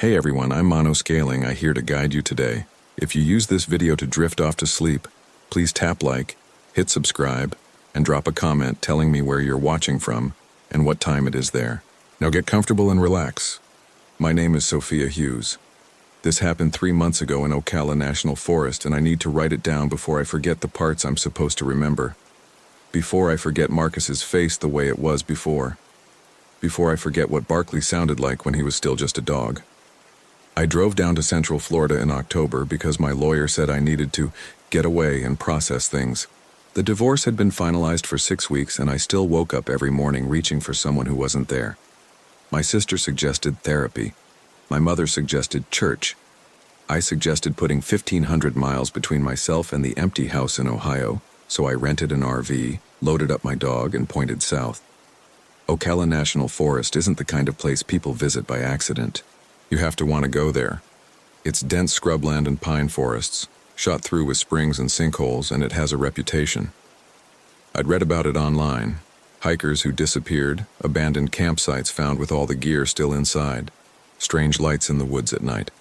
Hey everyone, I'm Mono Scaling. I'm here to guide you today. If you use this video to drift off to sleep, please tap like, hit subscribe, and drop a comment telling me where you're watching from and what time it is there. Now get comfortable and relax. My name is Sophia Hughes. This happened 3 months ago in Ocala National Forest, and I need to write it down before I forget the parts I'm supposed to remember. Before I forget Marcus's face the way it was before. Before I forget what Barkley sounded like when he was still just a dog. I drove down to Central Florida in October because my lawyer said I needed to get away and process things. The divorce had been finalized for 6 weeks, and I still woke up every morning reaching for someone who wasn't there. My sister suggested therapy. My mother suggested church. I suggested putting 1,500 miles between myself and the empty house in Ohio, so I rented an RV, loaded up my dog, and pointed south. Ocala National Forest isn't the kind of place people visit by accident. You have to want to go there. It's dense scrubland and pine forests, shot through with springs and sinkholes, and it has a reputation. I'd read about it online. Hikers who disappeared, abandoned campsites found with all the gear still inside, strange lights in the woods at night.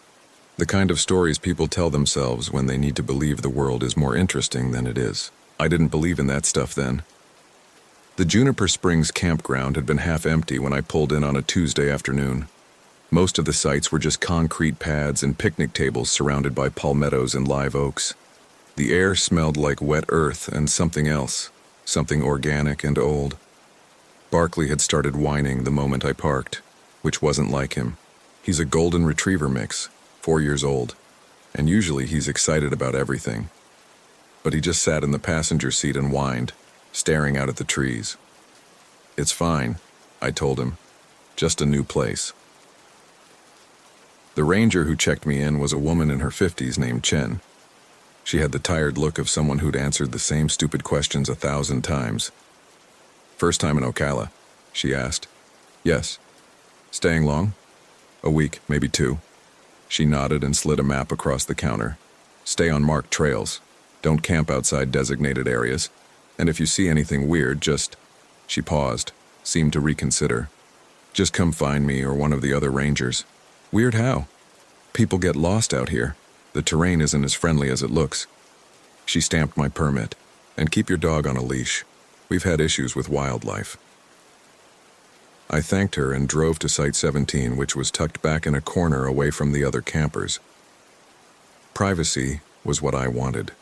The kind of stories people tell themselves when they need to believe the world is more interesting than it is. I didn't believe in that stuff then. The Juniper Springs campground had been half empty when I pulled in on a Tuesday afternoon. Most of the sites were just concrete pads and picnic tables surrounded by palmettos and live oaks. The air smelled like wet earth and something else, something organic and old. Barkley had started whining the moment I parked, which wasn't like him. He's a golden retriever mix, 4 years old, and usually he's excited about everything. But he just sat in the passenger seat and whined, staring out at the trees. "It's fine," I told him. "Just a new place." The ranger who checked me in was a woman in her 50s named Chen. She had the tired look of someone who'd answered the same stupid questions 1,000 times. "First time in Ocala?" she asked. "Yes." "Staying long?" "A week, maybe 2. She nodded and slid a map across the counter. "Stay on marked trails. Don't camp outside designated areas. And if you see anything weird, just..." She paused, seemed to reconsider. "Just come find me or one of the other rangers." "Weird how?" "People get lost out here. The terrain isn't as friendly as it looks." She stamped my permit. "And keep your dog on a leash. We've had issues with wildlife." I thanked her and drove to Site 17, which was tucked back in a corner away from the other campers. Privacy was what I wanted.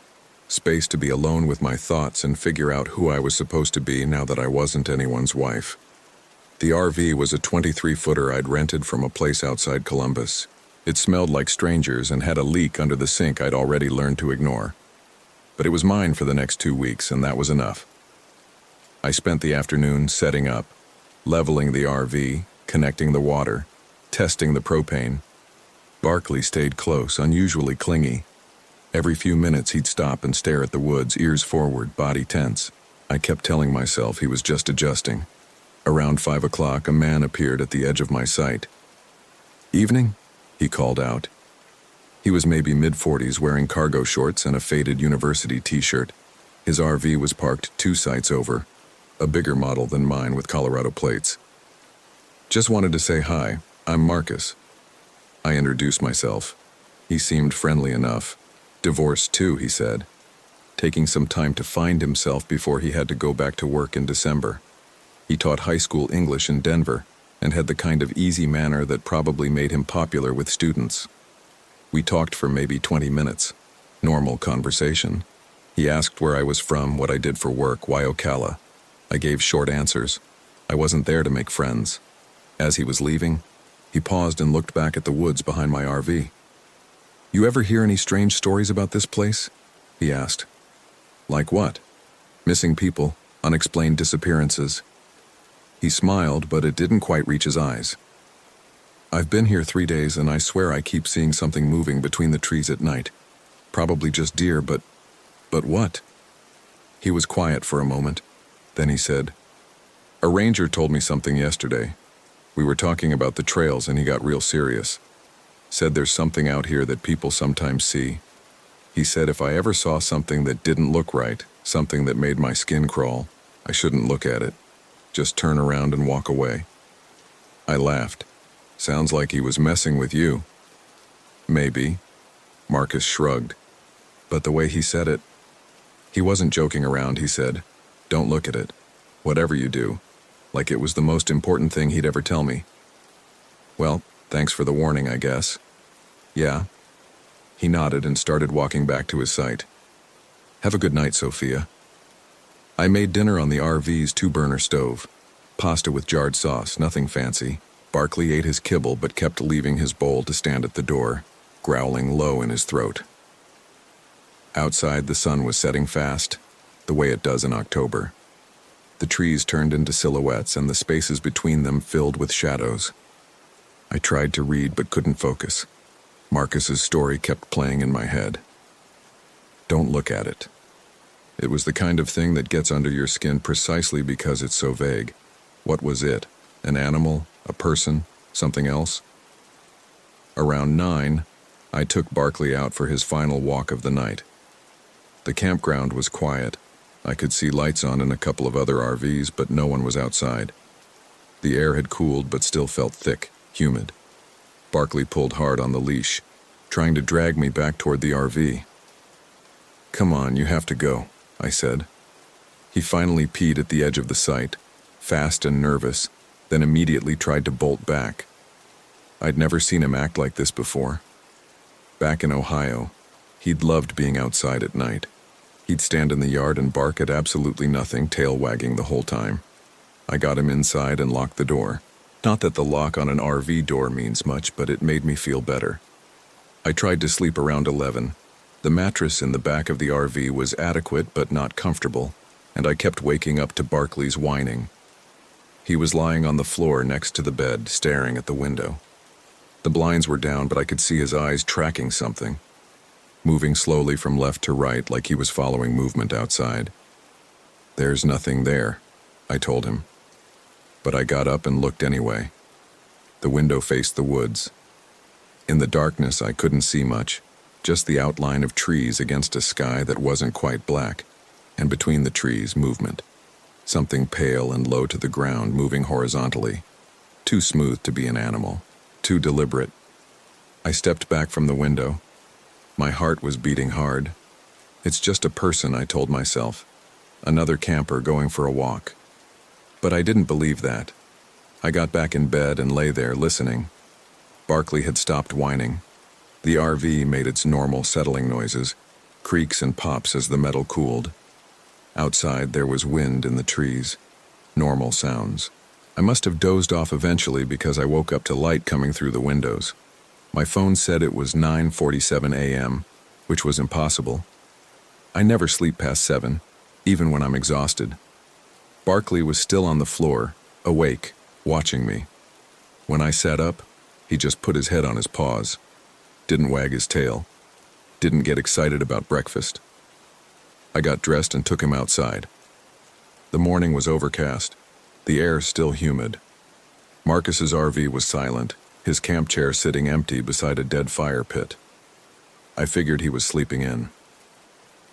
Space to be alone with my thoughts and figure out who I was supposed to be now that I wasn't anyone's wife. The RV was a 23-footer I'd rented from a place outside Columbus. It smelled like strangers and had a leak under the sink I'd already learned to ignore. But it was mine for the next 2 weeks, and that was enough. I spent the afternoon setting up, leveling the RV, connecting the water, testing the propane. Barkley stayed close, unusually clingy. Every few minutes he'd stop and stare at the woods, ears forward, body tense. I kept telling myself he was just adjusting. Around 5 o'clock, a man appeared at the edge of my sight. "Evening?" he called out. He was maybe mid-40s, wearing cargo shorts and a faded university t-shirt. His RV was parked 2 sites over, a bigger model than mine with Colorado plates. "Just wanted to say hi. I'm Marcus." I introduced myself. He seemed friendly enough. "Divorced too," he said, taking some time to find himself before he had to go back to work in December. He taught high school English in Denver and had the kind of easy manner that probably made him popular with students. We talked for maybe 20 minutes. Normal conversation. He asked where I was from, what I did for work, why Ocala. I gave short answers. I wasn't there to make friends. As he was leaving, he paused and looked back at the woods behind my RV. "You ever hear any strange stories about this place?" he asked. "Like what?" "Missing people, unexplained disappearances." He smiled, but it didn't quite reach his eyes. "I've been here 3 days, and I swear I keep seeing something moving between the trees at night. Probably just deer, but what?" He was quiet for a moment. Then he said, "A ranger told me something yesterday. We were talking about the trails, and he got real serious. Said there's something out here that people sometimes see. He said if I ever saw something that didn't look right, something that made my skin crawl, I shouldn't look at it. Just turn around and walk away." I laughed. Sounds like he was messing with you. Maybe. Marcus shrugged. But the way he said it, he wasn't joking around, he said. Don't look at it. Whatever you do. Like it was the most important thing he'd ever tell me. Well, thanks for the warning, I guess. Yeah. He nodded and started walking back to his site. Have a good night, Sophia. I made dinner on the RV's 2-burner stove. Pasta with jarred sauce, nothing fancy. Barkley ate his kibble but kept leaving his bowl to stand at the door, growling low in his throat. Outside, the sun was setting fast, the way it does in October. The trees turned into silhouettes and the spaces between them filled with shadows. I tried to read but couldn't focus. Marcus's story kept playing in my head. Don't look at it. It was the kind of thing that gets under your skin precisely because it's so vague. What was it? An animal? A person? Something else? Around 9, I took Barkley out for his final walk of the night. The campground was quiet. I could see lights on in a couple of other RVs, but no one was outside. The air had cooled but still felt thick, humid. Barkley pulled hard on the leash, trying to drag me back toward the RV. Come on, you have to go, I said. He finally peed at the edge of the site, fast and nervous, then immediately tried to bolt back. I'd never seen him act like this before. Back in Ohio, he'd loved being outside at night. He'd stand in the yard and bark at absolutely nothing, tail wagging the whole time. I got him inside and locked the door. Not that the lock on an RV door means much, but it made me feel better. I tried to sleep around 11. The mattress in the back of the RV was adequate but not comfortable, and I kept waking up to Barkley's whining. He was lying on the floor next to the bed, staring at the window. The blinds were down, but I could see his eyes tracking something, moving slowly from left to right like he was following movement outside. There's nothing there, I told him. But I got up and looked anyway. The window faced the woods. In the darkness, I couldn't see much, just the outline of trees against a sky that wasn't quite black, and between the trees, movement. Something pale and low to the ground, moving horizontally. Too smooth to be an animal, too deliberate. I stepped back from the window. My heart was beating hard. It's just a person, I told myself. Another camper going for a walk. But I didn't believe that. I got back in bed and lay there listening. Barkley had stopped whining. The RV made its normal settling noises, creaks and pops as the metal cooled. Outside there was wind in the trees. Normal sounds. I must have dozed off eventually because I woke up to light coming through the windows. My phone said it was 9:47 a.m., which was impossible. I never sleep past 7, even when I'm exhausted. Barkley was still on the floor, awake, watching me. When I sat up, he just put his head on his paws. Didn't wag his tail. Didn't get excited about breakfast. I got dressed and took him outside. The morning was overcast, the air still humid. Marcus's RV was silent, his camp chair sitting empty beside a dead fire pit. I figured he was sleeping in.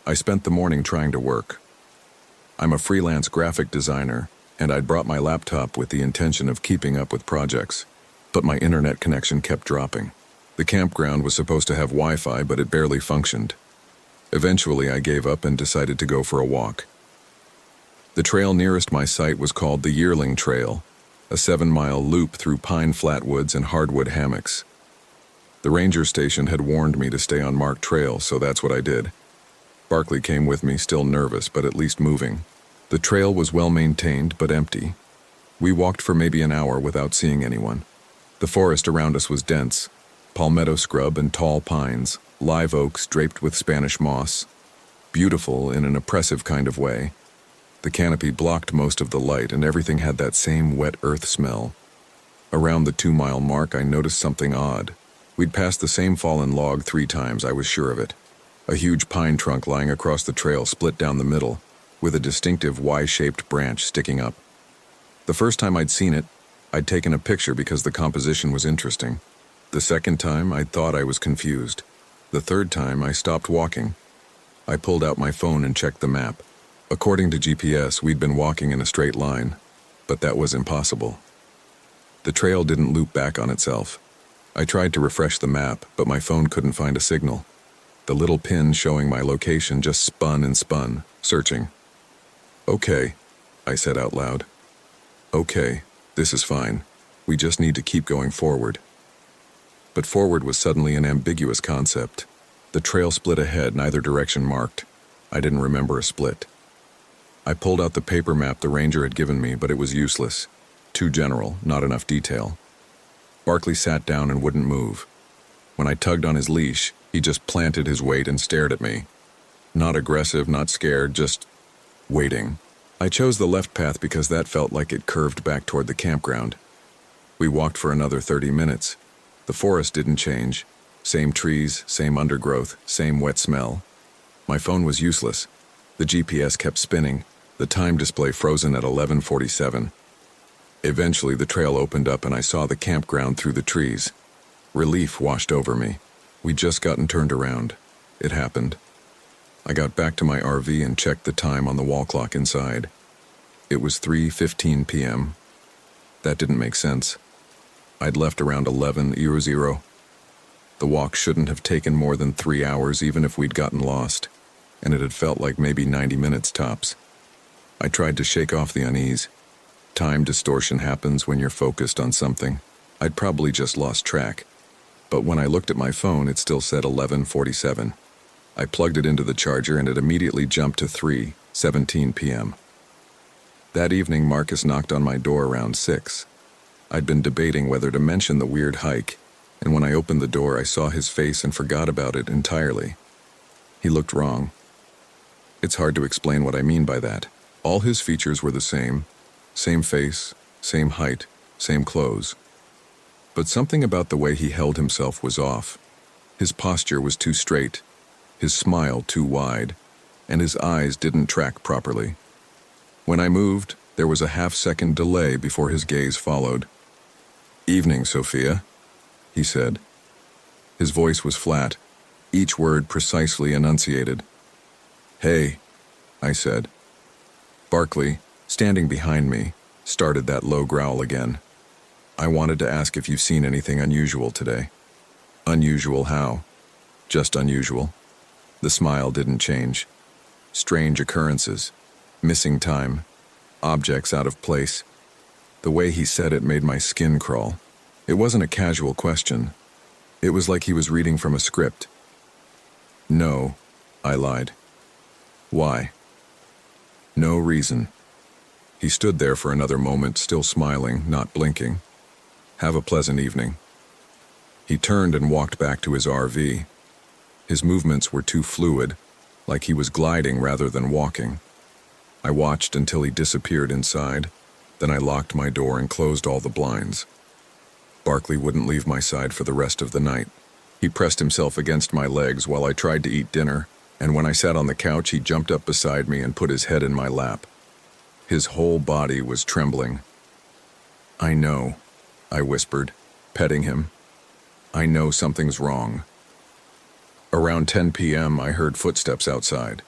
I spent the morning trying to work. I'm a freelance graphic designer, and I'd brought my laptop with the intention of keeping up with projects, but my internet connection kept dropping. The campground was supposed to have Wi-Fi, but it barely functioned. Eventually, I gave up and decided to go for a walk. The trail nearest my site was called the Yearling Trail, a 7-mile loop through pine flatwoods and hardwood hammocks. The ranger station had warned me to stay on marked trails, so that's what I did. Barkley came with me, still nervous, but at least moving. The trail was well maintained, but empty. We walked for maybe an hour without seeing anyone. The forest around us was dense, palmetto scrub and tall pines, live oaks draped with Spanish moss. Beautiful in an oppressive kind of way. The canopy blocked most of the light, and everything had that same wet earth smell. Around the 2-mile mark, I noticed something odd. We'd passed the same fallen log 3 times, I was sure of it. A huge pine trunk lying across the trail split down the middle, with a distinctive Y-shaped branch sticking up. The first time I'd seen it, I'd taken a picture because the composition was interesting. The second time, I'd thought I was confused. The third time, I stopped walking. I pulled out my phone and checked the map. According to GPS, we'd been walking in a straight line, but that was impossible. The trail didn't loop back on itself. I tried to refresh the map, but my phone couldn't find a signal. The little pin showing my location just spun and spun, searching. "Okay," I said out loud. "Okay, this is fine. We just need to keep going forward." But forward was suddenly an ambiguous concept. The trail split ahead, neither direction marked. I didn't remember a split. I pulled out the paper map the ranger had given me, but it was useless. Too general, not enough detail. Barkley sat down and wouldn't move. When I tugged on his leash, he just planted his weight and stared at me. Not aggressive, not scared, just waiting. I chose the left path because that felt like it curved back toward the campground. We walked for another 30 minutes. The forest didn't change. Same trees, same undergrowth, same wet smell. My phone was useless. The GPS kept spinning, the time display frozen at 11:47. Eventually, the trail opened up and I saw the campground through the trees. Relief washed over me. We'd just gotten turned around. It happened. I got back to my RV and checked the time on the wall clock inside. It was 3:15 p.m. That didn't make sense. I'd left around 11:00. The walk shouldn't have taken more than 3 hours even if we'd gotten lost, and it had felt like maybe 90 minutes tops. I tried to shake off the unease. Time distortion happens when you're focused on something. I'd probably just lost track. But when I looked at my phone, it still said 11:47. I plugged it into the charger and it immediately jumped to 3:17 p.m. That evening, Marcus knocked on my door around 6. I'd been debating whether to mention the weird hike, and when I opened the door, I saw his face and forgot about it entirely. He looked wrong. It's hard to explain what I mean by that. All his features were the same face, same height, same clothes. But something about the way he held himself was off. His posture was too straight, his smile too wide, and his eyes didn't track properly. When I moved, there was a half-second delay before his gaze followed. "Evening, Sophia," he said. His voice was flat, each word precisely enunciated. "Hey," I said. Barkley, standing behind me, started that low growl again. "I wanted to ask if you've seen anything unusual today." "Unusual how?" "Just unusual." The smile didn't change. Strange occurrences, missing time, objects out of place. The way he said it made my skin crawl. It wasn't a casual question. It was like he was reading from a script. "No," I lied. "Why?" "No reason." He stood there for another moment, still smiling, not blinking. "Have a pleasant evening." He turned and walked back to his RV. His movements were too fluid, like he was gliding rather than walking. I watched until he disappeared inside, then I locked my door and closed all the blinds. Barkley wouldn't leave my side for the rest of the night. He pressed himself against my legs while I tried to eat dinner, and when I sat on the couch, he jumped up beside me and put his head in my lap. His whole body was trembling. "I know," I whispered, petting him. "I know something's wrong." Around 10 p.m., I heard footsteps outside.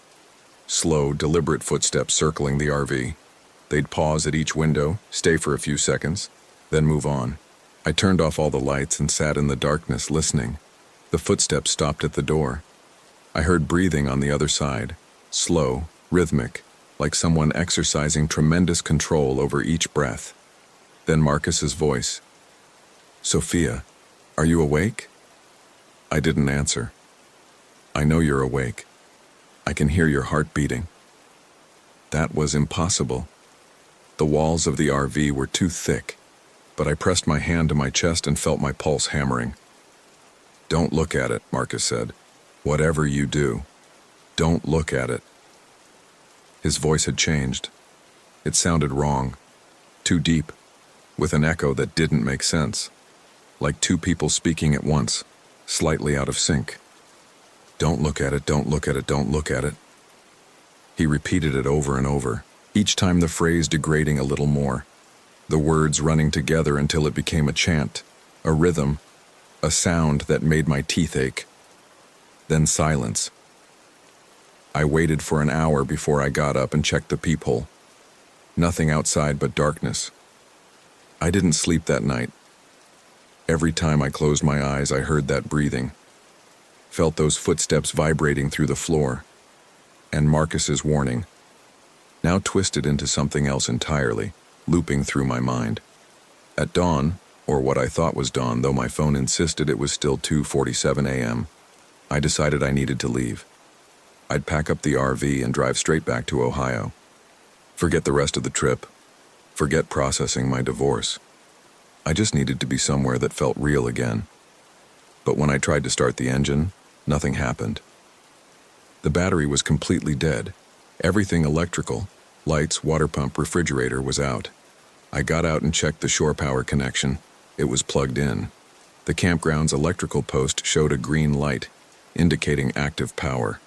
Slow, deliberate footsteps circling the RV. They'd pause at each window, stay for a few seconds, then move on. I turned off all the lights and sat in the darkness listening. The footsteps stopped at the door. I heard breathing on the other side, slow, rhythmic, like someone exercising tremendous control over each breath. Then Marcus's voice. "Sophia, are you awake?" I didn't answer. "I know you're awake. I can hear your heart beating." That was impossible. The walls of the RV were too thick, but I pressed my hand to my chest and felt my pulse hammering. "Don't look at it," Marcus said. "Whatever you do, don't look at it." His voice had changed. It sounded wrong, too deep, with an echo that didn't make sense, like two people speaking at once, slightly out of sync. "Don't look at it, don't look at it, don't look at it." He repeated it over and over, each time the phrase degrading a little more, the words running together until it became a chant, a rhythm, a sound that made my teeth ache. Then silence. I waited for an hour before I got up and checked the peephole. Nothing outside but darkness. I didn't sleep that night. Every time I closed my eyes, I heard that breathing, felt those footsteps vibrating through the floor, and Marcus's warning, now twisted into something else entirely, looping through my mind. At dawn, or what I thought was dawn, though my phone insisted it was still 2:47 a.m., I decided I needed to leave. I'd pack up the RV and drive straight back to Ohio. Forget the rest of the trip. Forget processing my divorce. I just needed to be somewhere that felt real again. But when I tried to start the engine, nothing happened. The battery was completely dead. Everything electrical, lights, water pump, refrigerator, was out. I got out and checked the shore power connection. It was plugged in. The campground's electrical post showed a green light, indicating active power.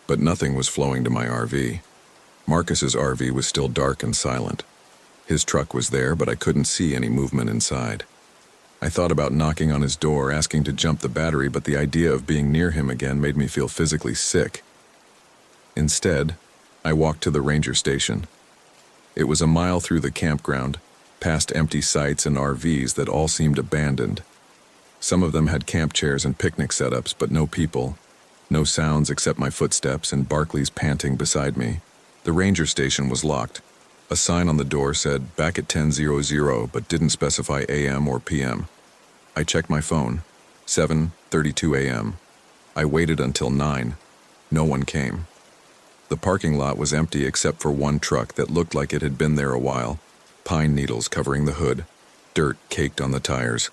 But nothing was flowing to my RV. Marcus's RV was still dark and silent. His truck was there, but I couldn't see any movement inside. I thought about knocking on his door, asking to jump the battery, but the idea of being near him again made me feel physically sick. Instead, I walked to the ranger station. It was a mile through the campground, past empty sites and RVs that all seemed abandoned. Some of them had camp chairs and picnic setups, but no people, no sounds except my footsteps and Barkley's panting beside me. The ranger station was locked. A sign on the door said, "Back at 10:00," but didn't specify AM or PM. I checked my phone. 7:32 a.m. I waited until 9. No one came. The parking lot was empty except for one truck that looked like it had been there a while. Pine needles covering the hood, dirt caked on the tires.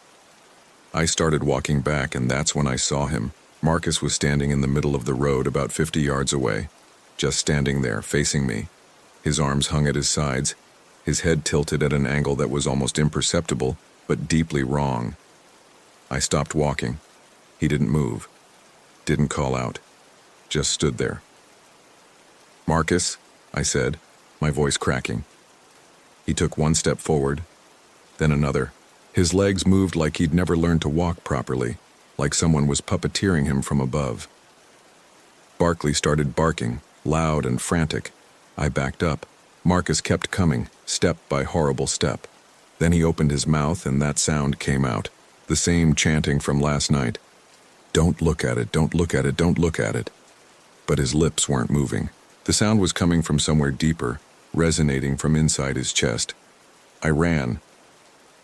I started walking back, and that's when I saw him. Marcus was standing in the middle of the road about 50 yards away, just standing there, facing me. His arms hung at his sides, his head tilted at an angle that was almost imperceptible, but deeply wrong. I stopped walking. He didn't move, didn't call out, just stood there. "Marcus," I said, my voice cracking. He took one step forward, then another. His legs moved like he'd never learned to walk properly, like someone was puppeteering him from above. Barkley started barking, loud and frantic. I backed up. Marcus kept coming, step by horrible step. Then he opened his mouth and that sound came out, the same chanting from last night. "Don't look at it, don't look at it, don't look at it." But his lips weren't moving. The sound was coming from somewhere deeper, resonating from inside his chest. I ran.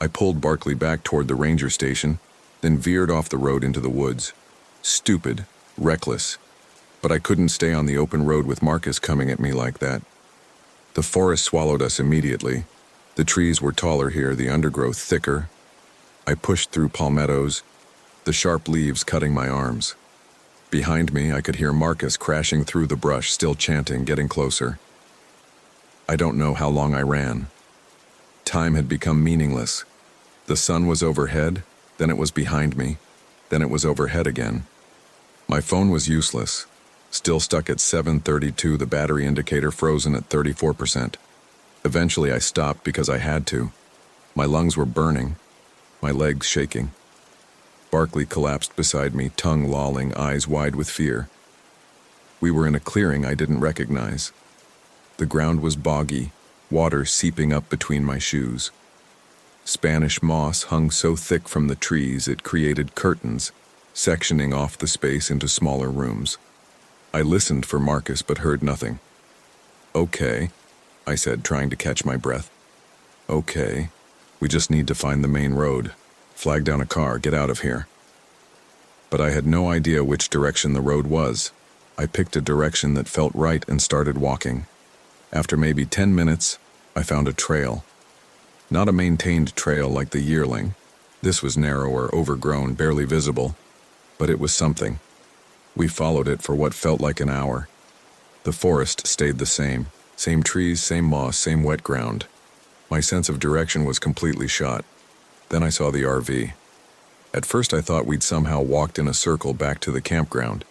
I pulled Barkley back toward the ranger station, then veered off the road into the woods. Stupid, reckless. But I couldn't stay on the open road with Marcus coming at me like that. The forest swallowed us immediately. The trees were taller here, the undergrowth thicker. I pushed through palmettos, the sharp leaves cutting my arms. Behind me, I could hear Marcus crashing through the brush, still chanting, getting closer. I don't know how long I ran. Time had become meaningless. The sun was overhead, then it was behind me, then it was overhead again. My phone was useless. Still stuck at 7:32, the battery indicator frozen at 34%. Eventually I stopped because I had to. My lungs were burning, my legs shaking. Barkley collapsed beside me, tongue lolling, eyes wide with fear. We were in a clearing I didn't recognize. The ground was boggy, water seeping up between my shoes. Spanish moss hung so thick from the trees it created curtains, sectioning off the space into smaller rooms. I listened for Marcus but heard nothing. "Okay," I said, trying to catch my breath. "Okay, we just need to find the main road. Flag down a car, get out of here." But I had no idea which direction the road was. I picked a direction that felt right and started walking. After maybe 10 minutes, I found a trail. Not a maintained trail like the yearling. This was narrower, overgrown, barely visible. But it was something. We followed it for what felt like an hour. The forest stayed the same. Same trees, same moss, same wet ground. My sense of direction was completely shot. Then I saw the RV. At first I thought we'd somehow walked in a circle back to the campground.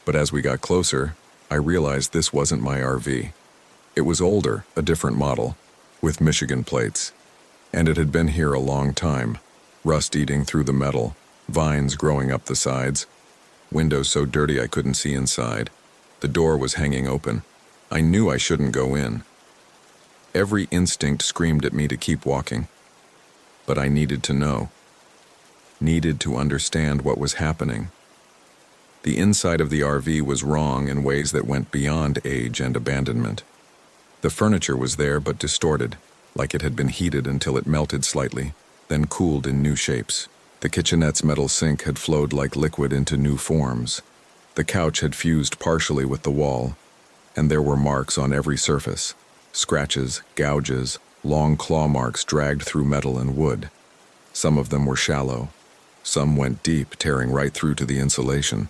But as we got closer, I realized this wasn't my RV. It was older, a different model, with Michigan plates. And it had been here a long time, rust eating through the metal, vines growing up the sides, windows so dirty I couldn't see inside. The door was hanging open. I knew I shouldn't go in. Every instinct screamed at me to keep walking. But I needed to know. Needed to understand what was happening. The inside of the RV was wrong in ways that went beyond age and abandonment. The furniture was there but distorted, like it had been heated until it melted slightly, then cooled in new shapes. The kitchenette's metal sink had flowed like liquid into new forms. The couch had fused partially with the wall, and there were marks on every surface. Scratches, gouges, long claw marks dragged through metal and wood. Some of them were shallow. Some went deep, tearing right through to the insulation.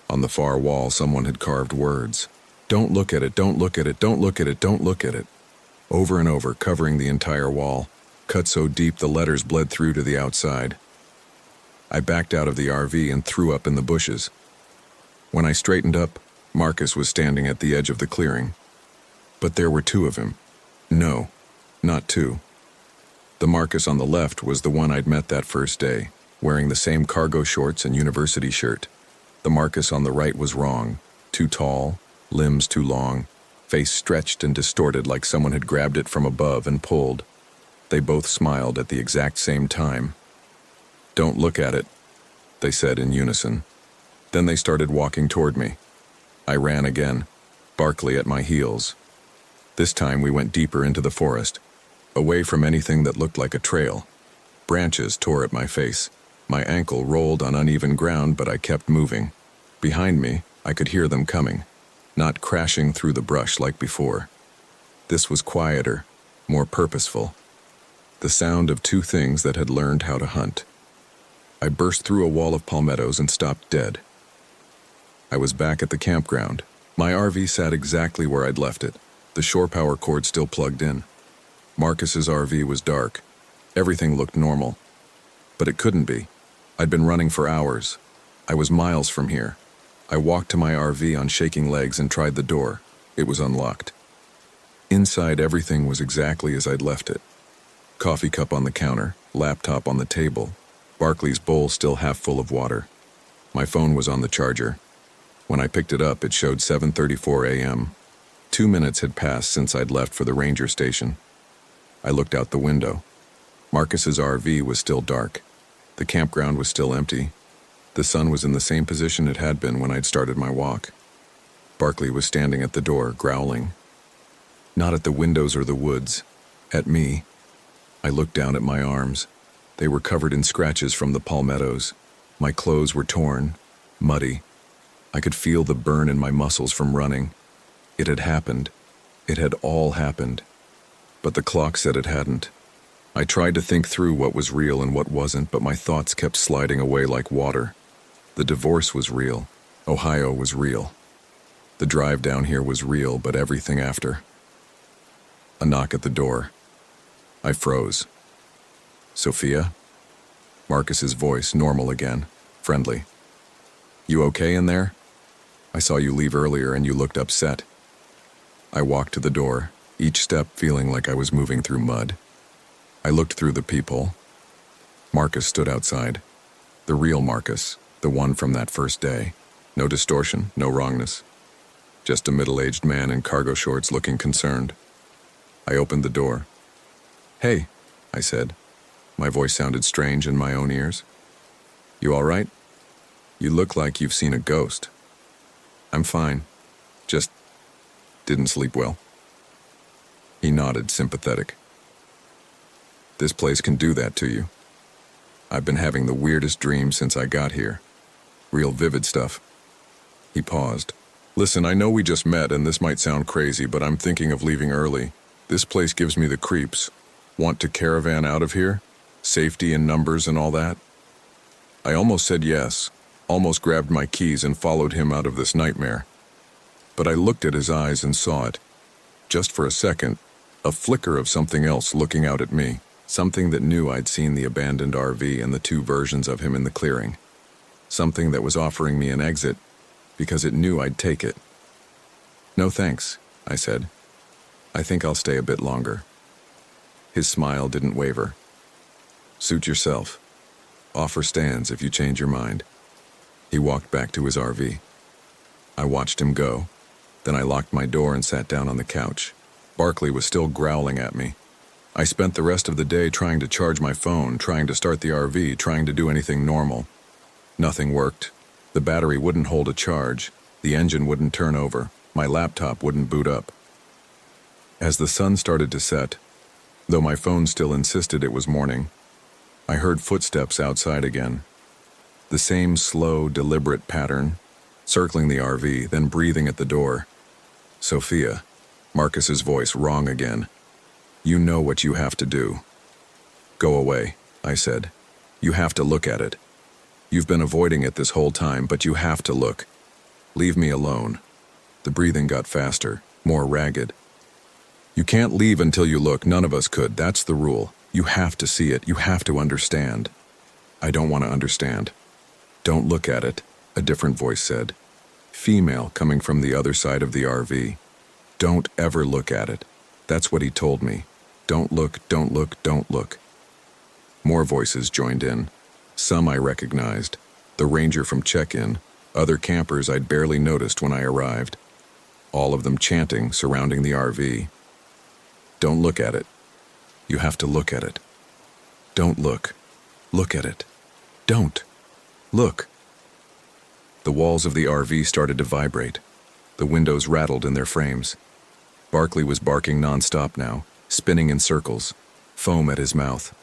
On the far wall, someone had carved words. "Don't look at it, don't look at it, don't look at it, don't look at it." Over and over, covering the entire wall, cut so deep the letters bled through to the outside. I backed out of the RV and threw up in the bushes. When I straightened up, Marcus was standing at the edge of the clearing. But there were two of him. No, not two. The Marcus on the left was the one I'd met that first day, wearing the same cargo shorts and university shirt. The Marcus on the right was wrong. Too tall, limbs too long, face stretched and distorted like someone had grabbed it from above and pulled. They both smiled at the exact same time. "Don't look at it," they said in unison. Then they started walking toward me. I ran again, Barkley at my heels. This time we went deeper into the forest, away from anything that looked like a trail. Branches tore at my face. My ankle rolled on uneven ground, but I kept moving. Behind me, I could hear them coming, not crashing through the brush like before. This was quieter, more purposeful. The sound of two things that had learned how to hunt. I burst through a wall of palmettos and stopped dead. I was back at the campground. My RV sat exactly where I'd left it, the shore power cord still plugged in. Marcus's RV was dark. Everything looked normal. But it couldn't be. I'd been running for hours. I was miles from here. I walked to my RV on shaking legs and tried the door. It was unlocked. Inside, everything was exactly as I'd left it. Coffee cup on the counter, laptop on the table, Barkley's bowl still half full of water. My phone was on the charger. When I picked it up, it showed 7:34 a.m. 2 minutes had passed since I'd left for the ranger station. I looked out the window. Marcus's RV was still dark. The campground was still empty. The sun was in the same position it had been when I'd started my walk. Barkley was standing at the door, growling. Not at the windows or the woods. At me. I looked down at my arms. They were covered in scratches from the palmettos. My clothes were torn, muddy. I could feel the burn in my muscles from running. It had happened. It had all happened. But the clock said it hadn't. I tried to think through what was real and what wasn't, but my thoughts kept sliding away like water. The divorce was real. Ohio was real. The drive down here was real, but everything after. A knock at the door. I froze. "Sophia?" Marcus's voice, normal again, friendly. "You okay in there? I saw you leave earlier and you looked upset." I walked to the door, each step feeling like I was moving through mud. I looked through the peephole. Marcus stood outside. The real Marcus, the one from that first day. No distortion, no wrongness. Just a middle-aged man in cargo shorts looking concerned. I opened the door. "Hey," I said. My voice sounded strange in my own ears. "You all right? You look like you've seen a ghost." "I'm fine. Just didn't sleep well." He nodded, sympathetic. "This place can do that to you. I've been having the weirdest dreams since I got here. Real vivid stuff." He paused. "Listen, I know we just met and this might sound crazy, but I'm thinking of leaving early. This place gives me the creeps. Want to caravan out of here? Safety in numbers and all that?" I almost said yes, almost grabbed my keys and followed him out of this nightmare. But I looked at his eyes and saw it. Just for a second, a flicker of something else looking out at me. Something that knew I'd seen the abandoned RV and the two versions of him in the clearing. Something that was offering me an exit because it knew I'd take it. "No thanks," I said. "I think I'll stay a bit longer." His smile didn't waver. "Suit yourself. Offer stands if you change your mind." He walked back to his RV. I watched him go. Then I locked my door and sat down on the couch. Barkley was still growling at me. I spent the rest of the day trying to charge my phone, trying to start the RV, trying to do anything normal. Nothing worked. The battery wouldn't hold a charge. The engine wouldn't turn over. My laptop wouldn't boot up. As the sun started to set, though my phone still insisted it was morning, I heard footsteps outside again. The same slow, deliberate pattern, circling the RV, then breathing at the door. Sophia, Marcus's voice wrong again. You know what you have to do. Go away, I said. You have to look at it. You've been avoiding it this whole time, but you have to look. Leave me alone. The breathing got faster, more ragged. You can't leave until you look. None of us could. That's the rule. You have to see it. You have to understand. I don't want to understand. Don't look at it, a different voice said. Female coming from the other side of the RV. Don't ever look at it. That's what he told me. Don't look, don't look, don't look. More voices joined in. Some I recognized. The ranger from check-in. Other campers I'd barely noticed when I arrived. All of them chanting, surrounding the RV. Don't look at it. You have to look at it. Don't look. Look at it. Don't. Look. The walls of the RV started to vibrate. The windows rattled in their frames. Barkley was barking nonstop now, spinning in circles, foam at his mouth.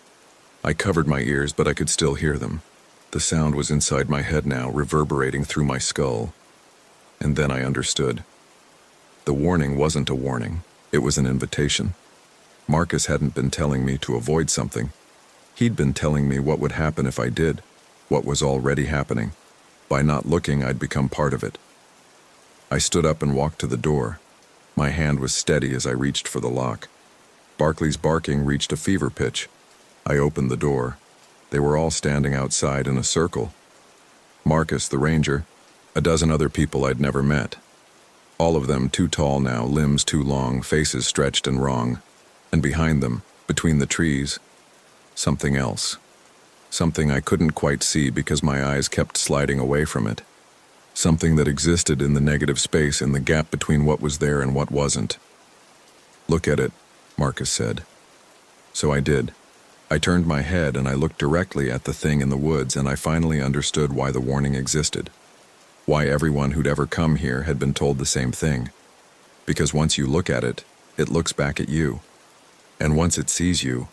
I covered my ears, but I could still hear them. The sound was inside my head now, reverberating through my skull. And then I understood. The warning wasn't a warning. It was an invitation. Marcus hadn't been telling me to avoid something. He'd been telling me what would happen if I did, what was already happening. By not looking, I'd become part of it. I stood up and walked to the door. My hand was steady as I reached for the lock. Barkley's barking reached a fever pitch. I opened the door. They were all standing outside in a circle. Marcus, the ranger, a dozen other people I'd never met. All of them too tall now, limbs too long, faces stretched and wrong. And behind them, between the trees, something else. Something I couldn't quite see because my eyes kept sliding away from it. Something that existed in the negative space, in the gap between what was there and what wasn't. Look at it, Marcus said. So I did. I turned my head and I looked directly at the thing in the woods, and I finally understood why the warning existed. Why everyone who'd ever come here had been told the same thing. Because once you look at it, it looks back at you. And once it sees you,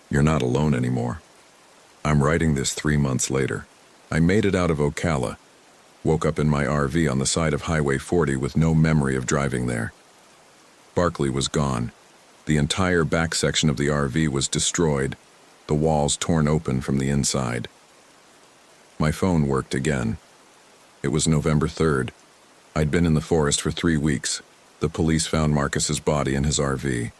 you're not alone anymore. I'm writing this 3 months later. I made it out of Ocala. Woke up in my RV on the side of Highway 40 with no memory of driving there. Barkley was gone. The entire back section of the RV was destroyed, the walls torn open from the inside. My phone worked again. It was November 3rd. I'd been in the forest for 3 weeks. The police found Marcus's body in his RV.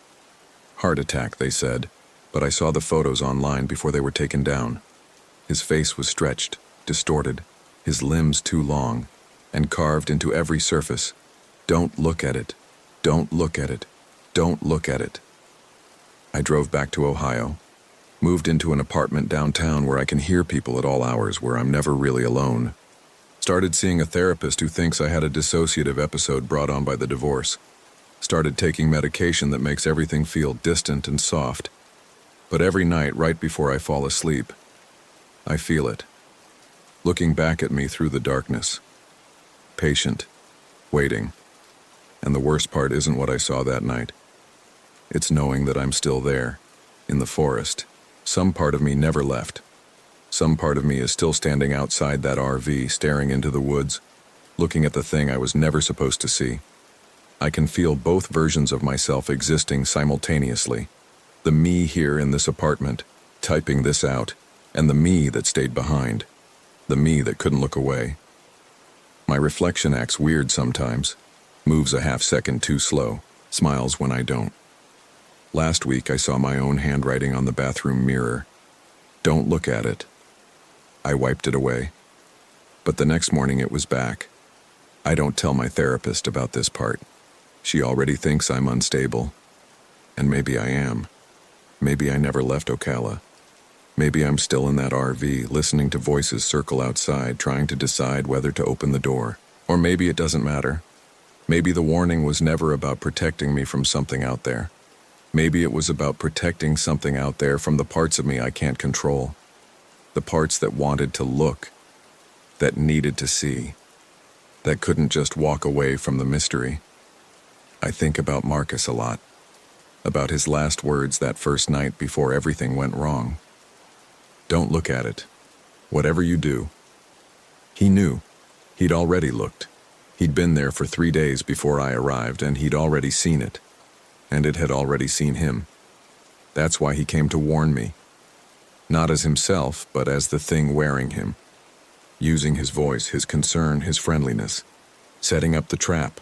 Heart attack, they said, but I saw the photos online before they were taken down. His face was stretched, distorted, his limbs too long, and carved into every surface. Don't look at it. Don't look at it. Don't look at it. I drove back to Ohio, moved into an apartment downtown where I can hear people at all hours, where I'm never really alone. Started seeing a therapist who thinks I had a dissociative episode brought on by the divorce. Started taking medication that makes everything feel distant and soft. But every night, right before I fall asleep, I feel it, looking back at me through the darkness. Patient, waiting. And the worst part isn't what I saw that night. It's knowing that I'm still there, in the forest. Some part of me never left. Some part of me is still standing outside that RV, staring into the woods, looking at the thing I was never supposed to see. I can feel both versions of myself existing simultaneously. The me here in this apartment, typing this out, and the me that stayed behind. The me that couldn't look away. My reflection acts weird sometimes, moves a half-second too slow, smiles when I don't. Last week I saw my own handwriting on the bathroom mirror. Don't look at it. I wiped it away. But the next morning it was back. I don't tell my therapist about this part. She already thinks I'm unstable. And maybe I am. Maybe I never left Ocala. Maybe I'm still in that RV, listening to voices circle outside, trying to decide whether to open the door. Or maybe it doesn't matter. Maybe the warning was never about protecting me from something out there. Maybe it was about protecting something out there from the parts of me I can't control. The parts that wanted to look, that needed to see, that couldn't just walk away from the mystery. I think about Marcus a lot, about his last words that first night before everything went wrong. Don't look at it. Whatever you do. He knew. He'd already looked. He'd been there for 3 days before I arrived, and he'd already seen it. And it had already seen him. That's why he came to warn me. Not as himself, but as the thing wearing him. Using his voice, his concern, his friendliness. Setting up the trap.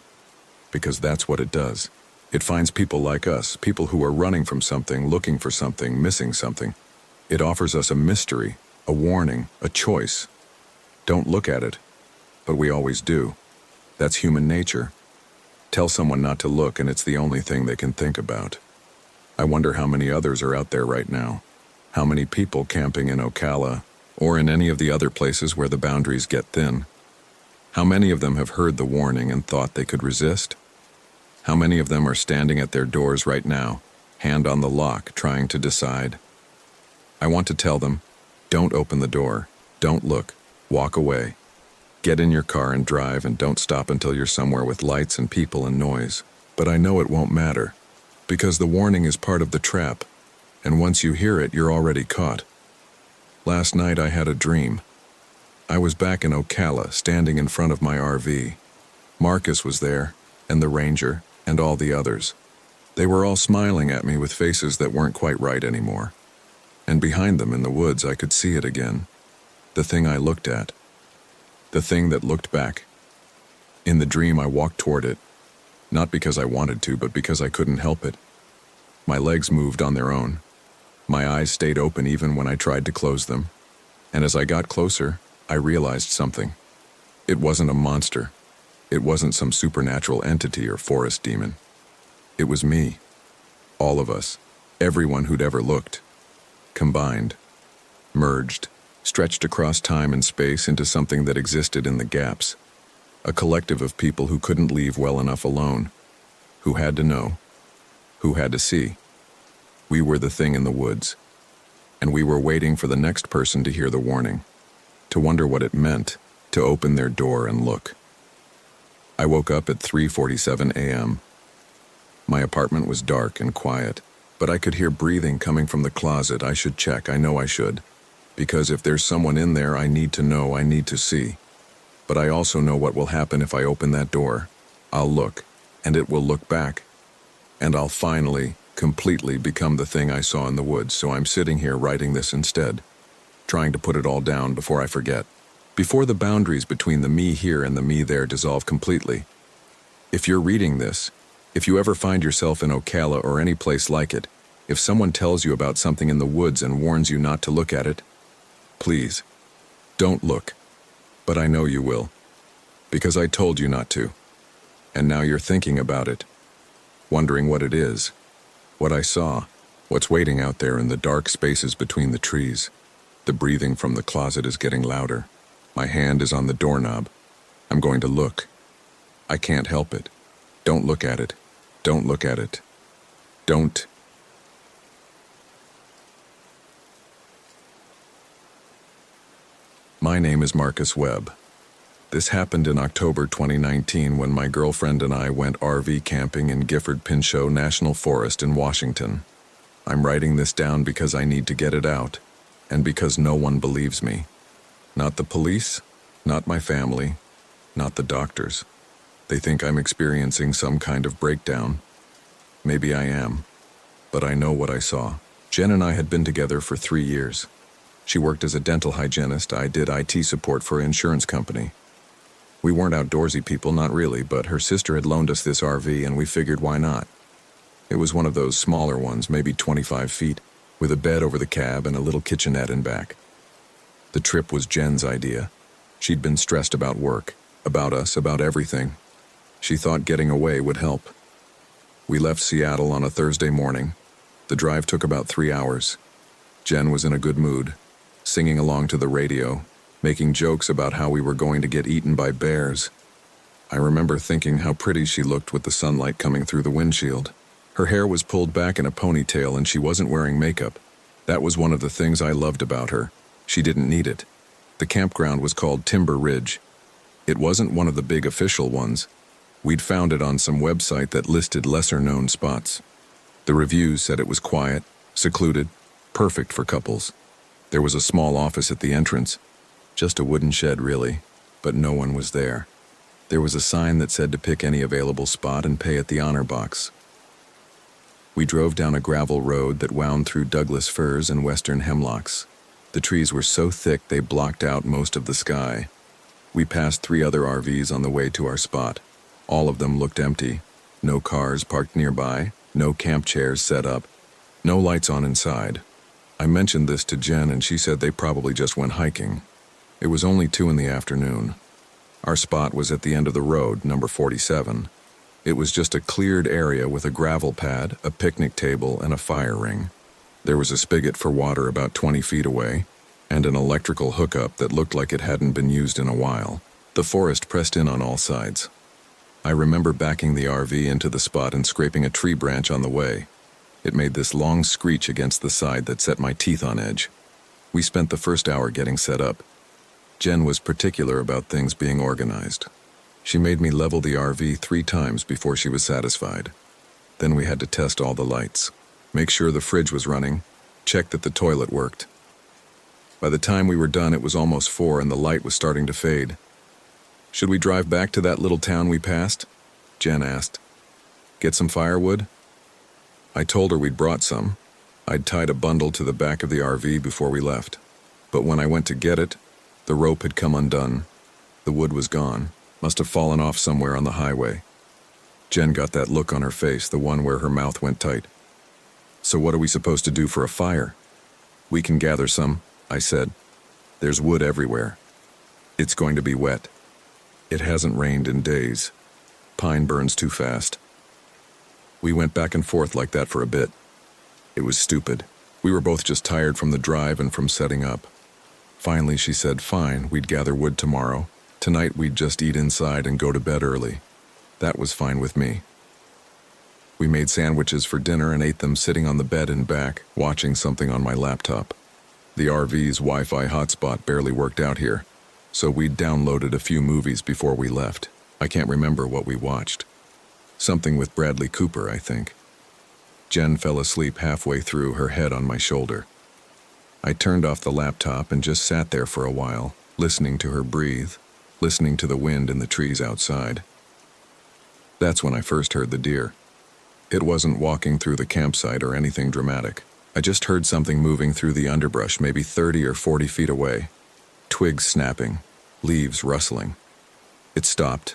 Because that's what it does. It finds people like us, people who are running from something, looking for something, missing something. It offers us a mystery, a warning, a choice. Don't look at it, but we always do. That's human nature. Tell someone not to look and it's the only thing they can think about. I wonder how many others are out there right now. How many people camping in Ocala, or in any of the other places where the boundaries get thin. How many of them have heard the warning and thought they could resist? How many of them are standing at their doors right now, hand on the lock, trying to decide? I want to tell them, don't open the door, don't look, walk away. Get in your car and drive and don't stop until you're somewhere with lights and people and noise. But I know it won't matter, because the warning is part of the trap, and once you hear it, you're already caught. Last night I had a dream. I was back in Ocala, standing in front of my RV. Marcus was there, and the ranger, and all the others. They were all smiling at me with faces that weren't quite right anymore. And behind them in the woods I could see it again. The thing I looked at. The thing that looked back. In the dream I walked toward it, not because I wanted to, but because I couldn't help it. My legs moved on their own. My eyes stayed open even when I tried to close them. And as I got closer, I realized something. It wasn't a monster. It wasn't some supernatural entity or forest demon. It was me. All of us. Everyone who'd ever looked. Combined. Merged. Stretched across time and space into something that existed in the gaps. A collective of people who couldn't leave well enough alone. Who had to know. Who had to see. We were the thing in the woods. And we were waiting for the next person to hear the warning. To wonder what it meant. To open their door and look. I woke up at 3:47 a.m. My apartment was dark and quiet, but I could hear breathing coming from the closet. I should check, I know I should. Because if there's someone in there, I need to know, I need to see. But I also know what will happen if I open that door. I'll look, and it will look back. And I'll finally, completely become the thing I saw in the woods, so I'm sitting here writing this instead. Trying to put it all down before I forget. Before the boundaries between the me here and the me there dissolve completely. If you're reading this, if you ever find yourself in Ocala or any place like it, if someone tells you about something in the woods and warns you not to look at it, please, don't look. But I know you will. Because I told you not to. And now you're thinking about it. Wondering what it is. What I saw. What's waiting out there in the dark spaces between the trees. The breathing from the closet is getting louder. My hand is on the doorknob. I'm going to look. I can't help it. Don't look at it. Don't look at it. Don't. My name is Marcus Webb. This happened in October 2019 when my girlfriend and I went RV camping in Gifford-Pinchot National Forest in Washington. I'm writing this down because I need to get it out, and because no one believes me. Not the police, not my family, not the doctors. They think I'm experiencing some kind of breakdown. Maybe I am, but I know what I saw. Jen and I had been together for 3 years. She worked as a dental hygienist. I did IT support for an insurance company. We weren't outdoorsy people, not really, but her sister had loaned us this RV and we figured why not. It was one of those smaller ones, maybe 25 feet, with a bed over the cab and a little kitchenette in back. The trip was Jen's idea. She'd been stressed about work, about us, about everything. She thought getting away would help. We left Seattle on a Thursday morning. The drive took about 3 hours. Jen was in a good mood, singing along to the radio, making jokes about how we were going to get eaten by bears. I remember thinking how pretty she looked with the sunlight coming through the windshield. Her hair was pulled back in a ponytail and she wasn't wearing makeup. That was one of the things I loved about her. She didn't need it. The campground was called Timber Ridge. It wasn't one of the big official ones. We'd found it on some website that listed lesser-known spots. The reviews said it was quiet, secluded, perfect for couples. There was a small office at the entrance. Just a wooden shed, really, but no one was there. There was a sign that said to pick any available spot and pay at the honor box. We drove down a gravel road that wound through Douglas firs and western hemlocks. The trees were so thick they blocked out most of the sky. We passed 3 other RVs on the way to our spot. All of them looked empty. No cars parked nearby, no camp chairs set up, no lights on inside. I mentioned this to Jen and she said they probably just went hiking. It was only 2 in the afternoon. Our spot was at the end of the road, number 47. It was just a cleared area with a gravel pad, a picnic table, and a fire ring. There was a spigot for water about 20 feet away, and an electrical hookup that looked like it hadn't been used in a while. The forest pressed in on all sides. I remember backing the RV into the spot and scraping a tree branch on the way. It made this long screech against the side that set my teeth on edge. We spent the first hour getting set up. Jen was particular about things being organized. She made me level the RV 3 times before she was satisfied. Then we had to test all the lights, make sure the fridge was running, check that the toilet worked. By the time we were done, it was almost 4 and the light was starting to fade. "Should we drive back to that little town we passed?" Jen asked. "Get some firewood?" I told her we'd brought some. I'd tied a bundle to the back of the RV before we left. But when I went to get it, the rope had come undone. The wood was gone. Must have fallen off somewhere on the highway. Jen got that look on her face, the one where her mouth went tight. "So what are we supposed to do for a fire?" "We can gather some," I said. "There's wood everywhere. It's going to be wet. It hasn't rained in days. Pine burns too fast." We went back and forth like that for a bit. It was stupid. We were both just tired from the drive and from setting up. Finally, she said, fine, we'd gather wood tomorrow. Tonight we'd just eat inside and go to bed early. That was fine with me. We made sandwiches for dinner and ate them sitting on the bed in back, watching something on my laptop. The RV's Wi-Fi hotspot barely worked out here, so we'd downloaded a few movies before we left. I can't remember what we watched. Something with Bradley Cooper, I think. Jen fell asleep halfway through, her head on my shoulder. I turned off the laptop and just sat there for a while, listening to her breathe, listening to the wind in the trees outside. That's when I first heard the deer. It wasn't walking through the campsite or anything dramatic. I just heard something moving through the underbrush, maybe 30 or 40 feet away. Twigs snapping, leaves rustling. It stopped,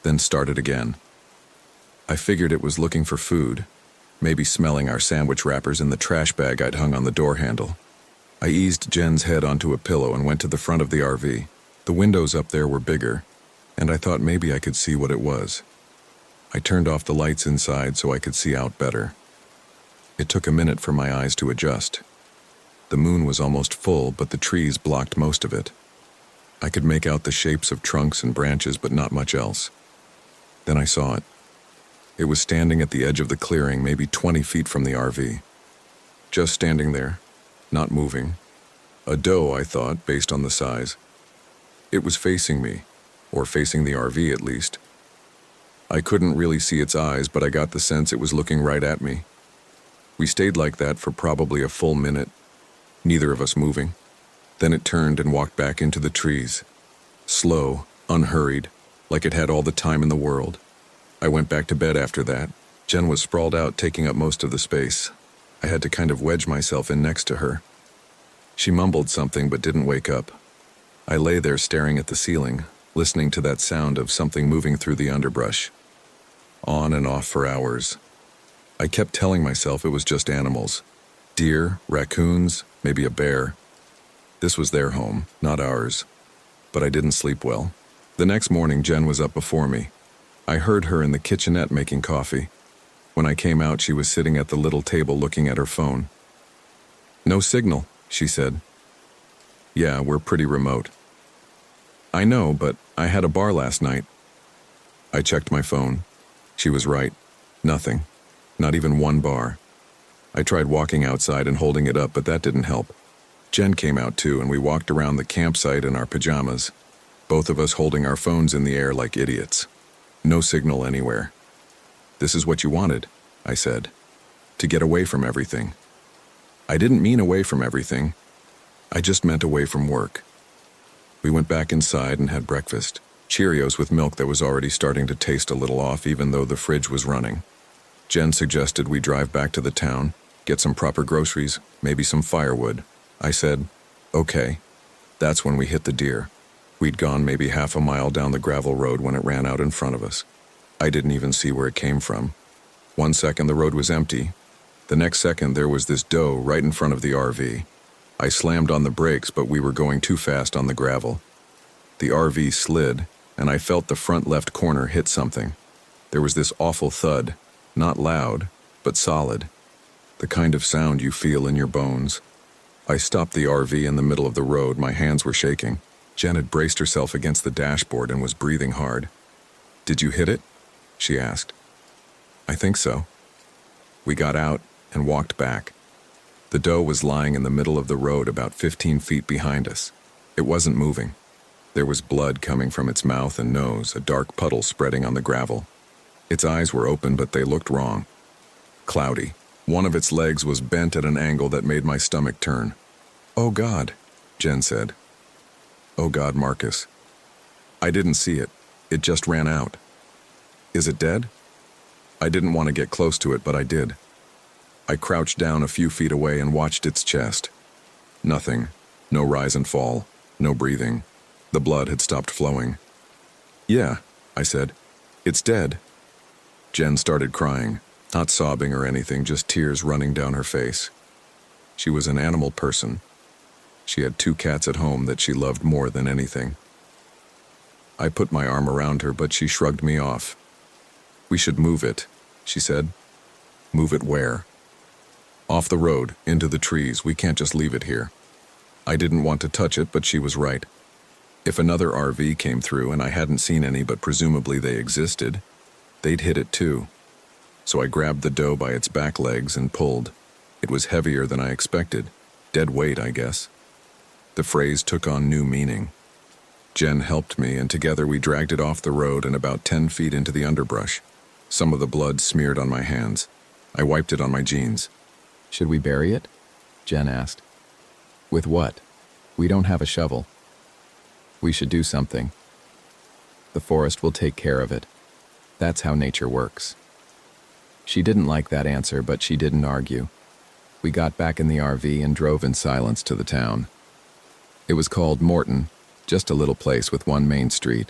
then started again. I figured it was looking for food, maybe smelling our sandwich wrappers in the trash bag I'd hung on the door handle. I eased Jen's head onto a pillow and went to the front of the RV. The windows up there were bigger, and I thought maybe I could see what it was. I turned off the lights inside so I could see out better. It took a minute for my eyes to adjust. The moon was almost full, but the trees blocked most of it. I could make out the shapes of trunks and branches, but not much else. Then I saw it. It was standing at the edge of the clearing, maybe 20 feet from the RV. Just standing there, not moving. A doe, I thought, based on the size. It was facing me, or facing the RV at least. I couldn't really see its eyes, but I got the sense it was looking right at me. We stayed like that for probably a full minute, neither of us moving. Then it turned and walked back into the trees. Slow, unhurried, like it had all the time in the world. I went back to bed after that. Jen was sprawled out, taking up most of the space. I had to kind of wedge myself in next to her. She mumbled something but didn't wake up. I lay there staring at the ceiling, listening to that sound of something moving through the underbrush. On and off for hours. I kept telling myself it was just animals. Deer, raccoons, maybe a bear. This was their home, not ours. But I didn't sleep well. The next morning, Jen was up before me. I heard her in the kitchenette making coffee. When I came out, she was sitting at the little table looking at her phone. "No signal," she said. "Yeah, we're pretty remote." "I know, but I had a bar last night." I checked my phone. She was right. Nothing. Not even one bar. I tried walking outside and holding it up, but that didn't help. Jen came out too, and we walked around the campsite in our pajamas, both of us holding our phones in the air like idiots. No signal anywhere. "This is what you wanted," I said. "To get away from everything." I didn't mean away from everything. I just meant away from work. We went back inside and had breakfast. Cheerios with milk that was already starting to taste a little off even though the fridge was running. Jen suggested we drive back to the town, get some proper groceries, maybe some firewood. I said, "Okay." That's when we hit the deer. We'd gone maybe half a mile down the gravel road when it ran out in front of us. I didn't even see where it came from. One second the road was empty. The next second there was this doe right in front of the RV. I slammed on the brakes, but we were going too fast on the gravel. The RV slid, and I felt the front left corner hit something. There was this awful thud, not loud, but solid. The kind of sound you feel in your bones. I stopped the RV in the middle of the road. My hands were shaking. Jen had braced herself against the dashboard and was breathing hard. "Did you hit it?" she asked. "I think so." We got out and walked back. The doe was lying in the middle of the road about 15 feet behind us. It wasn't moving. There was blood coming from its mouth and nose, a dark puddle spreading on the gravel. Its eyes were open, but they looked wrong. Cloudy. One of its legs was bent at an angle that made my stomach turn. "Oh God," Jen said. "Oh God, Marcus." I didn't see it. It just ran out. "Is it dead?" I didn't want to get close to it, but I did. I crouched down a few feet away and watched its chest. Nothing. No rise and fall. No breathing. The blood had stopped flowing. "Yeah," I said. "It's dead." Jen started crying, not sobbing or anything, just tears running down her face. She was an animal person. She had 2 cats at home that she loved more than anything. I put my arm around her, but she shrugged me off. "We should move it," she said. "Move it where?" "Off the road, into the trees. We can't just leave it here." I didn't want to touch it, but she was right. If another RV came through, and I hadn't seen any but presumably they existed, they'd hit it too. So I grabbed the doe by its back legs and pulled. It was heavier than I expected. Dead weight, I guess. The phrase took on new meaning. Jen helped me, and together we dragged it off the road and about 10 feet into the underbrush. Some of the blood smeared on my hands. I wiped it on my jeans. "Should we bury it?" Jen asked. "With what? We don't have a shovel." "We should do something. The forest will take care of it. That's how nature works." She didn't like that answer, but she didn't argue. We got back in the RV and drove in silence to the town. It was called Morton, just a little place with one main street.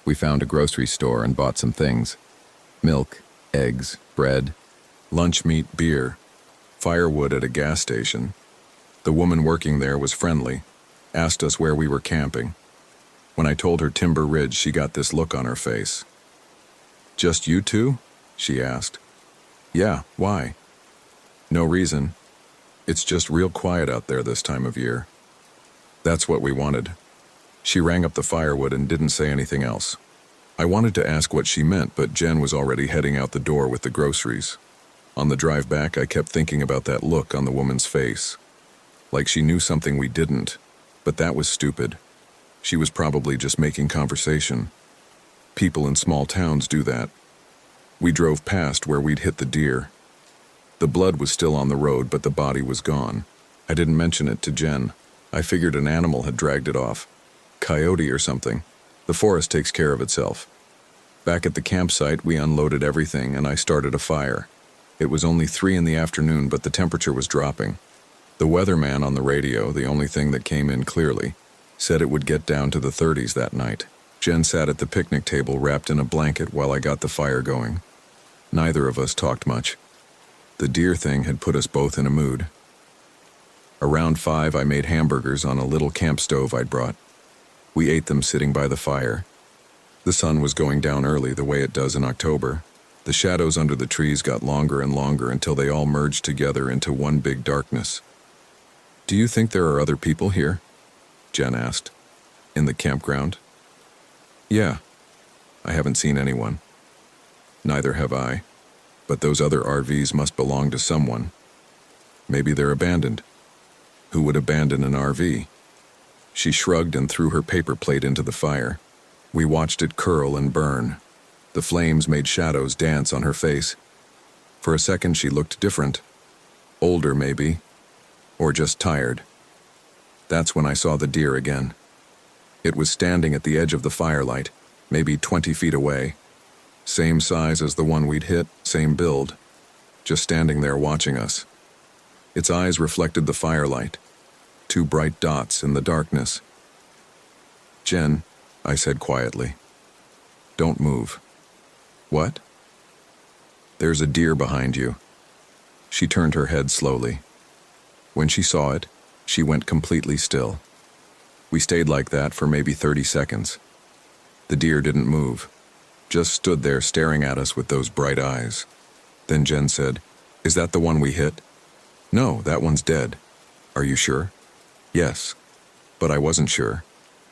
We found a grocery store and bought some things. Milk, eggs, bread, Lunch meat, beer, firewood at a gas station. The woman working there was friendly, asked us where we were camping. When I told her Timber Ridge, she got this look on her face. "Just you two?" she asked. "Yeah, why?" "No reason. It's just real quiet out there this time of year." That's what we wanted. She rang up the firewood and didn't say anything else. I wanted to ask what she meant, but Jen was already heading out the door with the groceries. On the drive back, I kept thinking about that look on the woman's face. Like she knew something we didn't, but that was stupid. She was probably just making conversation. People in small towns do that. We drove past where we'd hit the deer. The blood was still on the road, but the body was gone. I didn't mention it to Jen. I figured an animal had dragged it off. Coyote or something. The forest takes care of itself. Back at the campsite, we unloaded everything and I started a fire. It was only 3 in the afternoon, but the temperature was dropping. The weatherman on the radio, the only thing that came in clearly, said it would get down to the 30s that night. Jen sat at the picnic table wrapped in a blanket while I got the fire going. Neither of us talked much. The deer thing had put us both in a mood. Around 5, I made hamburgers on a little camp stove I'd brought. We ate them sitting by the fire. The sun was going down early, the way it does in October. The shadows under the trees got longer and longer until they all merged together into one big darkness. "Do you think there are other people here?" Jen asked. "In the campground?" "Yeah. I haven't seen anyone." "Neither have I." But those other RVs must belong to someone. Maybe they're abandoned. Who would abandon an RV? She shrugged and threw her paper plate into the fire. We watched it curl and burn. The flames made shadows dance on her face. For a second she looked different. Older, maybe. Or just tired. That's when I saw the deer again. It was standing at the edge of the firelight, maybe 20 feet away. Same size as the one we'd hit, same build. Just standing there watching us. Its eyes reflected the firelight. 2 bright dots in the darkness. "Jen," I said quietly. "Don't move." "What?" "There's a deer behind you." She turned her head slowly. When she saw it, she went completely still. We stayed like that for maybe 30 seconds. The deer didn't move, just stood there staring at us with those bright eyes. Then Jen said, "Is that the one we hit?" "No, that one's dead." "Are you sure?" "Yes." But I wasn't sure.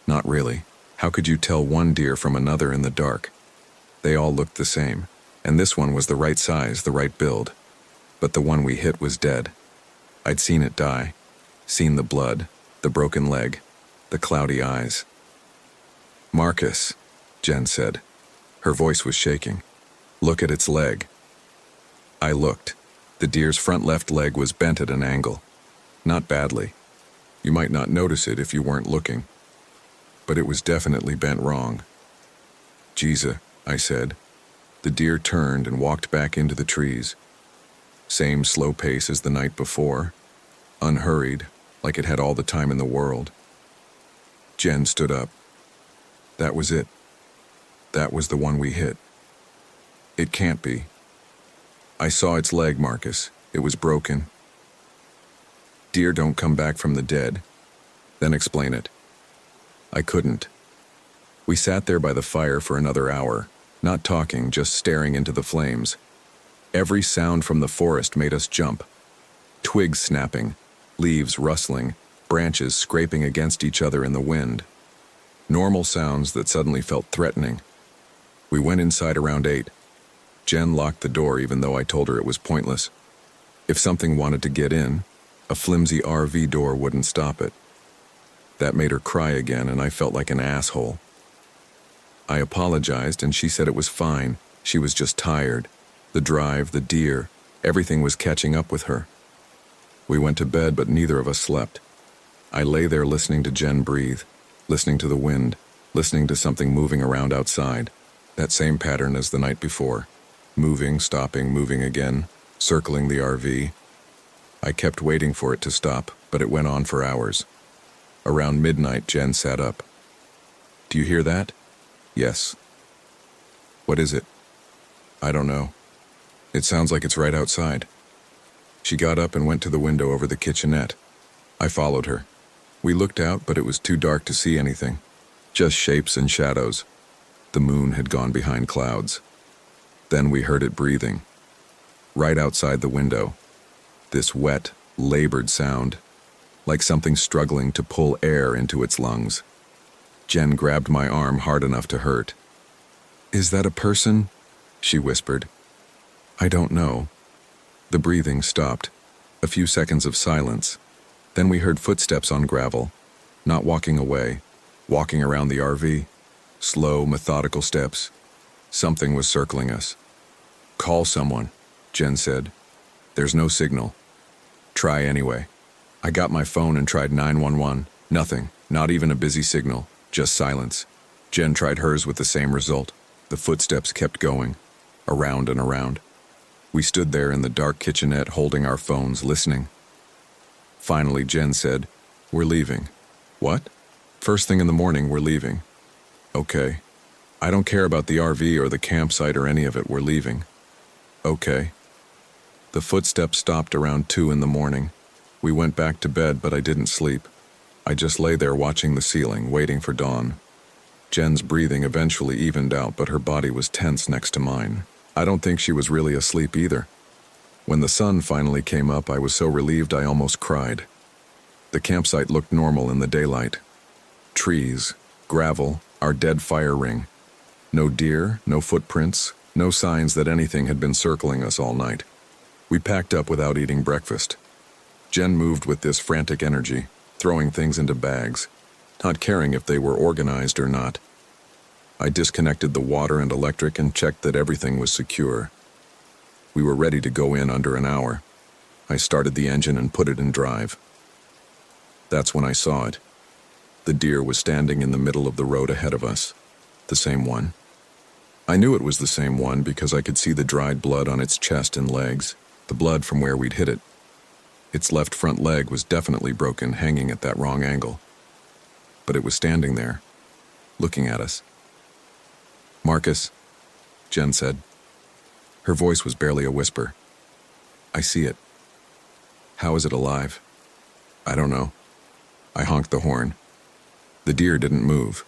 Not really. How could you tell one deer from another in the dark? They all looked the same, and this one was the right size, the right build. But the one we hit was dead. I'd seen it die. Seen the blood, the broken leg, the cloudy eyes. "Marcus," Jen said. Her voice was shaking. "Look at its leg." I looked. The deer's front left leg was bent at an angle. Not badly. You might not notice it if you weren't looking. But it was definitely bent wrong. "Jesus," I said. The deer turned and walked back into the trees. Same slow pace as the night before. Unhurried, like it had all the time in the world. Jen stood up. "That was it. That was the one we hit." "It can't be." "I saw its leg, Marcus. It was broken." "Deer don't come back from the dead." "Then explain it." I couldn't. We sat there by the fire for another hour, not talking, just staring into the flames. Every sound from the forest made us jump. Twigs snapping, leaves rustling, branches scraping against each other in the wind. Normal sounds that suddenly felt threatening. We went inside around 8. Jen locked the door even though I told her it was pointless. If something wanted to get in, a flimsy RV door wouldn't stop it. That made her cry again, and I felt like an asshole. I apologized, and she said it was fine. She was just tired. The drive, the deer, everything was catching up with her. We went to bed, but neither of us slept. I lay there listening to Jen breathe, listening to the wind, listening to something moving around outside. That same pattern as the night before. Moving, stopping, moving again, circling the RV. I kept waiting for it to stop, but it went on for hours. Around midnight, Jen sat up. "Do you hear that?" "Yes." "What is it?" "I don't know. It sounds like it's right outside." She got up and went to the window over the kitchenette. I followed her. We looked out, but it was too dark to see anything. Just shapes and shadows. The moon had gone behind clouds. Then we heard it breathing. Right outside the window. This wet, labored sound. Like something struggling to pull air into its lungs. Jen grabbed my arm hard enough to hurt. "Is that a person?" she whispered. "I don't know." The breathing stopped. A few seconds of silence. Then we heard footsteps on gravel. Not walking away. Walking around the RV. Slow, methodical steps. Something was circling us. "Call someone," Jen said. "There's no signal." "Try anyway." I got my phone and tried 911. Nothing, not even a busy signal, just silence. Jen tried hers with the same result. The footsteps kept going, around and around. We stood there in the dark kitchenette holding our phones, listening. Finally, Jen said, "We're leaving." "What?" "First thing in the morning, we're leaving." "Okay. I don't care about the RV or the campsite or any of it, we're leaving." "Okay." The footsteps stopped around 2 in the morning. We went back to bed, but I didn't sleep. I just lay there watching the ceiling, waiting for dawn. Jen's breathing eventually evened out, but her body was tense next to mine. I don't think she was really asleep either. When the sun finally came up, I was so relieved I almost cried. The campsite looked normal in the daylight. Trees, gravel, our dead fire ring. No deer, no footprints, No signs that anything had been circling us all night. We packed up without eating breakfast. Jen moved with this frantic energy, throwing things into bags, not caring if they were organized or not. I disconnected the water and electric and checked that everything was secure. We were ready to go in under an hour. I started the engine and put it in drive. That's when I saw it. The deer was standing in the middle of the road ahead of us. The same one. I knew it was the same one because I could see the dried blood on its chest and legs, the blood from where we'd hit it. Its left front leg was definitely broken, hanging at that wrong angle. But it was standing there, looking at us. "Marcus," Jen said. Her voice was barely a whisper. "I see it." "How is it alive?" "I don't know." I honked the horn. The deer didn't move.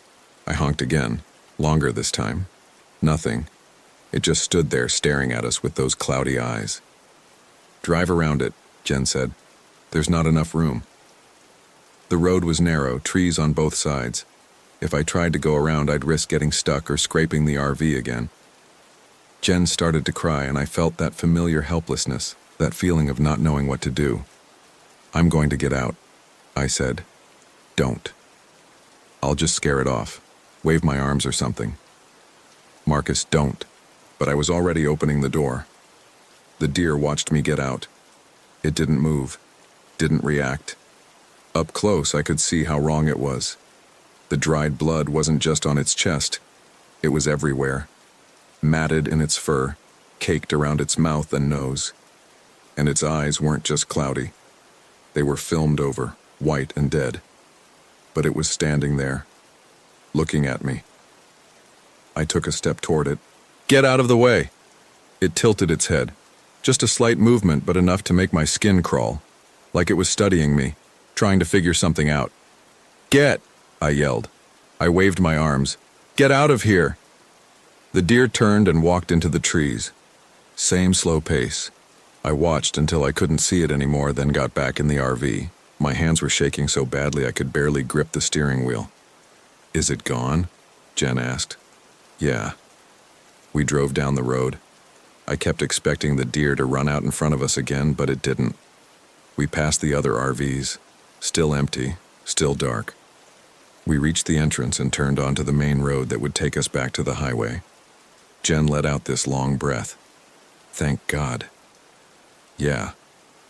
I honked again, longer this time. Nothing. It just stood there staring at us with those cloudy eyes. "Drive around it," Jen said. "There's not enough room." The road was narrow, trees on both sides. If I tried to go around, I'd risk getting stuck or scraping the RV again. Jen started to cry, and I felt that familiar helplessness, that feeling of not knowing what to do. "I'm going to get out," I said. "Don't. I'll just scare it off, wave my arms or something." "Marcus, don't." But I was already opening the door. The deer watched me get out. It didn't move, didn't react. Up close, I could see how wrong it was. The dried blood wasn't just on its chest. It was everywhere. Matted in its fur, caked around its mouth and nose. And its eyes weren't just cloudy. They were filmed over, white and dead. But it was standing there, looking at me. I took a step toward it. "Get out of the way!" It tilted its head. Just a slight movement, but enough to make my skin crawl. Like it was studying me, trying to figure something out. "Get!" I yelled. I waved my arms. "Get out of here!" The deer turned and walked into the trees. Same slow pace. I watched until I couldn't see it anymore, then got back in the RV. My hands were shaking so badly I could barely grip the steering wheel. "Is it gone?" Jen asked. "Yeah." We drove down the road. I kept expecting the deer to run out in front of us again, but it didn't. We passed the other RVs, still empty, still dark. We reached the entrance and turned onto the main road that would take us back to the highway. Jen let out this long breath. Thank God. Yeah.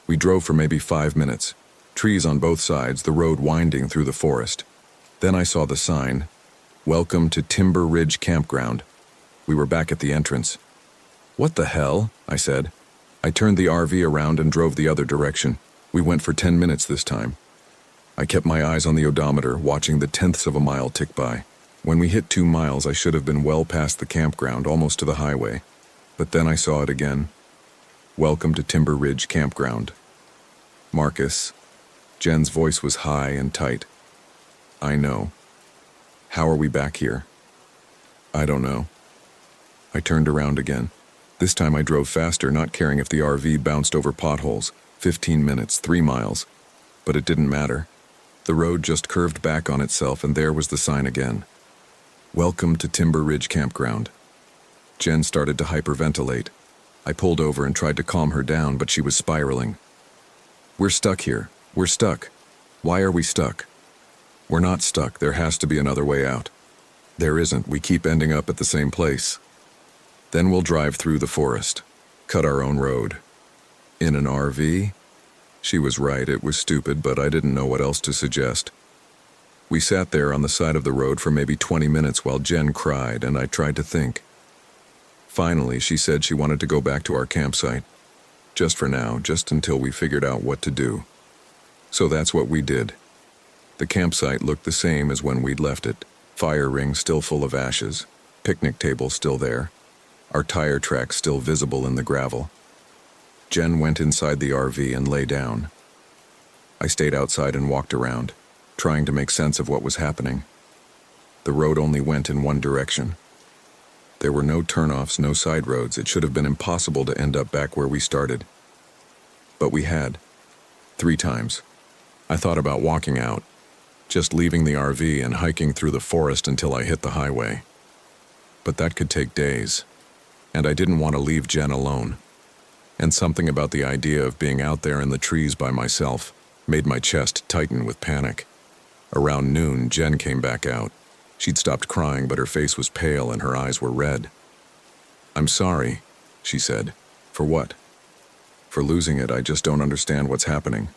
We drove for maybe 5 minutes. Trees on both sides, the road winding through the forest. Then I saw the sign, "Welcome to Timber Ridge Campground." We were back at the entrance. "What the hell?" I said. I turned the RV around and drove the other direction. We went for 10 minutes this time. I kept my eyes on the odometer, watching the tenths of a mile tick by. When we hit 2 miles, I should have been well past the campground, almost to the highway. But then I saw it again. "Welcome to Timber Ridge Campground." "Marcus." Jen's voice was high and tight. "I know. How are we back here?" "I don't know." I turned around again. This time I drove faster, not caring if the RV bounced over potholes. 15 minutes, 3 miles. But it didn't matter. The road just curved back on itself, and there was the sign again. "Welcome to Timber Ridge Campground." Jen started to hyperventilate. I pulled over and tried to calm her down, but she was spiraling. "We're stuck here. We're stuck. Why are we stuck?" "We're not stuck. There has to be another way out." "There isn't. We keep ending up at the same place." "Then we'll drive through the forest. Cut our own road." "In an RV?" She was right. It was stupid, but I didn't know what else to suggest. We sat there on the side of the road for maybe 20 minutes while Jen cried, and I tried to think. Finally, she said she wanted to go back to our campsite. Just for now, just until we figured out what to do. So that's what we did. The campsite looked the same as when we'd left it. Fire ring still full of ashes. Picnic table still there. Our tire tracks still visible in the gravel. Jen went inside the RV and lay down. I stayed outside and walked around, trying to make sense of what was happening. The road only went in one direction. There were no turnoffs, no side roads. It should have been impossible to end up back where we started. But we had. 3 times. I thought about walking out, just leaving the RV and hiking through the forest until I hit the highway. But that could take days. and I didn't want to leave Jen alone. And something about the idea of being out there in the trees by myself made my chest tighten with panic. Around noon, Jen came back out. She'd stopped crying, but her face was pale and her eyes were red. "I'm sorry," she said. "For what?" "For losing it. I just don't understand what's happening."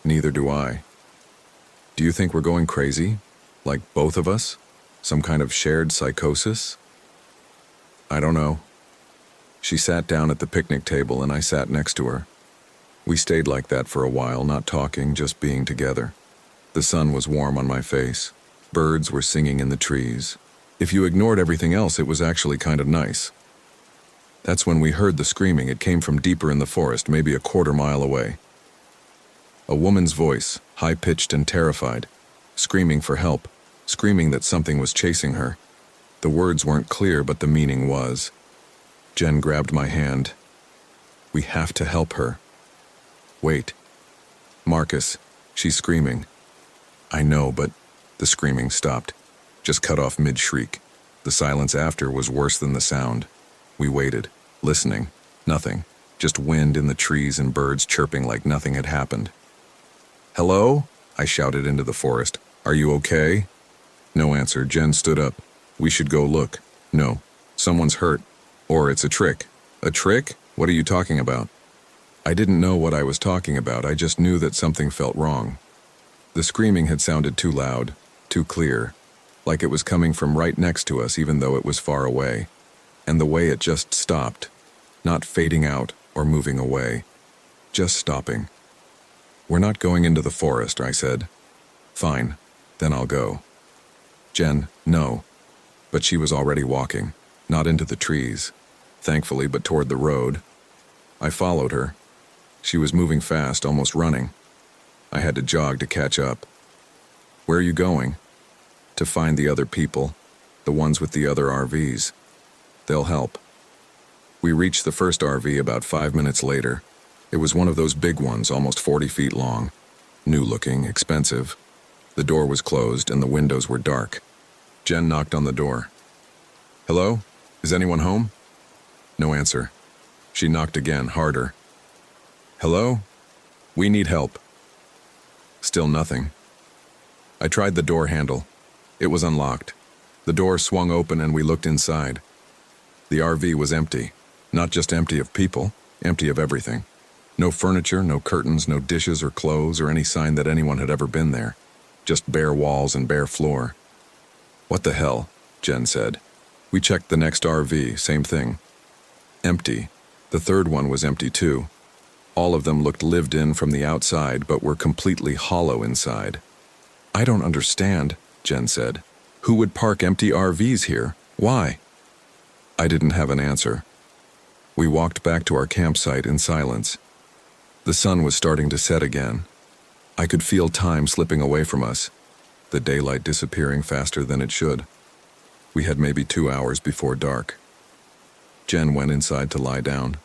"Neither do I." "Do you think we're going crazy? Like both of us? Some kind of shared psychosis?" "I don't know." She sat down at the picnic table and I sat next to her. We stayed like that for a while, not talking, just being together. The sun was warm on my face. Birds were singing in the trees. If you ignored everything else, it was actually kind of nice. That's when we heard the screaming. It came from deeper in the forest, maybe a quarter mile away. A woman's voice, high-pitched and terrified, screaming for help, screaming that something was chasing her. The words weren't clear, but the meaning was. Jen grabbed my hand. "We have to help her." "Wait. Marcus, she's screaming." "I know, but..." The screaming stopped, just cut off mid-shriek. The silence after was worse than the sound. We waited, listening. Nothing. Just wind in the trees and birds chirping like nothing had happened. "Hello?" I shouted into the forest. "Are you okay?" No answer. Jen stood up. "We should go look." "No. Someone's hurt. Or it's a trick." "A trick? What are you talking about?" I didn't know what I was talking about. I just knew that something felt wrong. The screaming had sounded too loud, too clear, like it was coming from right next to us even though it was far away. And the way it just stopped, not fading out or moving away, just stopping. "We're not going into the forest," I said. "Fine, then I'll go." Jen, no. But she was already walking, not into the trees, thankfully, but toward the road. I followed her. She was moving fast, almost running. I had to jog to catch up. "Where are you going?" "To find the other people, the ones with the other RVs. They'll help." We reached the first RV about 5 minutes later. It was one of those big ones, almost 40 feet long. New-looking, expensive. The door was closed and the windows were dark. Jen knocked on the door. "Hello? Is anyone home?" No answer. She knocked again, harder. "Hello? We need help." Still nothing. I tried the door handle. It was unlocked. The door swung open and we looked inside. The RV was empty. Not just empty of people, empty of everything. No furniture, no curtains, no dishes or clothes or any sign that anyone had ever been there. Just bare walls and bare floor. "What the hell?" Jen said. We checked the next RV, same thing. Empty. The third one was empty too. All of them looked lived in from the outside, but were completely hollow inside. "I don't understand," Jen said. "Who would park empty RVs here? Why?" I didn't have an answer. We walked back to our campsite in silence. The sun was starting to set again. I could feel time slipping away from us, the daylight disappearing faster than it should. We had maybe 2 hours before dark. Jen went inside to lie down.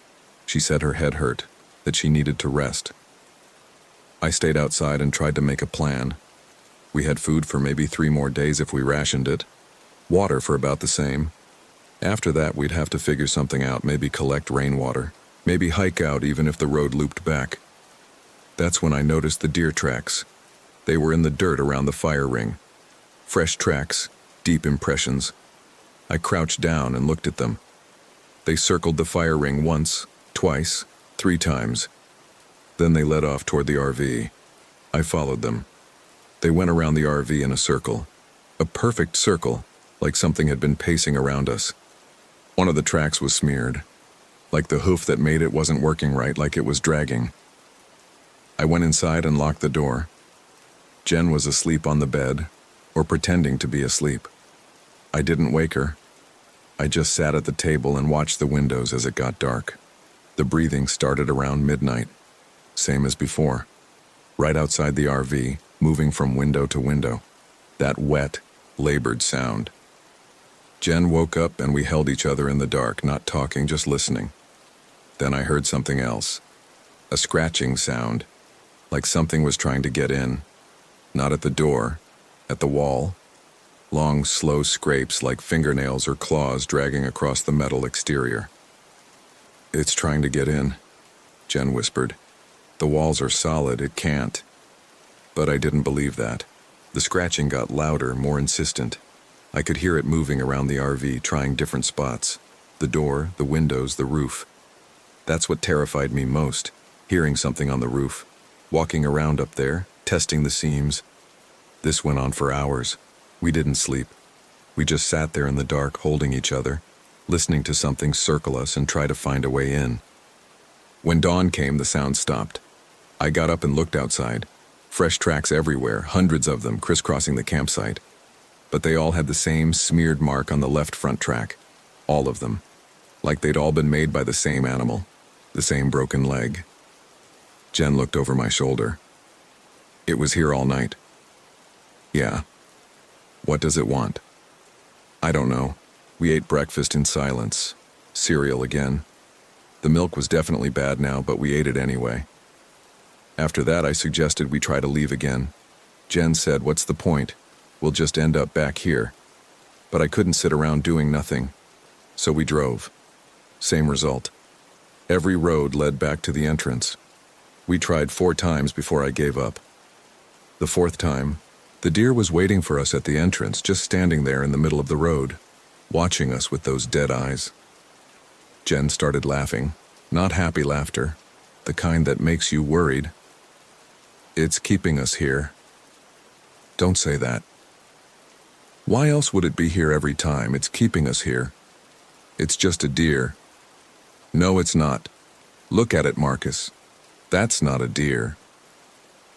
She said her head hurt, that she needed to rest. I stayed outside and tried to make a plan. We had food for maybe 3 more days if we rationed it. Water for about the same. After that, we'd have to figure something out, maybe collect rainwater, maybe hike out even if the road looped back. That's when I noticed the deer tracks. They were in the dirt around the fire ring. Fresh tracks, deep impressions. I crouched down and looked at them. They circled the fire ring once, twice, 3 times. Then they led off toward the RV. I followed them. They went around the RV in a circle. A perfect circle, like something had been pacing around us. One of the tracks was smeared. Like the hoof that made it wasn't working right, like it was dragging. I went inside and locked the door. Jen was asleep on the bed, or pretending to be asleep. I didn't wake her. I just sat at the table and watched the windows as it got dark. The breathing started around midnight, same as before. Right outside the RV, moving from window to window. That wet, labored sound. Jen woke up and we held each other in the dark, not talking, just listening. Then I heard something else. A scratching sound, like something was trying to get in. Not at the door, at the wall. long, slow scrapes like fingernails or claws dragging across the metal exterior. "It's trying to get in," Jen whispered. "The walls are solid, it can't." But I didn't believe that. The scratching got louder, more insistent. I could hear it moving around the RV, trying different spots. The door, the windows, the roof. That's what terrified me most, hearing something on the roof, walking around up there, testing the seams. This went on for hours. We didn't sleep. We just sat there in the dark, holding each other, listening to something circle us and try to find a way in. When dawn came, the sound stopped. I got up and looked outside. Fresh tracks everywhere, hundreds of them crisscrossing the campsite. But they all had the same smeared mark on the left front track. All of them. Like they'd all been made by the same animal. The same broken leg. Jen looked over my shoulder. "It was here all night." "Yeah. What does it want?" "I don't know. We ate breakfast in silence. Cereal again. The milk was definitely bad now, but we ate it anyway. After that, I suggested we try to leave again. Jen said, 'What's the point? We'll just end up back here.' But I couldn't sit around doing nothing. So we drove. Same result. Every road led back to the entrance. We tried 4 times before I gave up. The 4th time, the deer was waiting for us at the entrance, just standing there in the middle of the road, watching us with those dead eyes." Jen started laughing, not happy laughter, the kind that makes you worried. "It's keeping us here." "Don't say that." "Why else would it be here every time? It's keeping us here. It's just a deer." "No, it's not. Look at it, Marcus. That's not a deer."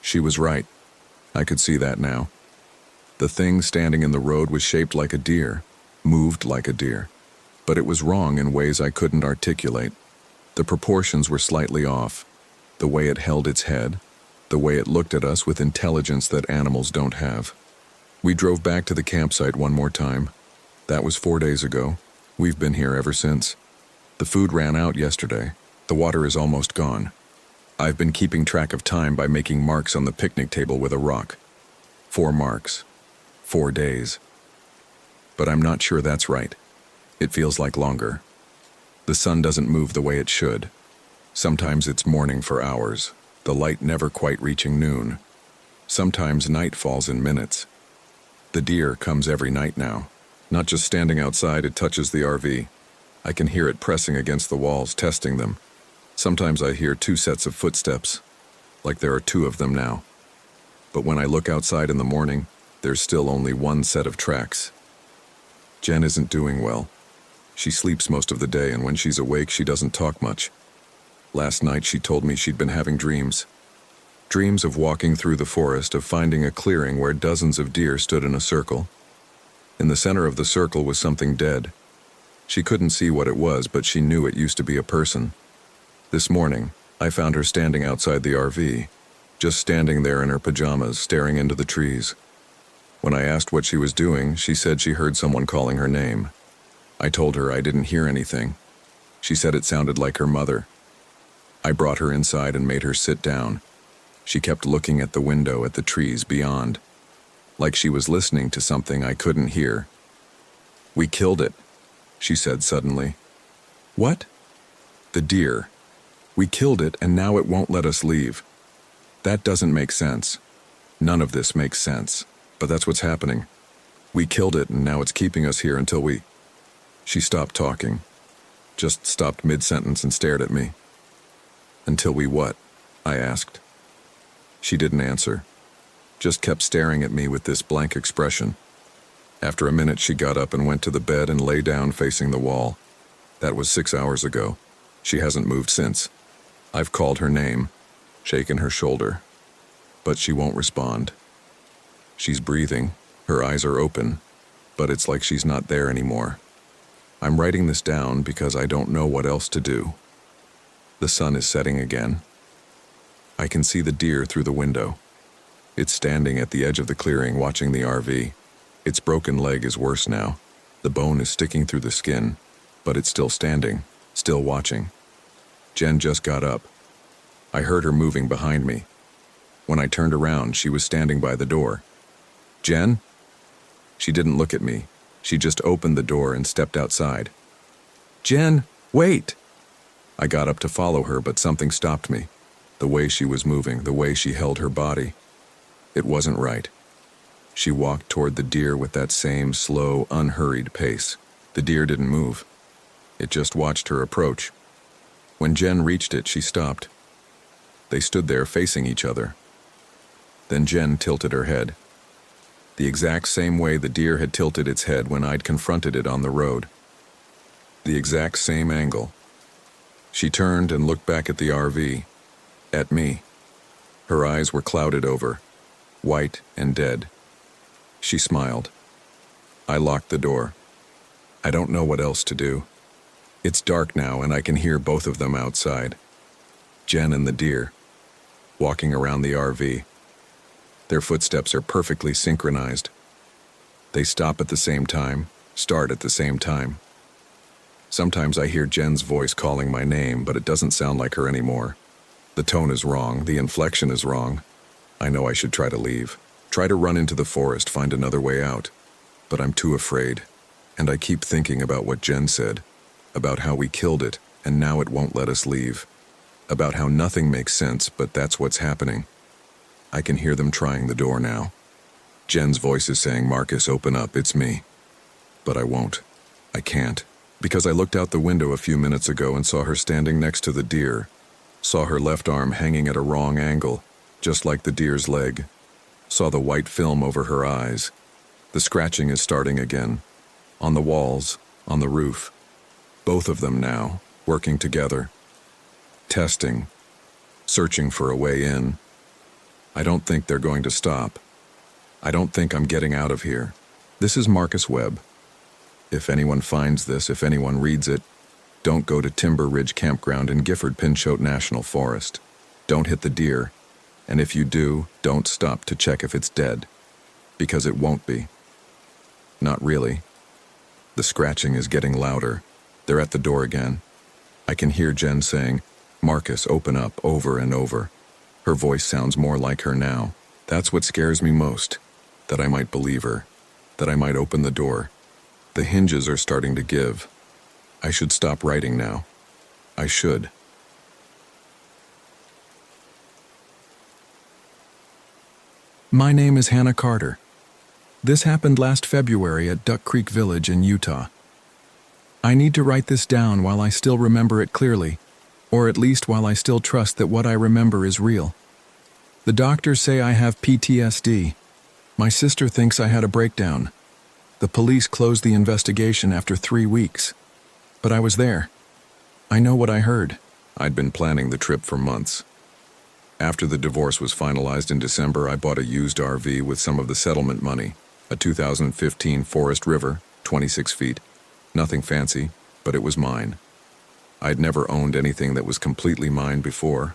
She was right. I could see that now. The thing standing in the road was shaped like a deer, moved like a deer, but it was wrong in ways I couldn't articulate. The proportions were slightly off, the way it held its head, the way it looked at us with intelligence that animals don't have. We drove back to the campsite one more time. That was 4 days ago. We've been here ever since. The food ran out yesterday. The water is almost gone. I've been keeping track of time by making marks on the picnic table with a rock. 4 marks. 4 days. But I'm not sure that's right. It feels like longer. The sun doesn't move the way it should. Sometimes it's morning for hours, the light never quite reaching noon. Sometimes night falls in minutes. The deer comes every night now. Not just standing outside, it touches the RV. I can hear it pressing against the walls, testing them. Sometimes I hear 2 sets of footsteps, like there are 2 of them now. But when I look outside in the morning, there's still only 1 set of tracks. Jen isn't doing well. She sleeps most of the day, and when she's awake, she doesn't talk much. Last night, she told me she'd been having dreams. Dreams of walking through the forest, of finding a clearing where dozens of deer stood in a circle. In the center of the circle was something dead. She couldn't see what it was, but she knew it used to be a person. This morning, I found her standing outside the RV, just standing there in her pajamas, staring into the trees. When I asked what she was doing, she said she heard someone calling her name. I told her I didn't hear anything. She said it sounded like her mother. I brought her inside and made her sit down. She kept looking at the window, at the trees beyond, like she was listening to something I couldn't hear. "We killed it," she said suddenly. "What?" "The deer. We killed it, and now it won't let us leave. That doesn't make sense. None of this makes sense, but that's what's happening. We killed it, and now it's keeping us here until we..." She stopped talking, just stopped mid-sentence and stared at me. "Until we what?" I asked. She didn't answer, just kept staring at me with this blank expression. After a minute, she got up and went to the bed and lay down facing the wall. That was 6 hours ago. She hasn't moved since. I've called her name, shaken her shoulder, but she won't respond. She's breathing, her eyes are open, but it's like she's not there anymore. I'm writing this down because I don't know what else to do. The sun is setting again. I can see the deer through the window. It's standing at the edge of the clearing, watching the RV. Its broken leg is worse now. The bone is sticking through the skin, but it's still standing, still watching. Jen just got up. I heard her moving behind me. When I turned around, she was standing by the door. "Jen?" She didn't look at me. She just opened the door and stepped outside. "Jen, wait!" I got up to follow her, but something stopped me. The way she was moving, the way she held her body. It wasn't right. She walked toward the deer with that same slow, unhurried pace. The deer didn't move. It just watched her approach. When Jen reached it, she stopped. They stood there facing each other. Then Jen tilted her head. The exact same way the deer had tilted its head when I'd confronted it on the road. The exact same angle. She turned and looked back at the RV. At me. Her eyes were clouded over, white and dead. She smiled. I locked the door. I don't know what else to do. It's dark now and I can hear both of them outside. Jen and the deer, walking around the RV. Their footsteps are perfectly synchronized. They stop at the same time, start at the same time. Sometimes I hear Jen's voice calling my name, but it doesn't sound like her anymore. The tone is wrong, the inflection is wrong. I know I should try to leave, try to run into the forest, find another way out. But I'm too afraid, and I keep thinking about what Jen said, about how we killed it, and now it won't let us leave. About how nothing makes sense, but that's what's happening. I can hear them trying the door now. Jen's voice is saying, "Marcus, open up, it's me." But I won't. I can't. Because I looked out the window a few minutes ago and saw her standing next to the deer. Saw her left arm hanging at a wrong angle, just like the deer's leg. Saw the white film over her eyes. The scratching is starting again. On the walls, on the roof. Both of them now, working together. Testing. Searching for a way in. I don't think they're going to stop. I don't think I'm getting out of here. This is Marcus Webb. If anyone finds this, if anyone reads it, don't go to Timber Ridge Campground in Gifford-Pinchot National Forest. Don't hit the deer. And if you do, don't stop to check if it's dead. Because it won't be. Not really. The scratching is getting louder. They're at the door again. I can hear Jen saying, "Marcus, open up," over and over. Her voice sounds more like her now. That's what scares me most. That I might believe her. That I might open the door. The hinges are starting to give. I should stop writing now. I should. My name is Hannah Carter. This happened last February at Duck Creek Village in Utah. I need to write this down while I still remember it clearly, or at least while I still trust that what I remember is real. The doctors say I have PTSD. My sister thinks I had a breakdown. The police closed the investigation after 3 weeks. But I was there. I know what I heard. I'd been planning the trip for months. After the divorce was finalized in December, I bought a used RV with some of the settlement money, a 2015 Forest River, 26 feet. Nothing fancy, but it was mine. I'd never owned anything that was completely mine before.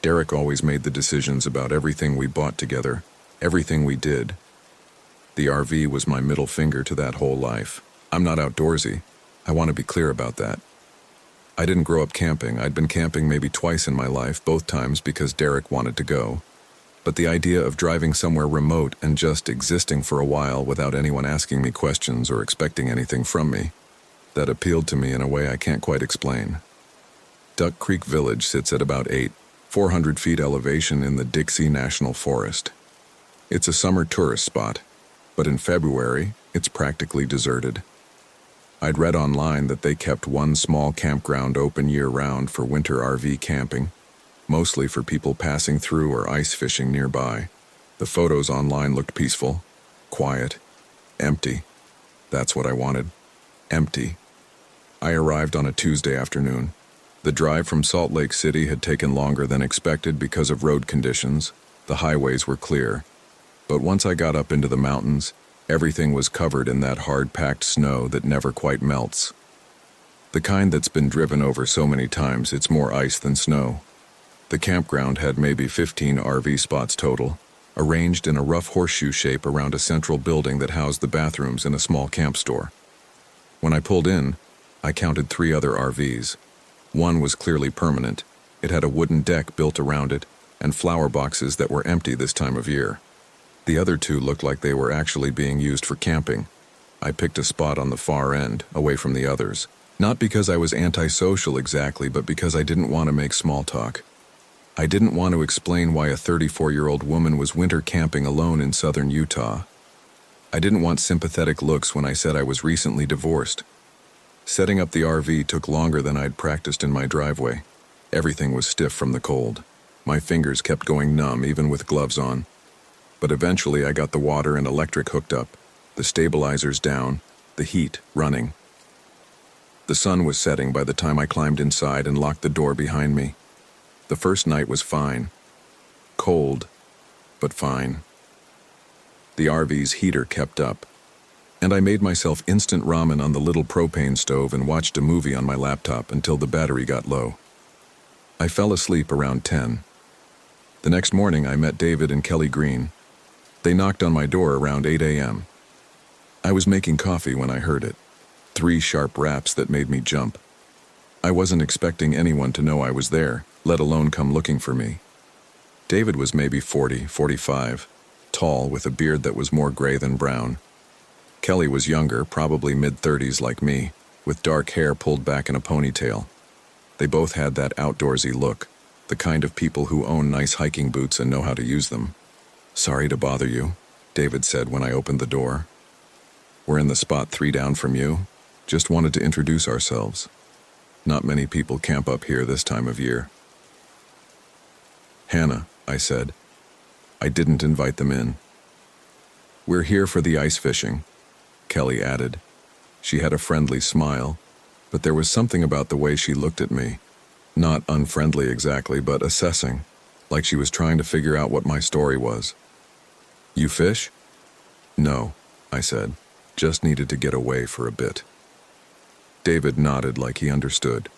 Derek always made the decisions about everything we bought together, everything we did. The RV was my middle finger to that whole life. I'm not outdoorsy. I want to be clear about that. I didn't grow up camping. I'd been camping maybe twice in my life, both times because Derek wanted to go. But the idea of driving somewhere remote and just existing for a while without anyone asking me questions or expecting anything from me, that appealed to me in a way I can't quite explain. Duck Creek Village sits at about 400 feet elevation in the Dixie National Forest. It's a summer tourist spot, but in February, it's practically deserted. I'd read online that they kept one small campground open year-round for winter RV camping, mostly for people passing through or ice fishing nearby. The photos online looked peaceful, quiet, empty. That's what I wanted. Empty. I arrived on a Tuesday afternoon. The drive from Salt Lake City had taken longer than expected because of road conditions. The highways were clear. But once I got up into the mountains, everything was covered in that hard-packed snow that never quite melts. The kind that's been driven over so many times it's more ice than snow. The campground had maybe 15 RV spots total, arranged in a rough horseshoe shape around a central building that housed the bathrooms in a small camp store. When I pulled in, I counted 3 other RVs. One was clearly permanent. It had a wooden deck built around it and flower boxes that were empty this time of year. The other two looked like they were actually being used for camping. I picked a spot on the far end, away from the others. Not because I was antisocial exactly, but because I didn't want to make small talk. I didn't want to explain why a 34-year-old woman was winter camping alone in southern Utah. I didn't want sympathetic looks when I said I was recently divorced. Setting up the RV took longer than I'd practiced in my driveway. Everything was stiff from the cold. My fingers kept going numb even with gloves on. But eventually I got the water and electric hooked up, the stabilizers down, the heat running. The sun was setting by the time I climbed inside and locked the door behind me. The first night was fine. Cold, but fine. The RV's heater kept up, and I made myself instant ramen on the little propane stove and watched a movie on my laptop until the battery got low. I fell asleep around 10. The next morning I met David and Kelly Green. They knocked on my door around 8 a.m. I was making coffee when I heard it. 3 sharp raps that made me jump. I wasn't expecting anyone to know I was there, let alone come looking for me. David was maybe 40, 45, tall with a beard that was more gray than brown. Kelly was younger, probably mid-30s like me, with dark hair pulled back in a ponytail. They both had that outdoorsy look, the kind of people who own nice hiking boots and know how to use them. "Sorry to bother you," David said when I opened the door. "We're in the spot 3 down from you. Just wanted to introduce ourselves. Not many people camp up here this time of year." "Hannah," I said. I didn't invite them in. "We're here for the ice fishing," Kelly added. She had a friendly smile, but there was something about the way she looked at me. Not unfriendly exactly, but assessing, like she was trying to figure out what my story was. "You fish?" "No," I said. "Just needed to get away for a bit." David nodded like he understood.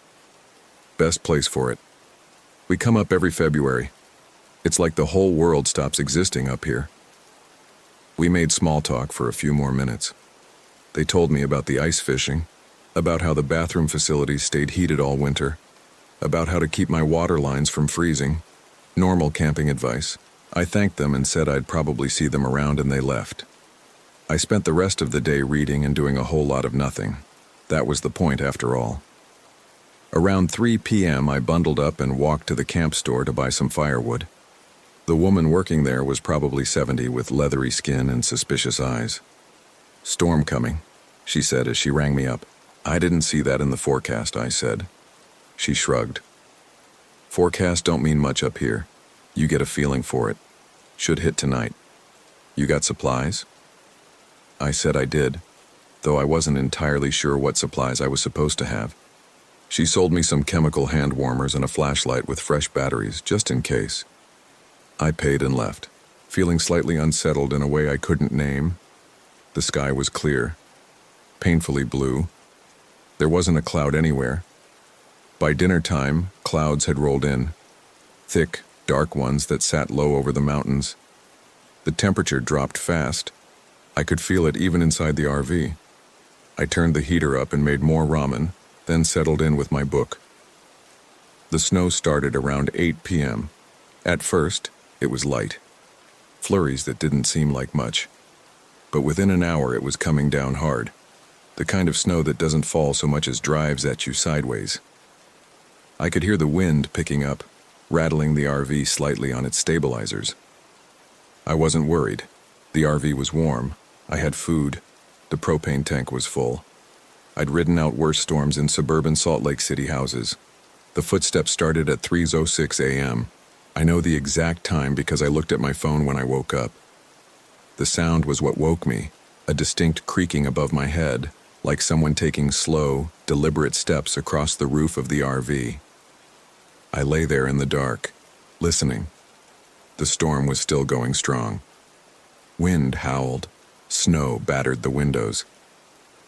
"Best place for it. We come up every February. It's like the whole world stops existing up here." We made small talk for a few more minutes. They told me about the ice fishing, about how the bathroom facilities stayed heated all winter, about how to keep my water lines from freezing, normal camping advice. I thanked them and said I'd probably see them around, and they left. I spent the rest of the day reading and doing a whole lot of nothing. That was the point after all. Around 3 p.m. I bundled up and walked to the camp store to buy some firewood. The woman working there was probably 70 with leathery skin and suspicious eyes. "Storm coming," she said as she rang me up. "I didn't see that in the forecast," I said. She shrugged. "Forecast don't mean much up here. You get a feeling for it. Should hit tonight. You got supplies?" I said I did, though I wasn't entirely sure what supplies I was supposed to have. She sold me some chemical hand warmers and a flashlight with fresh batteries, just in case. I paid and left, feeling slightly unsettled in a way I couldn't name. The sky was clear, painfully blue. There wasn't a cloud anywhere. By dinner time, clouds had rolled in, thick, dark ones that sat low over the mountains. The temperature dropped fast. I could feel it even inside the RV. I turned the heater up and made more ramen, then settled in with my book. The snow started around 8 p.m. At first, it was light. Flurries that didn't seem like much. But within an hour it was coming down hard. The kind of snow that doesn't fall so much as drives at you sideways. I could hear the wind picking up, rattling the RV slightly on its stabilizers. I wasn't worried. The RV was warm. I had food. The propane tank was full. I'd ridden out worse storms in suburban Salt Lake City houses. The footsteps started at 3:06 a.m. I know the exact time because I looked at my phone when I woke up. The sound was what woke me, a distinct creaking above my head, like someone taking slow, deliberate steps across the roof of the RV. I lay there in the dark, listening. The storm was still going strong. Wind howled. Snow battered the windows.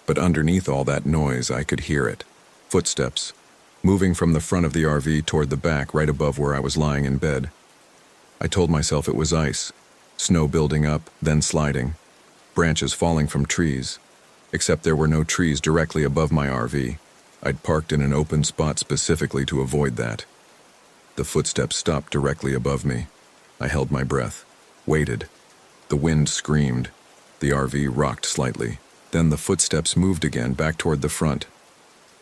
But underneath all that noise, I could hear it. Footsteps, moving from the front of the RV toward the back right above where I was lying in bed. I told myself it was ice, snow building up, then sliding, branches falling from trees, except there were no trees directly above my RV. I'd parked in an open spot specifically to avoid that. The footsteps stopped directly above me. I held my breath, waited. The wind screamed. The RV rocked slightly. Then the footsteps moved again back toward the front.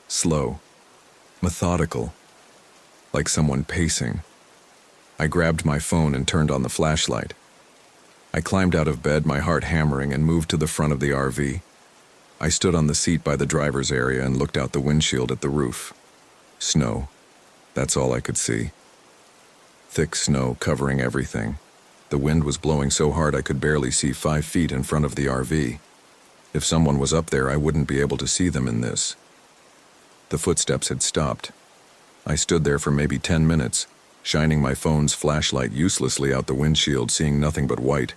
Slow. Methodical. Like someone pacing. I grabbed my phone and turned on the flashlight. I climbed out of bed, my heart hammering, and moved to the front of the RV. I stood on the seat by the driver's area and looked out the windshield at the roof. Snow. That's all I could see. Thick snow covering everything. The wind was blowing so hard I could barely see 5 feet in front of the RV. If someone was up there, I wouldn't be able to see them in this. The footsteps had stopped. I stood there for maybe 10 minutes, shining my phone's flashlight uselessly out the windshield, seeing nothing but white.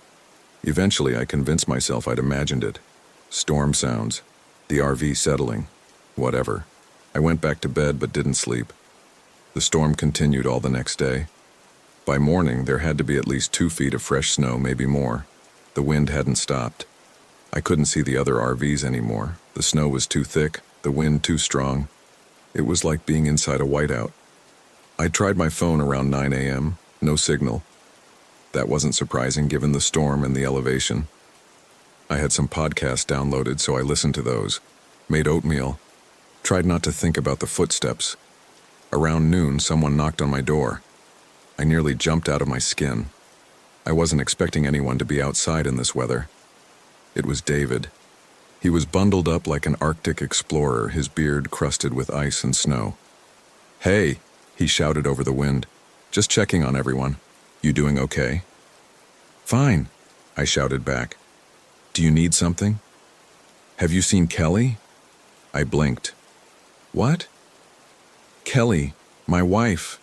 Eventually, I convinced myself I'd imagined it. Storm sounds. The RV settling. Whatever. I went back to bed but didn't sleep. The storm continued all the next day. By morning, there had to be at least 2 feet of fresh snow, maybe more. The wind hadn't stopped. I couldn't see the other RVs anymore. The snow was too thick, the wind too strong. It was like being inside a whiteout. I tried my phone around 9 a.m., no signal. That wasn't surprising given the storm and the elevation. I had some podcasts downloaded, so I listened to those. Made oatmeal. Tried not to think about the footsteps. Around noon, someone knocked on my door. I nearly jumped out of my skin. I wasn't expecting anyone to be outside in this weather. It was David. He was bundled up like an Arctic explorer, his beard crusted with ice and snow. "Hey," he shouted over the wind. "Just checking on everyone. You doing okay?" "Fine," I shouted back. "Do you need something?" "Have you seen Kelly?" I blinked. "What?" "Kelly, my wife.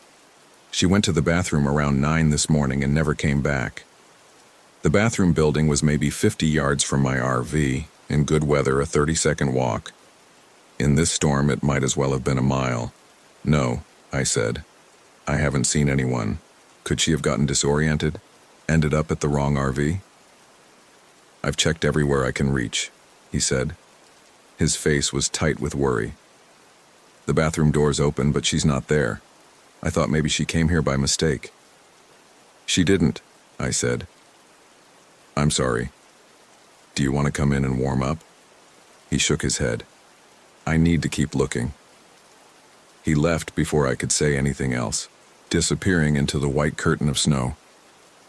She went to the bathroom around 9 this morning and never came back." The bathroom building was maybe 50 yards from my RV, in good weather a 30-second walk. In this storm, it might as well have been a mile. "No," I said. "I haven't seen anyone. Could she have gotten disoriented? Ended up at the wrong RV?" "I've checked everywhere I can reach," he said. His face was tight with worry. "The bathroom door's open, but she's not there. I thought maybe she came here by mistake." "She didn't," I said. "I'm sorry. Do you want to come in and warm up?" He shook his head. "I need to keep looking." He left before I could say anything else, disappearing into the white curtain of snow.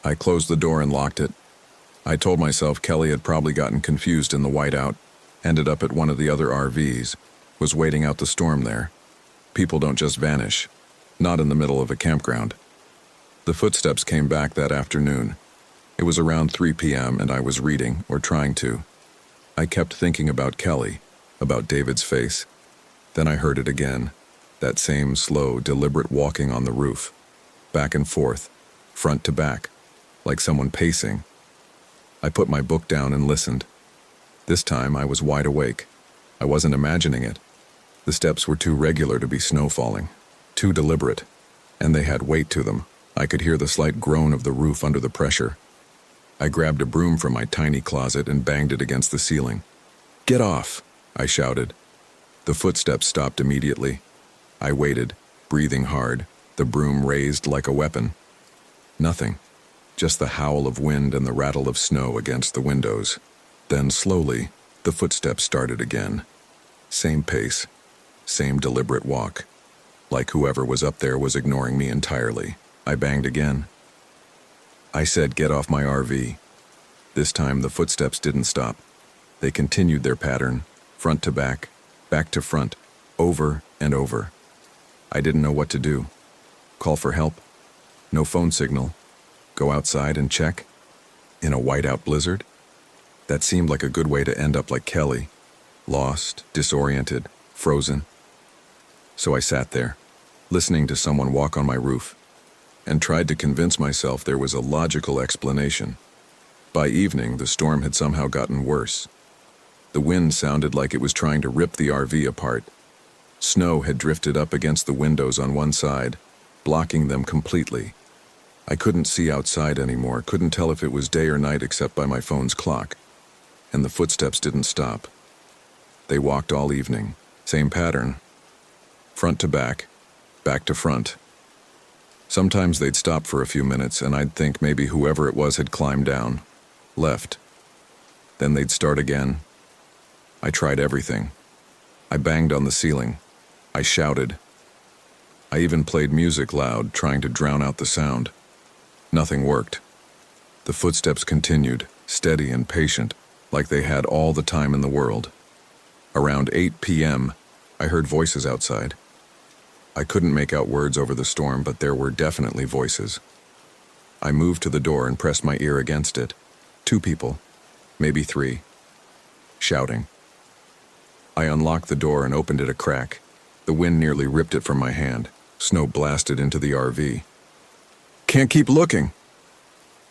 I closed the door and locked it. I told myself Kelly had probably gotten confused in the whiteout, ended up at one of the other RVs, was waiting out the storm there. People don't just vanish, not in the middle of a campground. The footsteps came back that afternoon. It was around 3 p.m. and I was reading, or trying to. I kept thinking about Kelly, about David's face. Then I heard it again, that same slow, deliberate walking on the roof, back and forth, front to back, like someone pacing. I put my book down and listened. This time I was wide awake. I wasn't imagining it. The steps were too regular to be snow falling, too deliberate, and they had weight to them. I could hear the slight groan of the roof under the pressure. I grabbed a broom from my tiny closet and banged it against the ceiling. "Get off!" I shouted. The footsteps stopped immediately. I waited, breathing hard, the broom raised like a weapon. Nothing. Just the howl of wind and the rattle of snow against the windows. Then slowly, the footsteps started again. Same pace, same deliberate walk. Like whoever was up there was ignoring me entirely. I banged again. I said, "Get off my RV." This time the footsteps didn't stop. They continued their pattern, front to back to front, over and over. I didn't know what to do. Call for help? No phone signal. Go outside and check? In a whiteout blizzard? That seemed like a good way to end up like Kelly. Lost, disoriented, frozen. So I sat there, listening to someone walk on my roof, and tried to convince myself there was a logical explanation. By evening, the storm had somehow gotten worse. The wind sounded like it was trying to rip the RV apart. Snow had drifted up against the windows on one side, blocking them completely. I couldn't see outside anymore, couldn't tell if it was day or night except by my phone's clock. And the footsteps didn't stop. They walked all evening, same pattern. Front to back to front. Sometimes they'd stop for a few minutes and I'd think maybe whoever it was had climbed down. left. Then they'd start again. I tried everything. I banged on the ceiling. I shouted. I even played music loud, trying to drown out the sound. Nothing worked. The footsteps continued, steady and patient, like they had all the time in the world. Around 8 p.m., I heard voices outside. I couldn't make out words over the storm, but there were definitely voices. I moved to the door and pressed my ear against it. 2 people, maybe 3, shouting. I unlocked the door and opened it a crack. The wind nearly ripped it from my hand. Snow blasted into the RV. "Can't keep looking."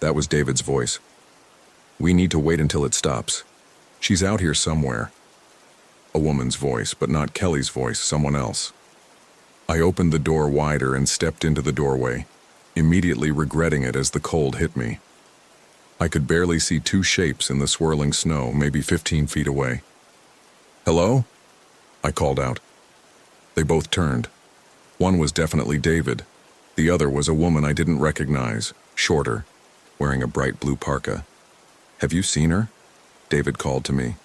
That was David's voice. "We need to wait until it stops. She's out here somewhere." A woman's voice, but not Kelly's voice, someone else. I opened the door wider and stepped into the doorway, immediately regretting it as the cold hit me. I could barely see 2 shapes in the swirling snow, maybe 15 feet away. "Hello?" I called out. They both turned. One was definitely David. The other was a woman I didn't recognize, shorter, wearing a bright blue parka. "Have you seen her?" David called to me.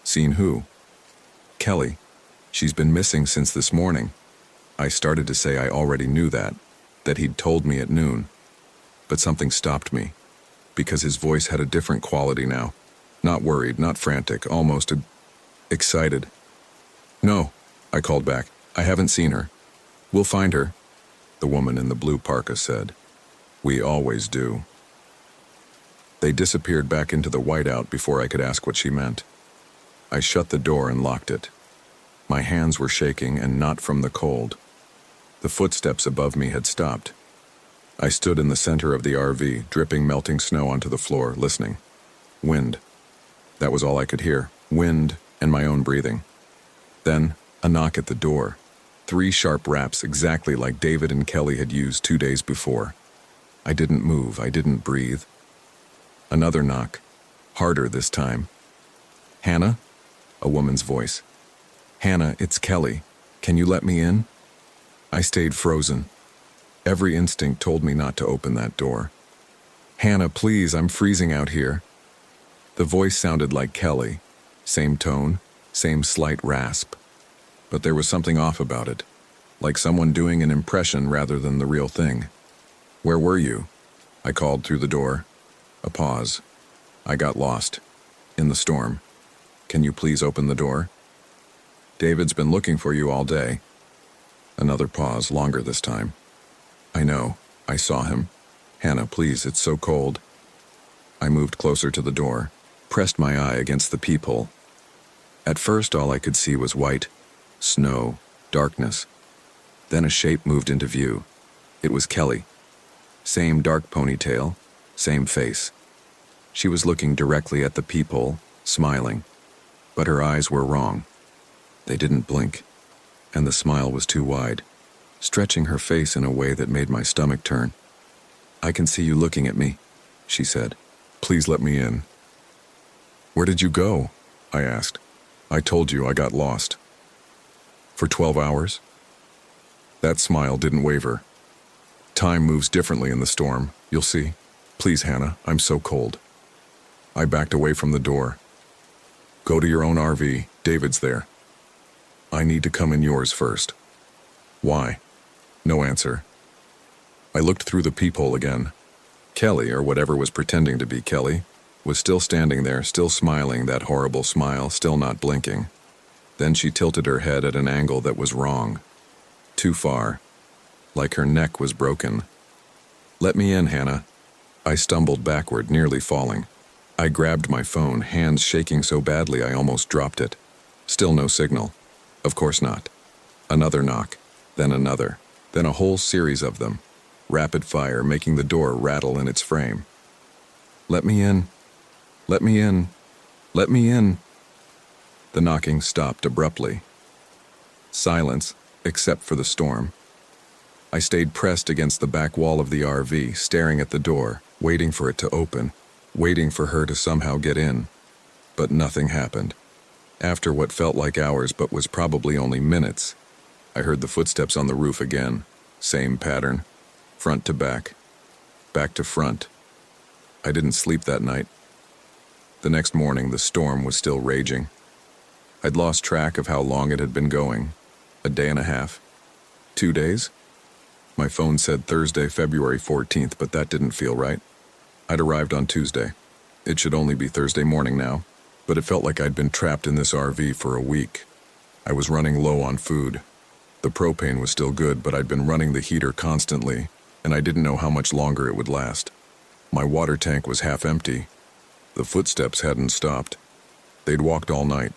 "Seen who?" "Kelly. She's been missing since this morning." I started to say I already knew that he'd told me at noon. But something stopped me, because his voice had a different quality now. Not worried, not frantic, almost excited. "No," I called back. "I haven't seen her." "We'll find her," the woman in the blue parka said. "We always do." They disappeared back into the whiteout before I could ask what she meant. I shut the door and locked it. My hands were shaking, and not from the cold. The footsteps above me had stopped. I stood in the center of the RV, dripping melting snow onto the floor, listening. Wind. That was all I could hear. Wind and my own breathing. Then, a knock at the door. 3 sharp raps exactly like David and Kelly had used 2 days before. I didn't move. I didn't breathe. Another knock. Harder this time. "Hannah?" A woman's voice. "Hannah, it's Kelly. Can you let me in?" I stayed frozen. Every instinct told me not to open that door. "Hannah, please, I'm freezing out here." The voice sounded like Kelly. Same tone, same slight rasp. But there was something off about it, like someone doing an impression rather than the real thing. "Where were you?" I called through the door. A pause. "I got lost. In the storm. Can you please open the door?" "David's been looking for you all day." Another pause, longer this time. "I know. I saw him. Hannah, please, it's so cold." I moved closer to the door, pressed my eye against the peephole. At first, all I could see was white, snow, darkness. Then a shape moved into view. It was Kelly. Same dark ponytail, same face. She was looking directly at the peephole, smiling. But her eyes were wrong. They didn't blink, and the smile was too wide, stretching her face in a way that made my stomach turn. "I can see you looking at me," she said. "Please let me in." "Where did you go?" I asked. "I told you I got lost." "For 12 hours?" That smile didn't waver. "Time moves differently in the storm, you'll see. Please, Hannah, I'm so cold." I backed away from the door. "Go to your own RV, David's there." "I need to come in yours first." "Why?" No answer. I looked through the peephole again. Kelly, or whatever was pretending to be Kelly, was still standing there, still smiling that horrible smile, still not blinking. Then she tilted her head at an angle that was wrong. Too far. Like her neck was broken. "Let me in, Hannah." I stumbled backward, nearly falling. I grabbed my phone, hands shaking so badly I almost dropped it. Still no signal. Of course not. Another knock, then another, then a whole series of them. Rapid fire, making the door rattle in its frame. "Let me in. Let me in. Let me in." The knocking stopped abruptly. Silence, except for the storm. I stayed pressed against the back wall of the RV, staring at the door, waiting for it to open, waiting for her to somehow get in. But nothing happened. After what felt like hours but was probably only minutes, I heard the footsteps on the roof again. Same pattern. Front to back. Back to front. I didn't sleep that night. The next morning, the storm was still raging. I'd lost track of how long it had been going. A day and a half? 2 days? My phone said Thursday, February 14th, but that didn't feel right. I'd arrived on Tuesday. It should only be Thursday morning now, but it felt like I'd been trapped in this RV for a week. I was running low on food. The propane was still good, but I'd been running the heater constantly, and I didn't know how much longer it would last. My water tank was half empty. The footsteps hadn't stopped. They'd walked all night,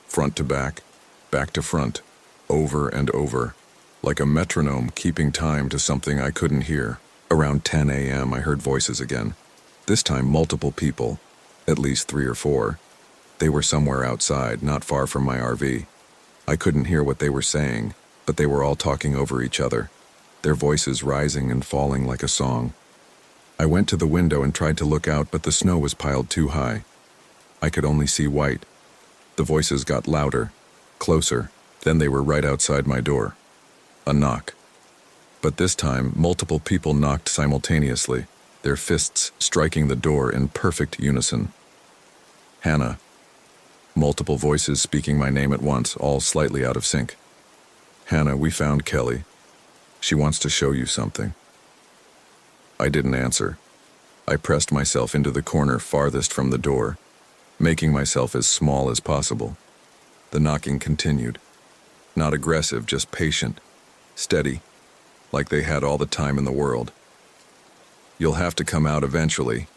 front to back to front, over and over, like a metronome keeping time to something I couldn't hear. Around 10 a.m., I heard voices again. This time, multiple people, at least 3 or 4. They were somewhere outside, not far from my RV. I couldn't hear what they were saying, but they were all talking over each other, their voices rising and falling like a song. I went to the window and tried to look out, but the snow was piled too high. I could only see white. The voices got louder, closer, then they were right outside my door. A knock. But this time, multiple people knocked simultaneously, their fists striking the door in perfect unison. Hannah. Multiple voices speaking my name at once, all slightly out of sync. Hannah, we found Kelly. She wants to show you something. I didn't answer. I pressed myself into the corner farthest from the door, making myself as small as possible. The knocking continued. Not aggressive, just patient, steady, like they had all the time in the world. You'll have to come out eventually,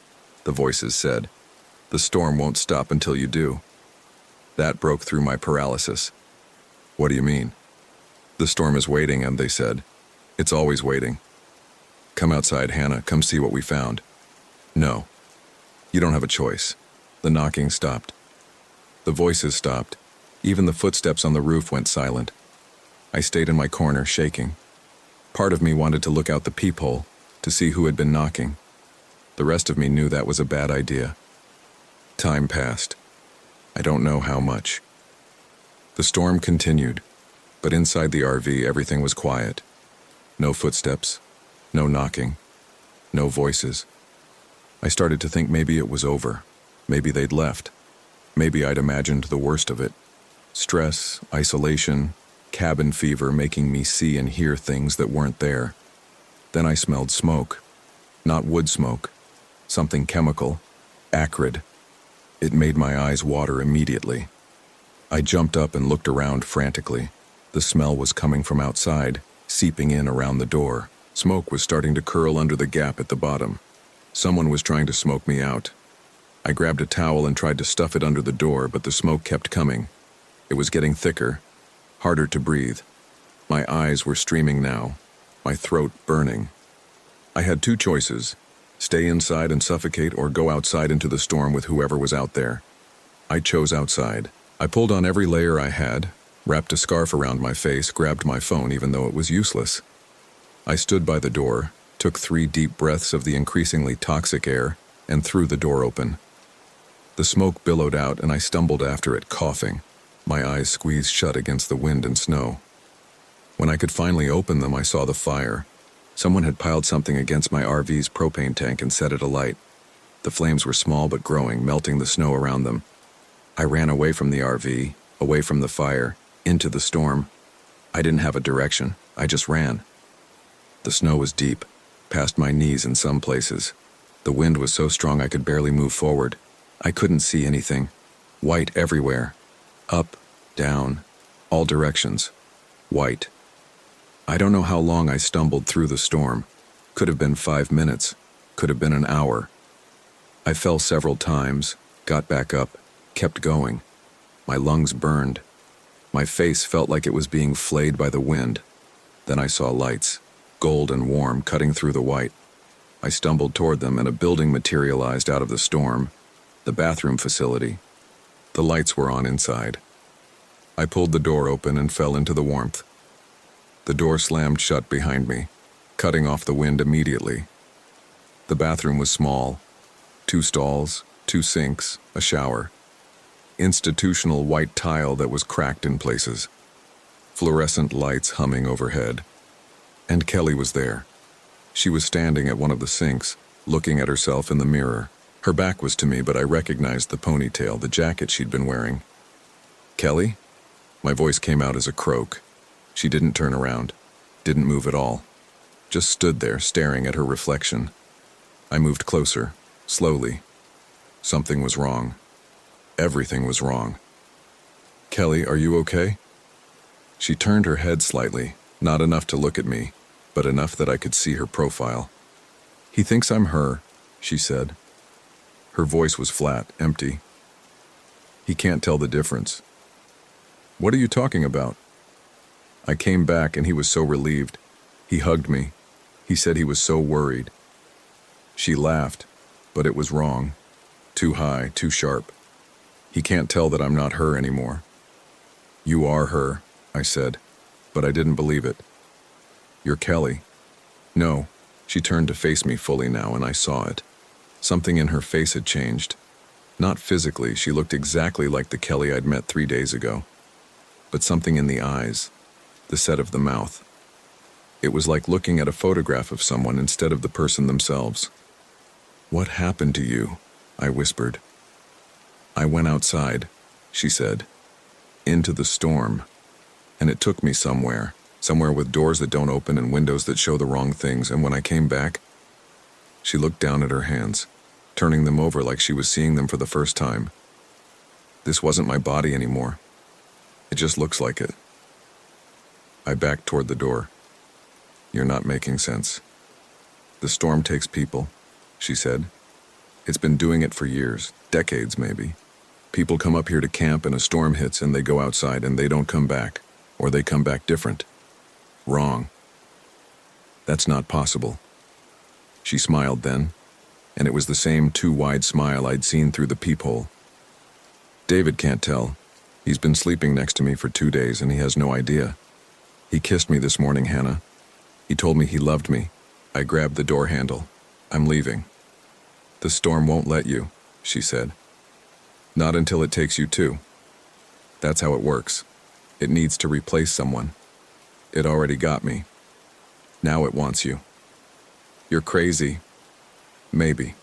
the voices said. The storm won't stop until you do. That broke through my paralysis. What do you mean? The storm is waiting, and they said. It's always waiting. Come outside, Hannah. Come see what we found. No. You don't have a choice. The knocking stopped. The voices stopped. Even the footsteps on the roof went silent. I stayed in my corner, shaking. Part of me wanted to look out the peephole to see who had been knocking. The rest of me knew that was a bad idea. Time passed. I don't know how much. The storm continued, but inside the RV everything was quiet. No footsteps, no knocking, no voices. I started to think maybe it was over. Maybe they'd left. Maybe I'd imagined the worst of it. Stress, isolation, cabin fever making me see and hear things that weren't there. Then I smelled smoke. Not wood smoke. Something chemical. Acrid. It made my eyes water immediately. I jumped up and looked around frantically. The smell was coming from outside, seeping in around the door. Smoke was starting to curl under the gap at the bottom. Someone was trying to smoke me out. I grabbed a towel and tried to stuff it under the door, but the smoke kept coming. It was getting thicker, harder to breathe. My eyes were streaming now, my throat burning. I had 2 choices: stay inside and suffocate or go outside into the storm with whoever was out there. I chose outside. I pulled on every layer I had, wrapped a scarf around my face, grabbed my phone even though it was useless. I stood by the door, took 3 deep breaths of the increasingly toxic air, and threw the door open. The smoke billowed out and I stumbled after it, coughing. My eyes squeezed shut against the wind and snow. When I could finally open them, I saw the fire. Someone had piled something against my RV's propane tank and set it alight. The flames were small but growing, melting the snow around them. I ran away from the RV, away from the fire, into the storm. I didn't have a direction. I just ran. The snow was deep, past my knees in some places. The wind was so strong I could barely move forward. I couldn't see anything. White everywhere. Up, down, all directions. White. I don't know how long I stumbled through the storm. Could have been 5 minutes. Could have been an hour. I fell several times, got back up, kept going. My lungs burned. My face felt like it was being flayed by the wind. Then I saw lights, gold and warm, cutting through the white. I stumbled toward them and a building materialized out of the storm. The bathroom facility. The lights were on inside. I pulled the door open and fell into the warmth. The door slammed shut behind me, cutting off the wind immediately. The bathroom was small. 2 stalls, 2 sinks, a shower. Institutional white tile that was cracked in places. Fluorescent lights humming overhead. And Kelly was there. She was standing at one of the sinks, looking at herself in the mirror, Her back was to me, but I recognized the ponytail, the jacket she'd been wearing. "Kelly?" My voice came out as a croak. She didn't turn around, didn't move at all, just stood there staring at her reflection. I moved closer, slowly. Something was wrong. Everything was wrong. "Kelly, are you okay?" She turned her head slightly, not enough to look at me, but enough that I could see her profile. "He thinks I'm her," she said. Her voice was flat, empty. "He can't tell the difference." "What are you talking about?" I came back and he was so relieved. He hugged me. He said he was so worried. She laughed, but it was wrong. Too high, too sharp. "He can't tell that I'm not her anymore." "You are her," I said, but I didn't believe it. "You're Kelly." "No." She turned to face me fully now, and I saw it. Something in her face had changed. Not physically, she looked exactly like the Kelly I'd met 3 days ago. But something in the eyes, the set of the mouth. It was like looking at a photograph of someone instead of the person themselves. "What happened to you?" I whispered. "I went outside," she said. "Into the storm. And it took me somewhere with doors that don't open and windows that show the wrong things, and when I came back..." She looked down at her hands, turning them over like she was seeing them for the first time. "This wasn't my body anymore. It just looks like it." I backed toward the door. "You're not making sense." "The storm takes people," she said. "It's been doing it for years, decades maybe. People come up here to camp and a storm hits and they go outside and they don't come back, or they come back different. Wrong. That's not possible." She smiled then, and it was the same too wide smile I'd seen through the peephole. "David can't tell. He's been sleeping next to me for 2 days and he has no idea. He kissed me this morning, Hannah. He told me he loved me." I grabbed the door handle. "I'm leaving." "The storm won't let you," she said. "Not until it takes you too. That's how it works. It needs to replace someone. It already got me. Now it wants you. You're crazy. Maybe."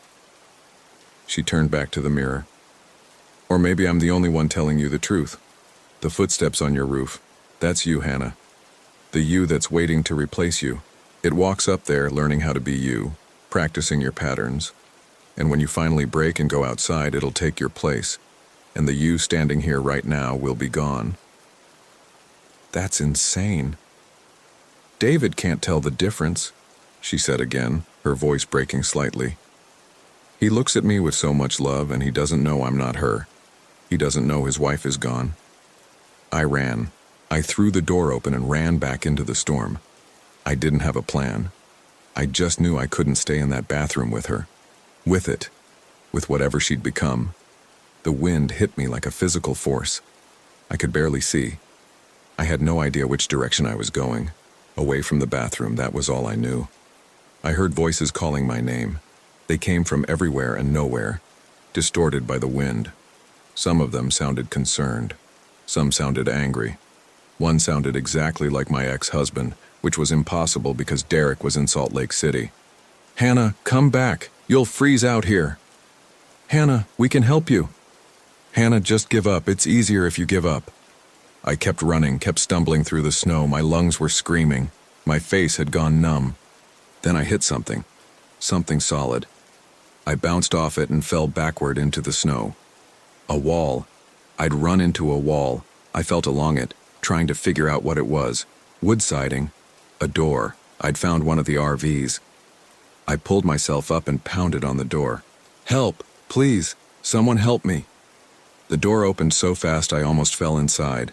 She turned back to the mirror. "Or maybe I'm the only one telling you the truth. The footsteps on your roof, that's you, Hannah. The you that's waiting to replace you. It walks up there learning how to be you, practicing your patterns. And when you finally break and go outside, it'll take your place. And the you standing here right now will be gone." "That's insane." "David can't tell the difference," she said again, her voice breaking slightly. "He looks at me with so much love and he doesn't know I'm not her. He doesn't know his wife is gone." I ran. I threw the door open and ran back into the storm. I didn't have a plan. I just knew I couldn't stay in that bathroom with her. With it. With whatever she'd become. The wind hit me like a physical force. I could barely see. I had no idea which direction I was going. Away from the bathroom, that was all I knew. I heard voices calling my name. They came from everywhere and nowhere, distorted by the wind. Some of them sounded concerned. Some sounded angry. One sounded exactly like my ex-husband, which was impossible because Derek was in Salt Lake City. "Hannah, come back. You'll freeze out here. Hannah, we can help you. Hannah, just give up. It's easier if you give up." I kept running, kept stumbling through the snow. My lungs were screaming. My face had gone numb. Then I hit something. Something solid. I bounced off it and fell backward into the snow. A wall. I'd run into a wall. I felt along it, trying to figure out what it was. Wood siding. A door. I'd found one of the RVs. I pulled myself up and pounded on the door. "Help! Please! Someone help me!" The door opened so fast I almost fell inside.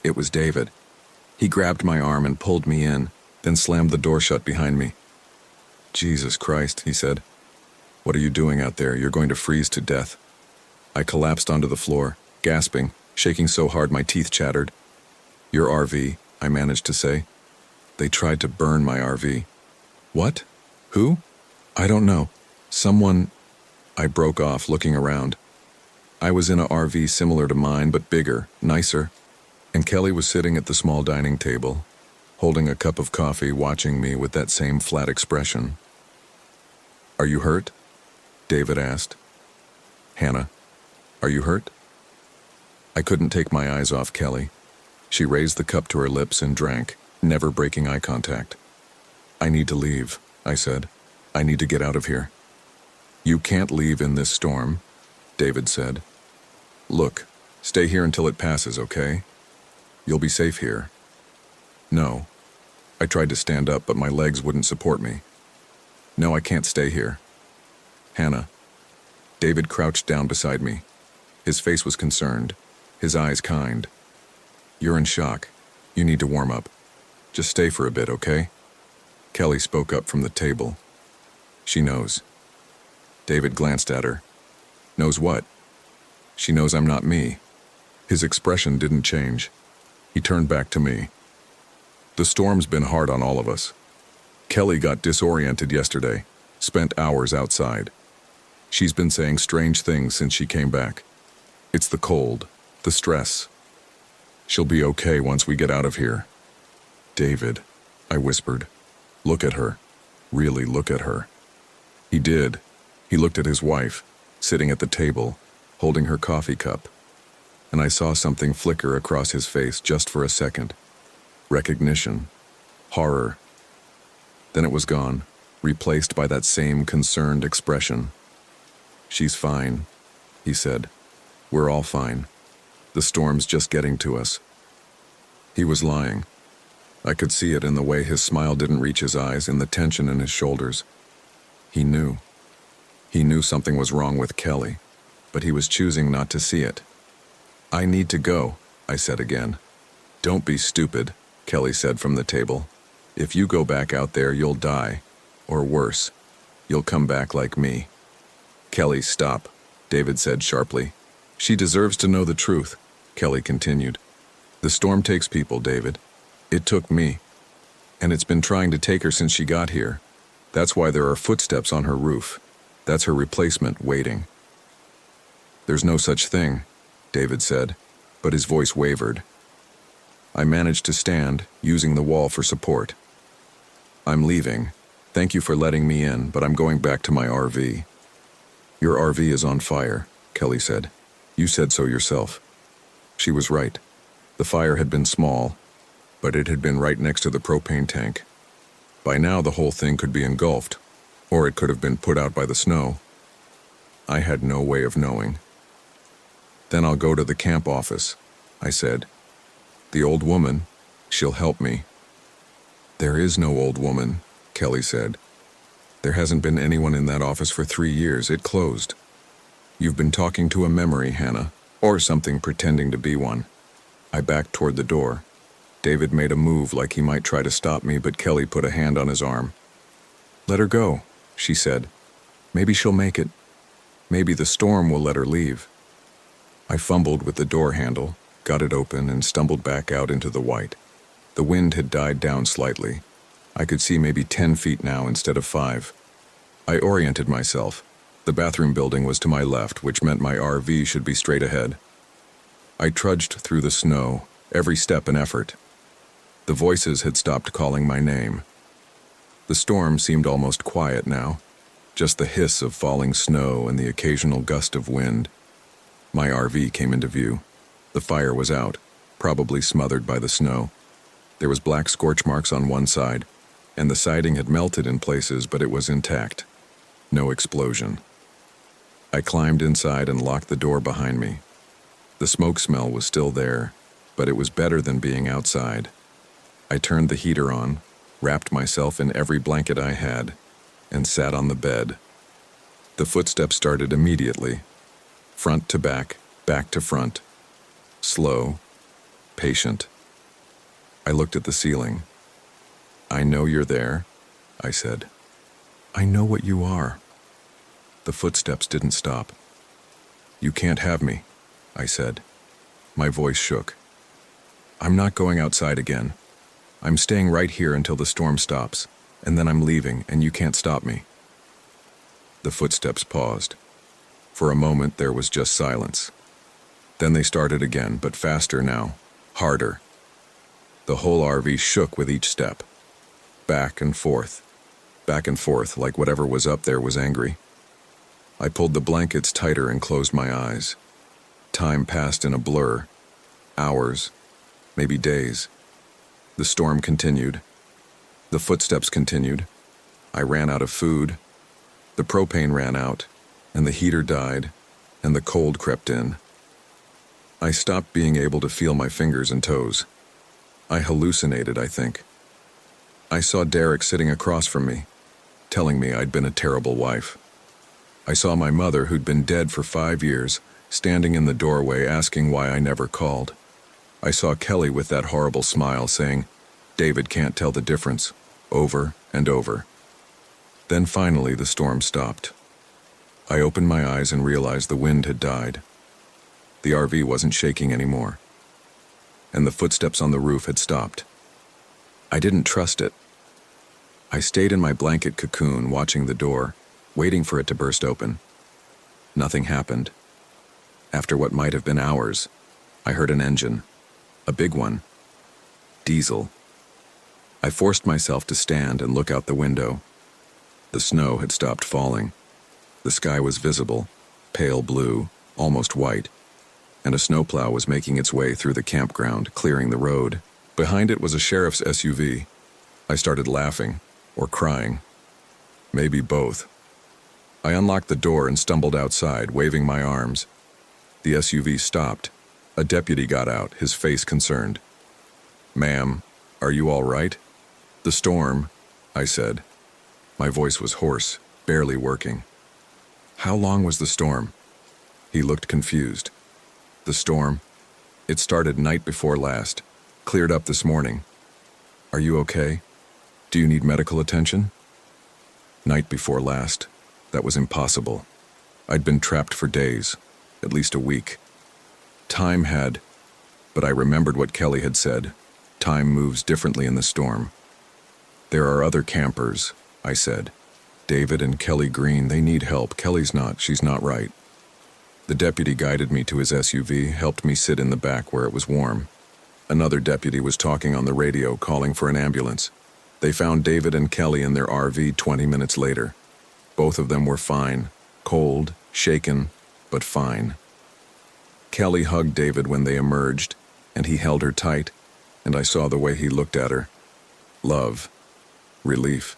It was David. He grabbed my arm and pulled me in, then slammed the door shut behind me. "Jesus Christ," he said. "What are you doing out there? You're going to freeze to death." I collapsed onto the floor, gasping, shaking so hard my teeth chattered. "Your RV," I managed to say. "They tried to burn my RV." "What? Who?" "I don't know. Someone..." I broke off, looking around. I was in a RV similar to mine, but bigger, nicer. And Kelly was sitting at the small dining table, holding a cup of coffee, watching me with that same flat expression. "Are you hurt?" David asked. Hannah, are you hurt? I couldn't take my eyes off Kelly. She raised the cup to her lips and drank, never breaking eye contact. I need to leave, I said. I need to get out of here. You can't leave in this storm, David said. Look, stay here until it passes, okay? You'll be safe here. No. I tried to stand up, but my legs wouldn't support me. No, I can't stay here. Hannah. David crouched down beside me. His face was concerned, his eyes kind. You're in shock. You need to warm up. Just stay for a bit, okay? Kelly spoke up from the table. She knows. David glanced at her. Knows what? She knows I'm not me. His expression didn't change. He turned back to me. The storm's been hard on all of us. Kelly got disoriented yesterday, spent hours outside. She's been saying strange things since she came back. It's the cold, the stress. She'll be okay once we get out of here. David, I whispered. Look at her. Really look at her. He did. He looked at his wife, sitting at the table, holding her coffee cup. And I saw something flicker across his face just for a second. Recognition. Horror. Then it was gone, replaced by that same concerned expression. She's fine, he said. We're all fine. The storm's just getting to us. He was lying. I could see it in the way his smile didn't reach his eyes, in the tension in his shoulders. He knew. He knew something was wrong with Kelly, but he was choosing not to see it. I need to go, I said again. Don't be stupid, Kelly said from the table. If you go back out there, you'll die. Or worse, you'll come back like me. Kelly, stop, David said sharply. She deserves to know the truth, Kelly continued. The storm takes people, David. It took me. And it's been trying to take her since she got here. That's why there are footsteps on her roof. That's her replacement waiting. There's no such thing, David said, but his voice wavered. I managed to stand, using the wall for support. I'm leaving. Thank you for letting me in, but I'm going back to my RV. Your RV is on fire, Kelly said. You said so yourself. She was right. The fire had been small, but it had been right next to the propane tank. By now the whole thing could be engulfed, or it could have been put out by the snow. I had no way of knowing. Then I'll go to the camp office, I said. The old woman, she'll help me. There is no old woman, Kelly said. There hasn't been anyone in that office for 3 years. It closed. You've been talking to a memory, Hannah, or something pretending to be one. I backed toward the door. David made a move like he might try to stop me, but Kelly put a hand on his arm. Let her go, she said. Maybe she'll make it. Maybe the storm will let her leave. I fumbled with the door handle, got it open, and stumbled back out into the white. The wind had died down slightly. I could see maybe 10 feet now instead of 5. I oriented myself. The bathroom building was to my left, which meant my RV should be straight ahead. I trudged through the snow, every step an effort. The voices had stopped calling my name. The storm seemed almost quiet now, just the hiss of falling snow and the occasional gust of wind. My RV came into view. The fire was out, probably smothered by the snow. There was black scorch marks on one side, and the siding had melted in places, but it was intact. No explosion. I climbed inside and locked the door behind me. The smoke smell was still there, but it was better than being outside. I turned the heater on, wrapped myself in every blanket I had, and sat on the bed. The footsteps started immediately, front to back to front. Slow, patient. I looked at the ceiling. I know you're there, I said. I know what you are. The footsteps didn't stop. You can't have me, I said. My voice shook. I'm not going outside again. I'm staying right here until the storm stops, and then I'm leaving, and you can't stop me. The footsteps paused. For a moment, there was just silence. Then they started again, but faster now, harder. The whole RV shook with each step. Back and forth, like whatever was up there was angry. I pulled the blankets tighter and closed my eyes. Time passed in a blur. Hours, maybe days. The storm continued. The footsteps continued. I ran out of food. The propane ran out, and the heater died, and the cold crept in. I stopped being able to feel my fingers and toes. I hallucinated, I think. I saw Derek sitting across from me, telling me I'd been a terrible wife. I saw my mother, who'd been dead for 5 years, standing in the doorway asking why I never called. I saw Kelly with that horrible smile saying, "David can't tell the difference," over and over. Then finally the storm stopped. I opened my eyes and realized the wind had died. The RV wasn't shaking anymore, and the footsteps on the roof had stopped. I didn't trust it. I stayed in my blanket cocoon, watching the door, waiting for it to burst open. Nothing happened. After what might have been hours, I heard an engine, a big one. Diesel. I forced myself to stand and look out the window. The snow had stopped falling. The sky was visible, pale blue, almost white, and a snowplow was making its way through the campground, clearing the road. Behind it was a sheriff's SUV. I started laughing, or crying. Maybe both. I unlocked the door and stumbled outside, waving my arms. The SUV stopped. A deputy got out, his face concerned. "Ma'am, are you all right?" "The storm," I said. My voice was hoarse, barely working. "How long was the storm?" He looked confused. "The storm? It started night before last. Cleared up this morning. Are you okay? Do you need medical attention?" Night before last. That was impossible. I'd been trapped for days, at least a week. Time had, but I remembered what Kelly had said. Time moves differently in the storm. "There are other campers," I said. "David and Kelly Green, they need help. Kelly's not. She's not right." The deputy guided me to his SUV, helped me sit in the back where it was warm. Another deputy was talking on the radio, calling for an ambulance. They found David and Kelly in their RV 20 minutes later. Both of them were fine, cold, shaken, but fine. Kelly hugged David when they emerged, and he held her tight, and I saw the way he looked at her. Love. Relief.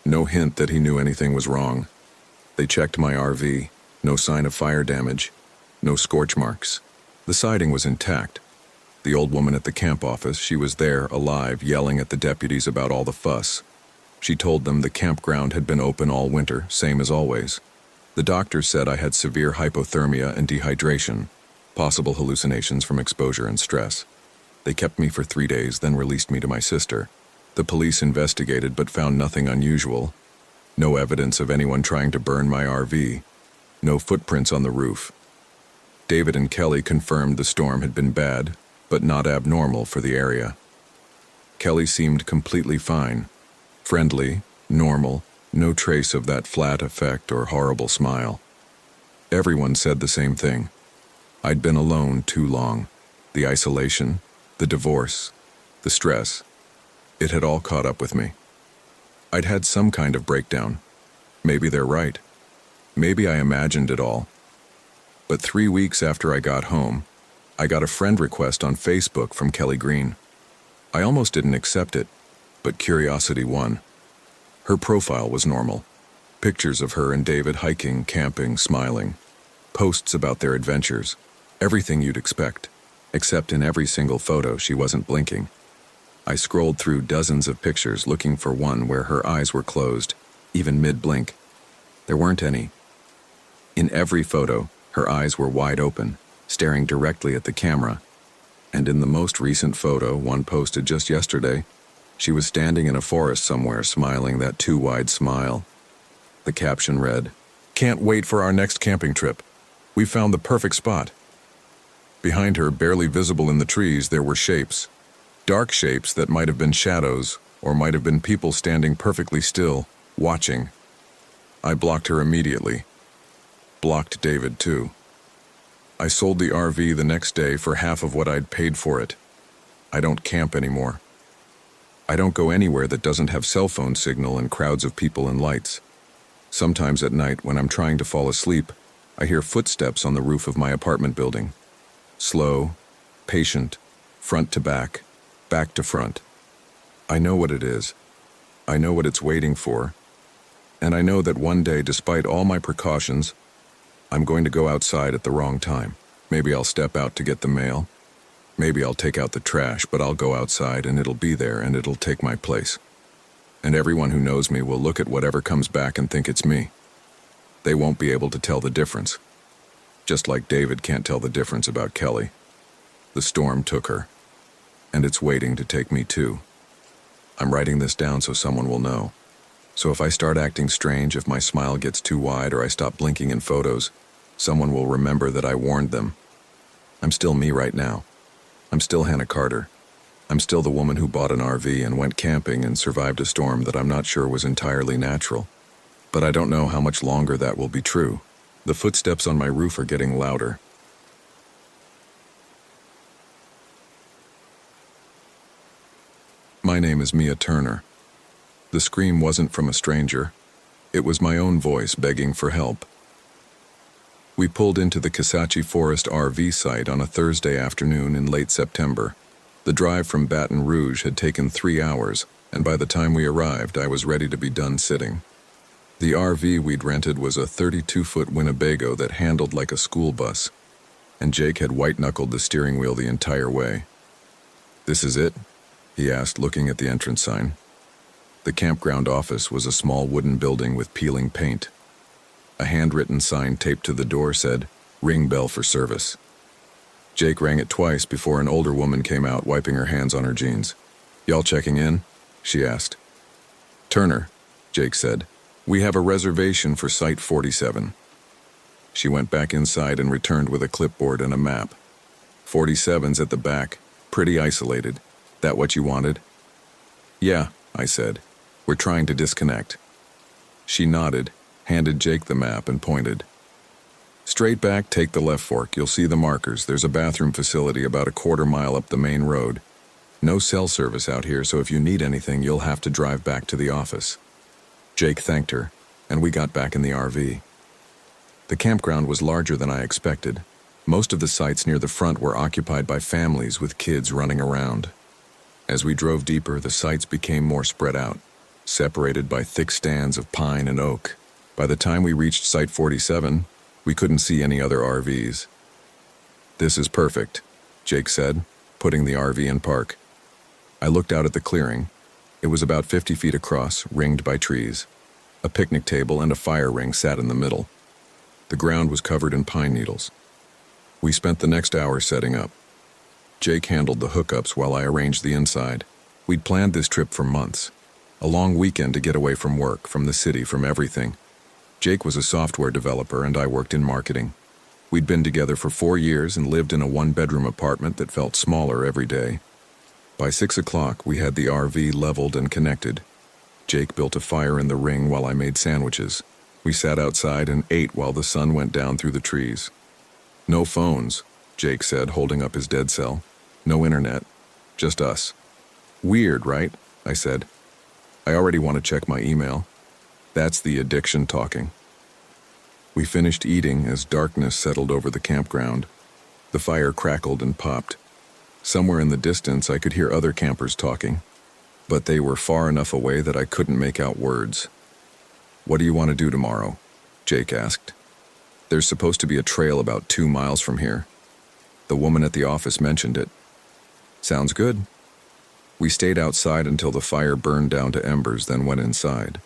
No hint that he knew anything was wrong. They checked my RV. No sign of fire damage. No scorch marks. The siding was intact. The old woman at the camp office, she was there, alive, yelling at the deputies about all the fuss. She told them the campground had been open all winter, same as always. The doctor said I had severe hypothermia and dehydration, possible hallucinations from exposure and stress. They kept me for 3 days, then released me to my sister. The police investigated but found nothing unusual. No evidence of anyone trying to burn my RV. No footprints on the roof. David and Kelly confirmed the storm had been bad, but not abnormal for the area. Kelly seemed completely fine. Friendly, normal, no trace of that flat effect or horrible smile. Everyone said the same thing. I'd been alone too long. The isolation, the divorce, the stress. It had all caught up with me. I'd had some kind of breakdown. Maybe they're right. Maybe I imagined it all. But 3 weeks after I got home, I got a friend request on Facebook from Kelly Green. I almost didn't accept it, but curiosity won. Her profile was normal. Pictures of her and David hiking, camping, smiling. Posts about their adventures. Everything you'd expect. Except in every single photo, she wasn't blinking. I scrolled through dozens of pictures looking for one where her eyes were closed, even mid-blink. There weren't any. In every photo, her eyes were wide open, staring directly at the camera. And in the most recent photo, one posted just yesterday, she was standing in a forest somewhere, smiling that too wide smile. The caption read, "Can't wait for our next camping trip. We found the perfect spot." Behind her, barely visible in the trees, there were shapes. Dark shapes that might have been shadows, or might have been people standing perfectly still, watching. I blocked her immediately. Blocked David, too. I sold the RV the next day for half of what I'd paid for it. I don't camp anymore. I don't go anywhere that doesn't have cell phone signal and crowds of people and lights. Sometimes at night, when I'm trying to fall asleep, I hear footsteps on the roof of my apartment building. Slow, patient, front to back to front. I know what it is. I know what it's waiting for. And I know that one day, despite all my precautions, I'm going to go outside at the wrong time. Maybe I'll step out to get the mail. Maybe I'll take out the trash, but I'll go outside and it'll be there and it'll take my place. And everyone who knows me will look at whatever comes back and think it's me. They won't be able to tell the difference. Just like David can't tell the difference about Kelly. The storm took her, and it's waiting to take me too. I'm writing this down so someone will know. So if I start acting strange, if my smile gets too wide or I stop blinking in photos, someone will remember that I warned them. I'm still me right now. I'm still Hannah Carter. I'm still the woman who bought an RV and went camping and survived a storm that I'm not sure was entirely natural. But I don't know how much longer that will be true. The footsteps on my roof are getting louder. My name is Mia Turner. The scream wasn't from a stranger. It was my own voice begging for help. We pulled into the Kisatchie Forest RV site on a Thursday afternoon in late September. The drive from Baton Rouge had taken 3 hours, and by the time we arrived, I was ready to be done sitting. The RV we'd rented was a 32-foot Winnebago that handled like a school bus, and Jake had white-knuckled the steering wheel the entire way. "This is it?" he asked, looking at the entrance sign. The campground office was a small wooden building with peeling paint. A handwritten sign taped to the door said, "Ring bell for service." Jake rang it twice before an older woman came out, wiping her hands on her jeans. "Y'all checking in?" she asked. "Turner," Jake said. "We have a reservation for Site 47. She went back inside and returned with a clipboard and a map. 47's at the back, pretty isolated. That what you wanted?" "Yeah," I said. "We're trying to disconnect." She nodded, handed Jake the map, and pointed. "Straight back, take the left fork. You'll see the markers. There's a bathroom facility about a quarter mile up the main road. No cell service out here, so if you need anything, you'll have to drive back to the office." Jake thanked her, and we got back in the RV. The campground was larger than I expected. Most of the sites near the front were occupied by families with kids running around. As we drove deeper, the sites became more spread out, separated by thick stands of pine and oak. By the time we reached Site 47, we couldn't see any other RVs. "This is perfect," Jake said, putting the RV in park. I looked out at the clearing. It was about 50 feet across, ringed by trees. A picnic table and a fire ring sat in the middle. The ground was covered in pine needles. We spent the next hour setting up. Jake handled the hookups while I arranged the inside. We'd planned this trip for months. A long weekend to get away from work, from the city, from everything. Jake was a software developer and I worked in marketing. We'd been together for 4 years and lived in a one-bedroom apartment that felt smaller every day. By 6 o'clock, we had the RV leveled and connected. Jake built a fire in the ring while I made sandwiches. We sat outside and ate while the sun went down through the trees. "No phones," Jake said, holding up his dead cell. "No internet. Just us." "Weird, right?" I said. "I already want to check my email." That's the addiction talking. We finished eating as darkness settled over the campground. The fire crackled and popped. Somewhere in the distance, I could hear other campers talking, but they were far enough away that I couldn't make out words. "What do you want to do tomorrow?" Jake asked. "There's supposed to be a trail about 2 miles from here. The woman at the office mentioned it." "Sounds good." We stayed outside until the fire burned down to embers, then went inside.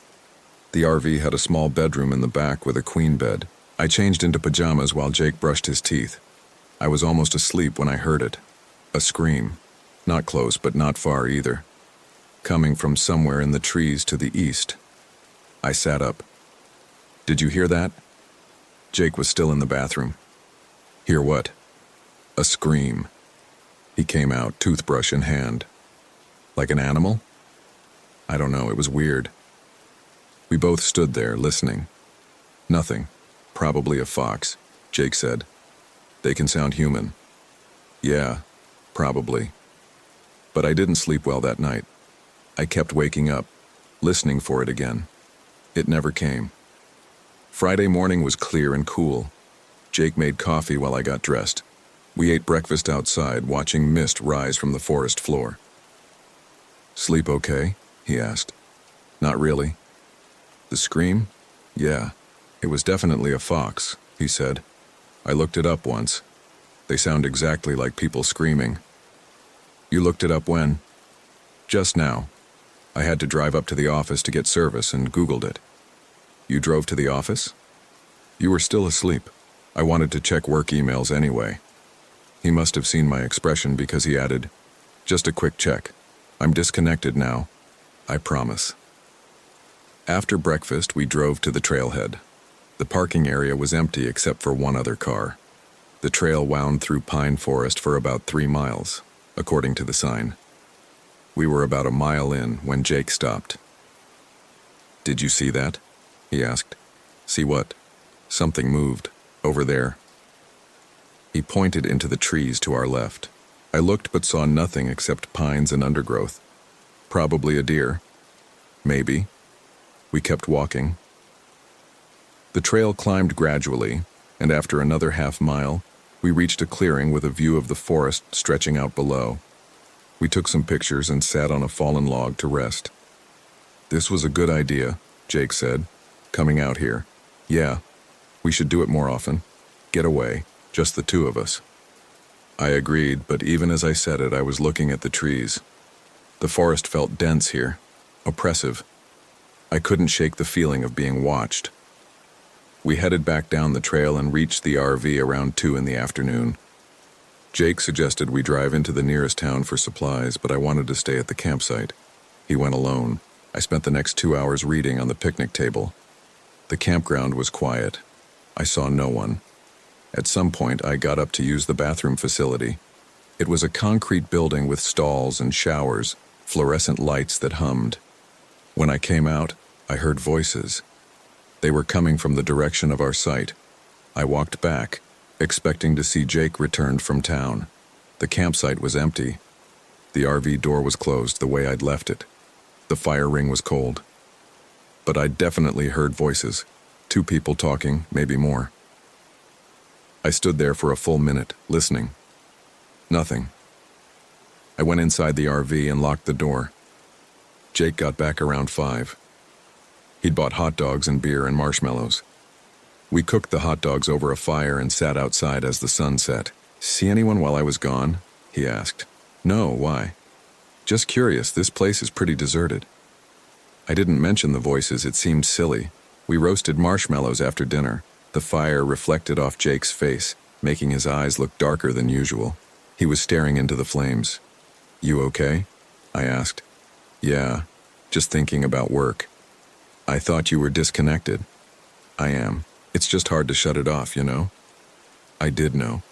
The RV had a small bedroom in the back with a queen bed. I changed into pajamas while Jake brushed his teeth. I was almost asleep when I heard it. A scream. Not close, but not far either. Coming from somewhere in the trees to the east. I sat up. "Did you hear that?" Jake was still in the bathroom. "Hear what?" "A scream." He came out, toothbrush in hand. "Like an animal?" "I don't know, it was weird." We both stood there, listening. "Nothing. Probably a fox," Jake said. "They can sound human." "Yeah, probably." But I didn't sleep well that night. I kept waking up, listening for it again. It never came. Friday morning was clear and cool. Jake made coffee while I got dressed. We ate breakfast outside, watching mist rise from the forest floor. "Sleep okay?" he asked. "Not really." "The scream?" "Yeah, it was definitely a fox," he said. "I looked it up once. They sound exactly like people screaming." "You looked it up when?" "Just now. I had to drive up to the office to get service and Googled it." "You drove to the office?" "You were still asleep. I wanted to check work emails anyway." He must have seen my expression because he added, "Just a quick check. I'm disconnected now. I promise." After breakfast, we drove to the trailhead. The parking area was empty except for one other car. The trail wound through pine forest for about 3 miles, according to the sign. We were about a mile in when Jake stopped. "Did you see that?" he asked. "See what?" "Something moved. Over there." He pointed into the trees to our left. I looked but saw nothing except pines and undergrowth. "Probably a deer." "Maybe." We kept walking. The trail climbed gradually, and after another half-mile, we reached a clearing with a view of the forest stretching out below. We took some pictures and sat on a fallen log to rest. "This was a good idea," Jake said, "coming out here. Yeah, we should do it more often. Get away, just the two of us." I agreed, but even as I said it, I was looking at the trees. The forest felt dense here, oppressive. I couldn't shake the feeling of being watched. We headed back down the trail and reached the RV around 2 in the afternoon. Jake suggested we drive into the nearest town for supplies, but I wanted to stay at the campsite. He went alone. I spent the next 2 hours reading on the picnic table. The campground was quiet. I saw no one. At some point, I got up to use the bathroom facility. It was a concrete building with stalls and showers, fluorescent lights that hummed. When I came out, I heard voices. They were coming from the direction of our site. I walked back, expecting to see Jake returned from town. The campsite was empty. The RV door was closed the way I'd left it. The fire ring was cold. But I definitely heard voices. 2 people talking, maybe more. I stood there for a full minute, listening. Nothing. I went inside the RV and locked the door. Jake got back around 5. He'd bought hot dogs and beer and marshmallows. We cooked the hot dogs over a fire and sat outside as the sun set. "See anyone while I was gone?" he asked. "No, why?" "Just curious, this place is pretty deserted." I didn't mention the voices, it seemed silly. We roasted marshmallows after dinner. The fire reflected off Jake's face, making his eyes look darker than usual. He was staring into the flames. "You okay?" I asked. "Yeah, just thinking about work." "I thought you were disconnected." "I am. It's just hard to shut it off, you know?" I did know.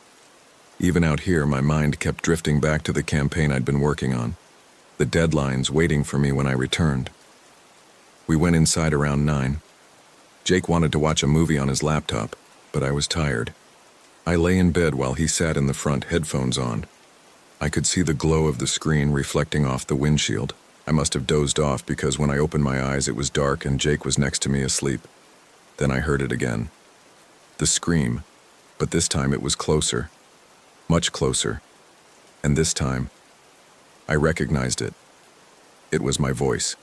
Even out here, my mind kept drifting back to the campaign I'd been working on. The deadlines waiting for me when I returned. We went inside around 9. Jake wanted to watch a movie on his laptop, but I was tired. I lay in bed while he sat in the front, headphones on. I could see the glow of the screen reflecting off the windshield. I must have dozed off because when I opened my eyes it was dark and Jake was next to me asleep. Then I heard it again. The scream, but this time it was closer. Much closer. And this time, I recognized it. It was my voice.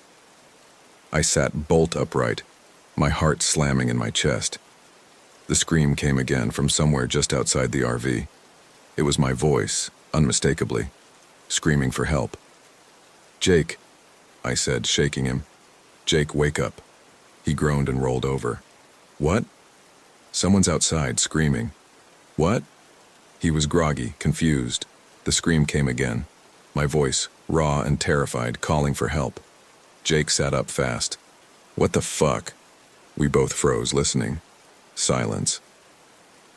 I sat bolt upright, my heart slamming in my chest. The scream came again from somewhere just outside the RV. It was my voice, unmistakably, screaming for help. "Jake," I said, shaking him. "Jake, wake up." He groaned and rolled over. "What?" "Someone's outside, screaming." "What?" He was groggy, confused. The scream came again. My voice, raw and terrified, calling for help. Jake sat up fast. "What the fuck?" We both froze, listening. Silence.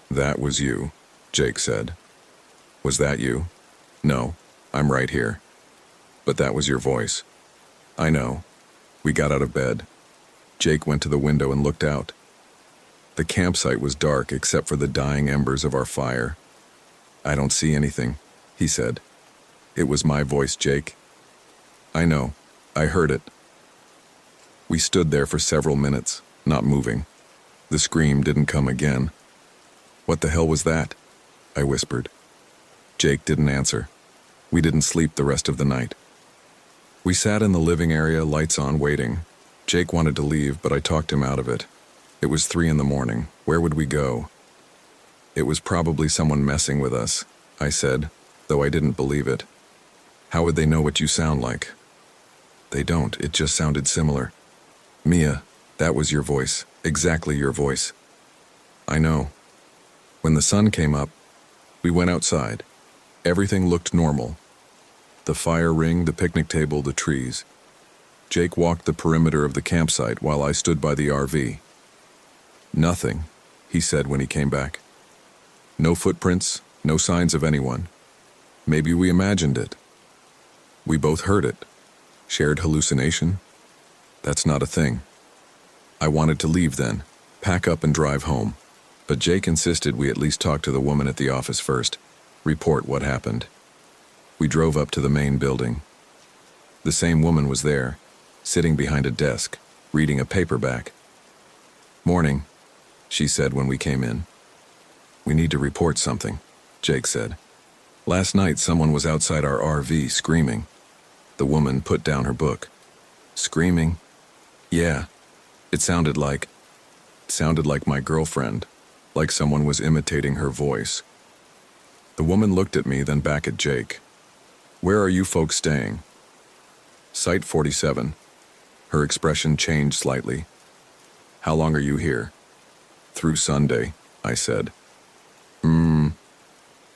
"That was you," Jake said. "Was that you?" "No, I'm right here." "But that was your voice." "I know." We got out of bed. Jake went to the window and looked out. The campsite was dark except for the dying embers of our fire. "I don't see anything," he said. "It was my voice, Jake." "I know. I heard it." We stood there for several minutes, not moving. The scream didn't come again. "What the hell was that?" I whispered. Jake didn't answer. We didn't sleep the rest of the night. We sat in the living area, lights on, waiting. Jake wanted to leave, but I talked him out of it. It was 3 in the morning. Where would we go? "It was probably someone messing with us," I said, though I didn't believe it. "How would they know what you sound like?" "They don't. It just sounded similar." "Mia, that was your voice. Exactly your voice." "I know." When the sun came up, we went outside. Everything looked normal. The fire ring, the picnic table, the trees. Jake walked the perimeter of the campsite while I stood by the RV. "Nothing," he said when he came back. "No footprints, no signs of anyone. Maybe we imagined it. We both heard it. Shared hallucination? That's not a thing." I wanted to leave then, pack up and drive home. But Jake insisted we at least talk to the woman at the office first, report what happened. We drove up to the main building. The same woman was there, sitting behind a desk, reading a paperback. "Morning," she said when we came in. "We need to report something," Jake said. "Last night someone was outside our RV screaming." The woman put down her book. "Screaming?" "Yeah. It sounded like my girlfriend, like someone was imitating her voice." The woman looked at me, then back at Jake. "Where are you folks staying?" "Site 47. Her expression changed slightly. "How long are you here?" "Through Sunday," I said.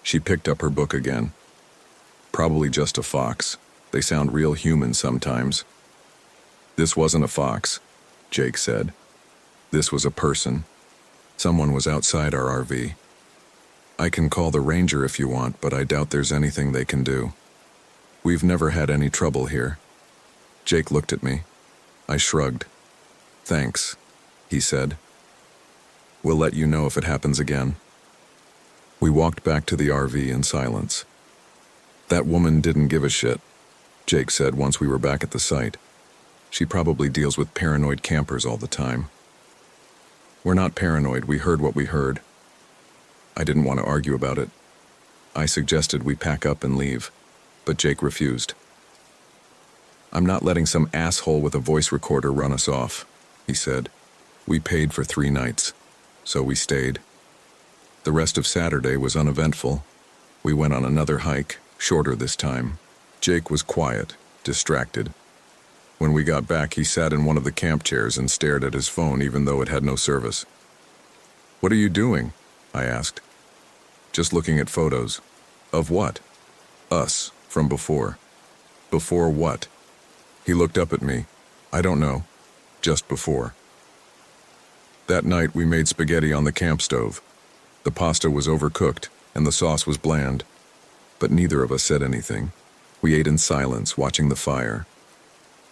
She picked up her book again. "Probably just a fox. They sound real human sometimes." "This wasn't a fox," Jake said. "This was a person. Someone was outside our RV. I can call the ranger if you want, but I doubt there's anything they can do. We've never had any trouble here." Jake looked at me. I shrugged. "Thanks," he said. "We'll let you know if it happens again." We walked back to the RV in silence. "That woman didn't give a shit," Jake said once we were back at the site. "She probably deals with paranoid campers all the time." "We're not paranoid. We heard what we heard." I didn't want to argue about it. I suggested we pack up and leave, but Jake refused. "I'm not letting some asshole with a voice recorder run us off," he said. "We paid for 3 nights, so we stayed." The rest of Saturday was uneventful. We went on another hike, shorter this time. Jake was quiet, distracted. When we got back, he sat in one of the camp chairs and stared at his phone even though it had no service. "What are you doing?" I asked. "Just looking at photos." "Of what?" "Us, from before." "Before what?" He looked up at me. "I don't know. Just before." That night we made spaghetti on the camp stove. The pasta was overcooked and the sauce was bland, but neither of us said anything. We ate in silence, watching the fire.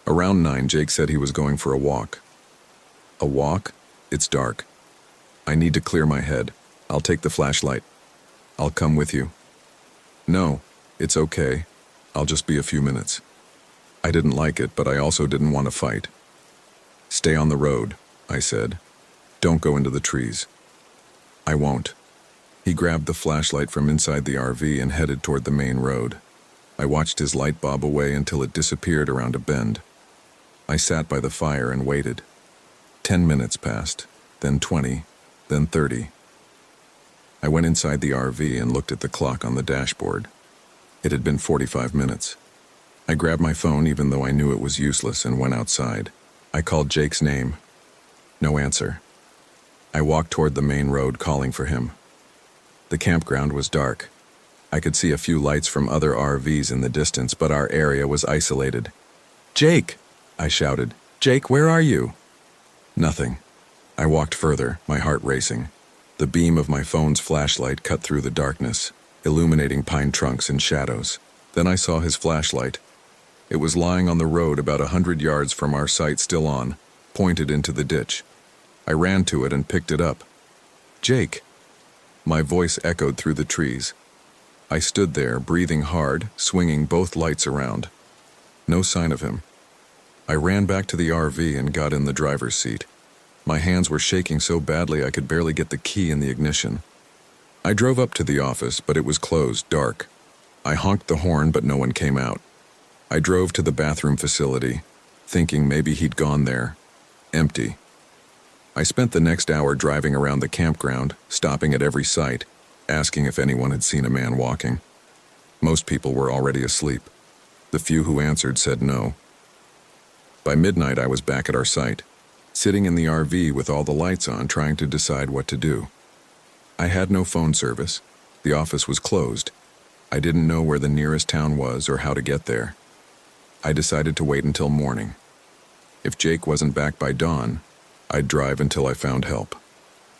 Around 9, Jake said he was going for a walk. "A walk? It's dark. I need to clear my head. I'll take the flashlight." "I'll come with you." "No, it's okay. I'll just be a few minutes." I didn't like it, but I also didn't want to fight. "Stay on the road," I said. "Don't go into the trees." "I won't." He grabbed the flashlight from inside the RV and headed toward the main road. I watched his light bob away until it disappeared around a bend. I sat by the fire and waited. 10 minutes passed, then 20, then 30. I went inside the RV and looked at the clock on the dashboard. It had been 45 minutes. I grabbed my phone even though I knew it was useless and went outside. I called Jake's name. No answer. I walked toward the main road calling for him. The campground was dark. I could see a few lights from other RVs in the distance, but our area was isolated. "Jake!" I shouted. "Jake, where are you?" Nothing. I walked further, my heart racing. The beam of my phone's flashlight cut through the darkness, illuminating pine trunks and shadows. Then I saw his flashlight. It was lying on the road about 100 yards from our site, still on, pointed into the ditch. I ran to it and picked it up. "Jake!" My voice echoed through the trees. I stood there, breathing hard, swinging both lights around. No sign of him. I ran back to the RV and got in the driver's seat. My hands were shaking so badly I could barely get the key in the ignition. I drove up to the office, but it was closed, dark. I honked the horn, but no one came out. I drove to the bathroom facility, thinking maybe he'd gone there. Empty. I spent the next hour driving around the campground, stopping at every site, asking if anyone had seen a man walking. Most people were already asleep. The few who answered said no. By midnight, I was back at our site, sitting in the RV with all the lights on, trying to decide what to do. I had no phone service. The office was closed. I didn't know where the nearest town was or how to get there. I decided to wait until morning. If Jake wasn't back by dawn, I'd drive until I found help.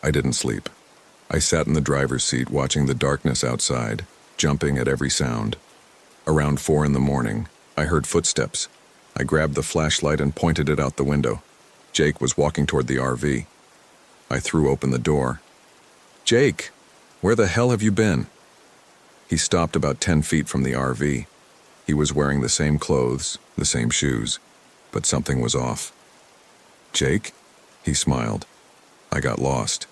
I didn't sleep. I sat in the driver's seat watching the darkness outside, jumping at every sound. Around 4 a.m, I heard footsteps. I grabbed the flashlight and pointed it out the window. Jake was walking toward the RV. I threw open the door. "Jake, where the hell have you been?" He stopped about 10 feet from the RV. He was wearing the same clothes, the same shoes, but something was off. "Jake?" He smiled. "I got lost."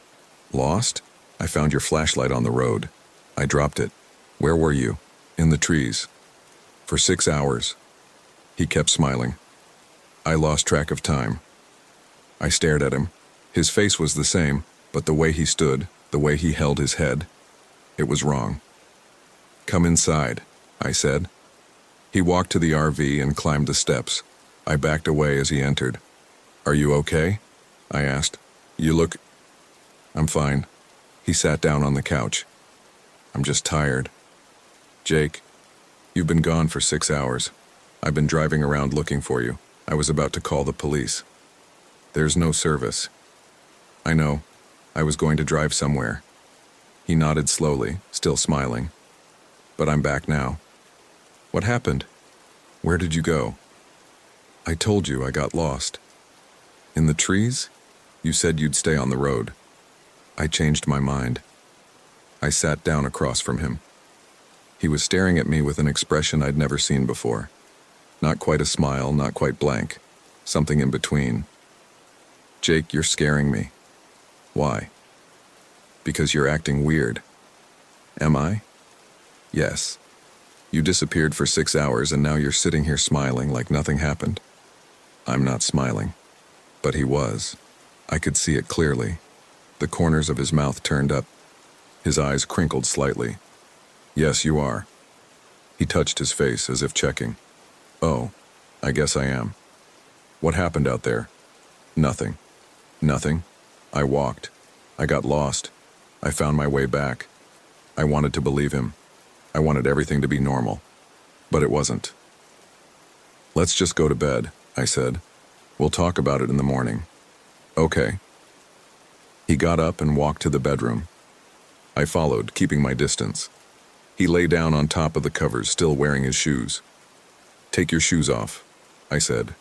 "Lost? I found your flashlight on the road. I dropped it. Where were you?" "In the trees." "For 6 hours." He kept smiling. I lost track of time. I stared at him. His face was the same, but the way he stood, the way he held his head, it was wrong. "Come inside," I said. He walked to the RV and climbed the steps. I backed away as he entered. "Are you okay?" I asked. "You look..." "I'm fine." He sat down on the couch. "I'm just tired." "Jake, you've been gone for 6 hours. I've been driving around looking for you. I was about to call the police. There's no service." "I know. I was going to drive somewhere." He nodded slowly, still smiling. "But I'm back now." "What happened? Where did you go?" "I told you I got lost." "In the trees? You said you'd stay on the road." "I changed my mind." I sat down across from him. He was staring at me with an expression I'd never seen before. Not quite a smile, not quite blank. Something in between. "Jake, you're scaring me." "Why?" "Because you're acting weird." "Am I?" "Yes. You disappeared for 6 hours and now you're sitting here smiling like nothing happened." I'm not smiling. But he was. I could see it clearly. The corners of his mouth turned up. His eyes crinkled slightly. "Yes, you are." He touched his face as if checking. "Oh, I guess I am." "What happened out there?" "Nothing." "Nothing?" I walked. I got lost. I found my way back. I wanted to believe him. I wanted everything to be normal. But it wasn't. "Let's just go to bed," I said. "We'll talk about it in the morning." "Okay." He got up and walked to the bedroom. I followed, keeping my distance. He lay down on top of the covers, still wearing his shoes. "Take your shoes off," I said.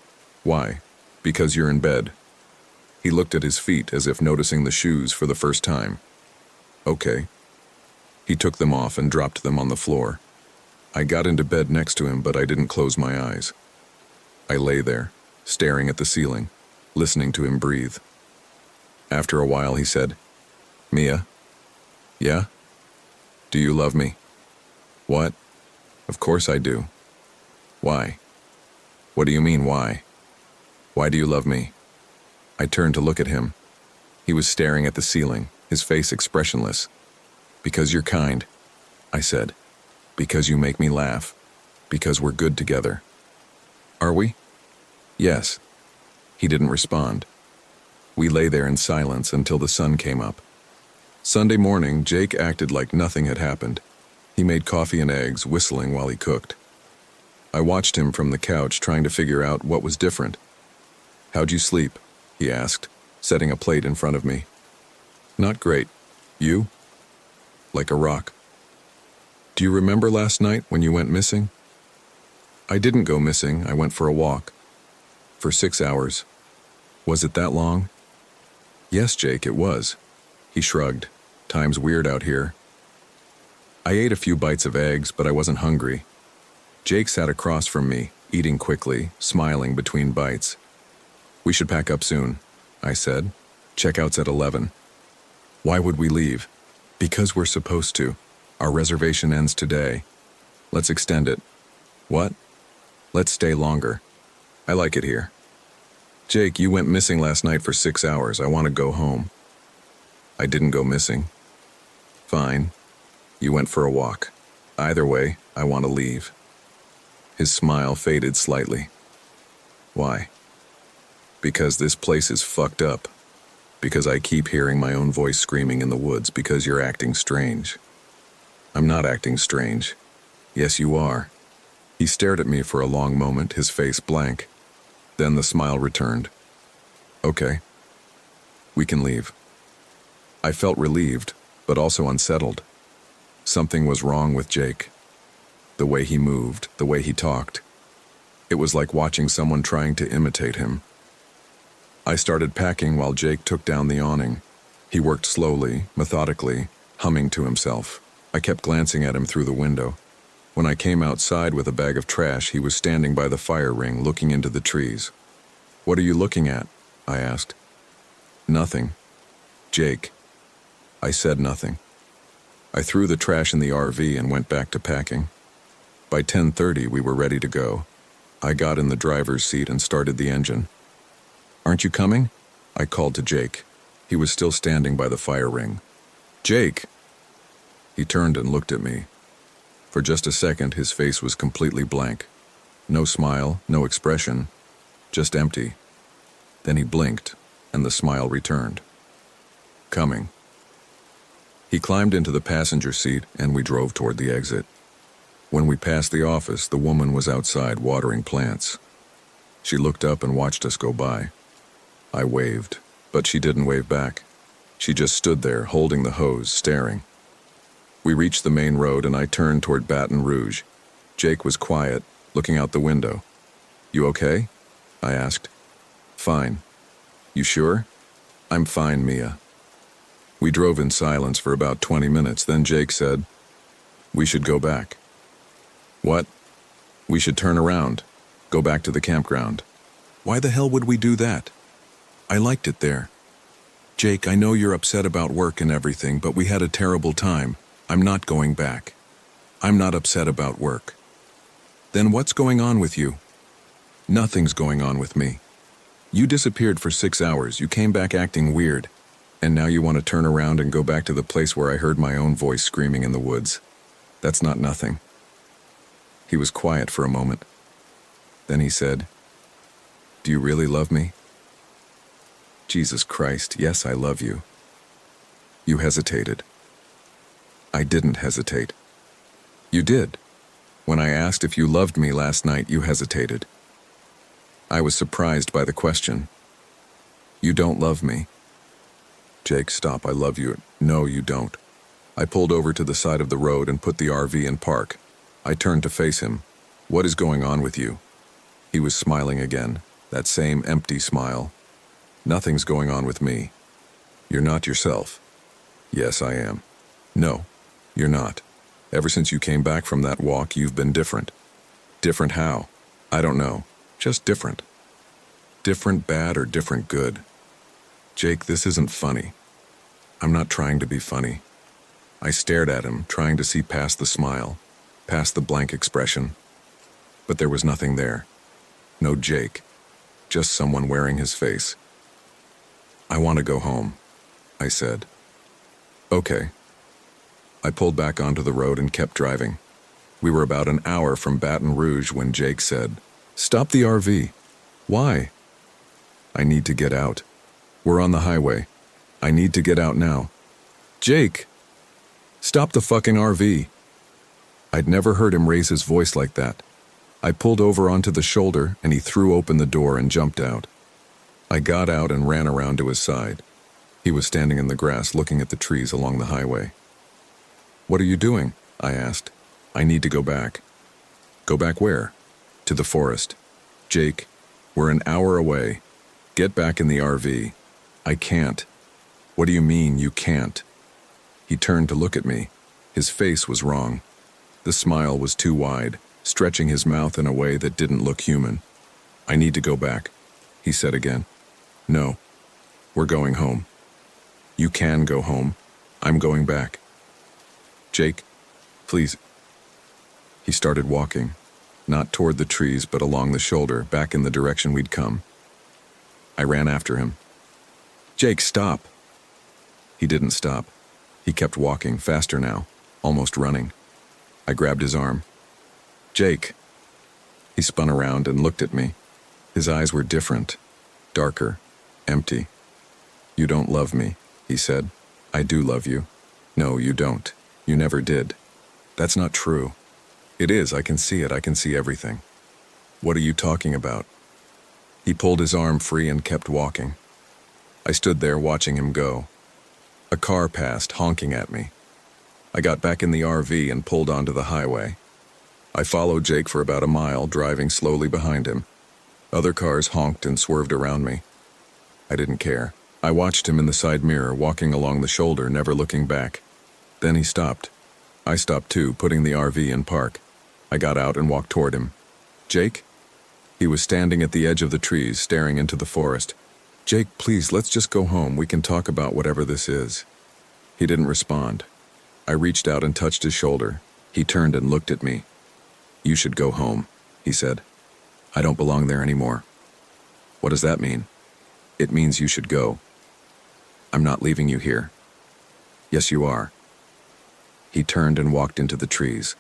"Why?" "Because you're in bed." He looked at his feet as if noticing the shoes for the first time. "Okay." He took them off and dropped them on the floor. I got into bed next to him, but I didn't close my eyes. I lay there, staring at the ceiling, listening to him breathe. After a while, he said, "Mia?" "Yeah?" "Do you love me?" "What?" "Of course I do." "Why?" "What do you mean, why?" "Why do you love me?" I turned to look at him. He was staring at the ceiling, his face expressionless. "Because you're kind," I said. "Because you make me laugh. Because we're good together." "Are we?" "Yes." He didn't respond. We lay there in silence until the sun came up. Sunday morning, Jake acted like nothing had happened. He made coffee and eggs, whistling while he cooked. I watched him from the couch, trying to figure out what was different. "How'd you sleep?" he asked, setting a plate in front of me. "Not great. You?" "Like a rock." "Do you remember last night when you went missing?" "I didn't go missing. I went for a walk." "For 6 hours. Was it that long?" "Yes, Jake, it was." He shrugged. "Time's weird out here." I ate a few bites of eggs, but I wasn't hungry. Jake sat across from me, eating quickly, smiling between bites. "We should pack up soon," I said. Checkout's at 11. Why would we leave? Because we're supposed to. Our reservation ends today. Let's extend it. What? Let's stay longer. I like it here. Jake, you went missing last night for 6 hours. I want to go home. I didn't go missing. Fine. You went for a walk. Either way, I want to leave. His smile faded slightly. Why? Because this place is fucked up. Because I keep hearing my own voice screaming in the woods because you're acting strange. I'm not acting strange. Yes, you are. He stared at me for a long moment, his face blank. Then the smile returned. Okay. We can leave. I felt relieved, but also unsettled. Something was wrong with Jake. The way he moved, the way he talked. It was like watching someone trying to imitate him. I started packing while Jake took down the awning. He worked slowly, methodically, humming to himself. I kept glancing at him through the window. When I came outside with a bag of trash, he was standing by the fire ring, looking into the trees. What are you looking at? I asked. Nothing. Jake. I said nothing. I threw the trash in the RV and went back to packing. By 10:30, we were ready to go. I got in the driver's seat and started the engine. Aren't you coming? I called to Jake. He was still standing by the fire ring. Jake! He turned and looked at me. For just a second, his face was completely blank. No smile, no expression, just empty. Then he blinked, and the smile returned. Coming. He climbed into the passenger seat, and we drove toward the exit. When we passed the office, the woman was outside watering plants. She looked up and watched us go by. I waved, but she didn't wave back. She just stood there, holding the hose, staring. We reached the main road, and I turned toward Baton Rouge. Jake was quiet, looking out the window. You okay? I asked. Fine. You sure? I'm fine, Mia. We drove in silence for about 20 minutes, then Jake said, We should go back. What? We should turn around, go back to the campground. Why the hell would we do that? I liked it there. Jake, I know you're upset about work and everything, but we had a terrible time. I'm not going back. I'm not upset about work. Then what's going on with you? Nothing's going on with me. You disappeared for 6 hours, you came back acting weird, and now you want to turn around and go back to the place where I heard my own voice screaming in the woods. That's not nothing. He was quiet for a moment. Then he said, Do you really love me? Jesus Christ, yes, I love you. You hesitated. I didn't hesitate. You did. When I asked if you loved me last night, you hesitated. I was surprised by the question. You don't love me. Jake, stop, I love you. No, you don't. I pulled over to the side of the road and put the RV in park. I turned to face him. What is going on with you? He was smiling again, that same empty smile. Nothing's going on with me. You're not yourself. Yes, I am. No, you're not. Ever since you came back from that walk, you've been different. Different how? I don't know. Just different. Different bad or different good? Jake, this isn't funny. I'm not trying to be funny. I stared at him, trying to see past the smile, past the blank expression. But there was nothing there. No Jake. Just someone wearing his face. I want to go home, I said. Okay. I pulled back onto the road and kept driving. We were about an hour from Baton Rouge when Jake said, Stop the RV. Why? I need to get out. We're on the highway. I need to get out now. Jake! Stop the fucking RV. I'd never heard him raise his voice like that. I pulled over onto the shoulder and he threw open the door and jumped out. I got out and ran around to his side. He was standing in the grass looking at the trees along the highway. What are you doing? I asked. I need to go back. Go back where? To the forest. Jake, we're an hour away. Get back in the RV. I can't. What do you mean you can't? He turned to look at me. His face was wrong. The smile was too wide, stretching his mouth in a way that didn't look human. I need to go back, he said again. No. We're going home. You can go home. I'm going back. Jake, please. He started walking, not toward the trees, but along the shoulder, back in the direction we'd come. I ran after him. Jake, stop! He didn't stop. He kept walking, faster now, almost running. I grabbed his arm. Jake! He spun around and looked at me. His eyes were different, darker, empty. You don't love me, he said. I do love you. No, you don't. You never did. That's not true. It is, I can see it, I can see everything. What are you talking about? He pulled his arm free and kept walking. I stood there watching him go. A car passed, honking at me. I got back in the RV and pulled onto the highway. I followed Jake for about a mile, driving slowly behind him. Other cars honked and swerved around me. I didn't care. I watched him in the side mirror, walking along the shoulder, never looking back. Then he stopped. I stopped too, putting the RV in park. I got out and walked toward him. Jake? He was standing at the edge of the trees, staring into the forest. Jake, please, let's just go home. We can talk about whatever this is. He didn't respond. I reached out and touched his shoulder. He turned and looked at me. You should go home, he said. I don't belong there anymore. What does that mean? It means you should go. I'm not leaving you here. Yes, you are. He turned and walked into the trees.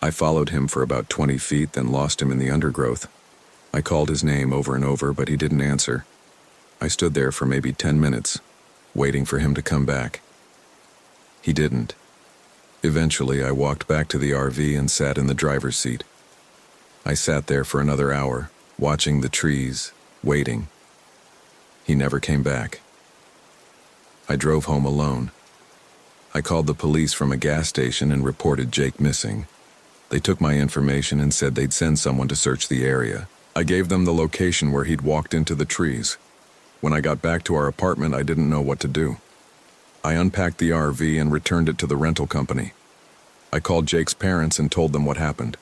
I followed him for about 20 feet, then lost him in the undergrowth. I called his name over and over, but he didn't answer. I stood there for maybe 10 minutes, waiting for him to come back. He didn't. Eventually, I walked back to the RV and sat in the driver's seat. I sat there for another hour, watching the trees, waiting. He never came back. I drove home alone. I called the police from a gas station and reported Jake missing. They took my information and said they'd send someone to search the area. I gave them the location where he'd walked into the trees. When I got back to our apartment, I didn't know what to do. I unpacked the RV and returned it to the rental company. I called Jake's parents and told them what happened.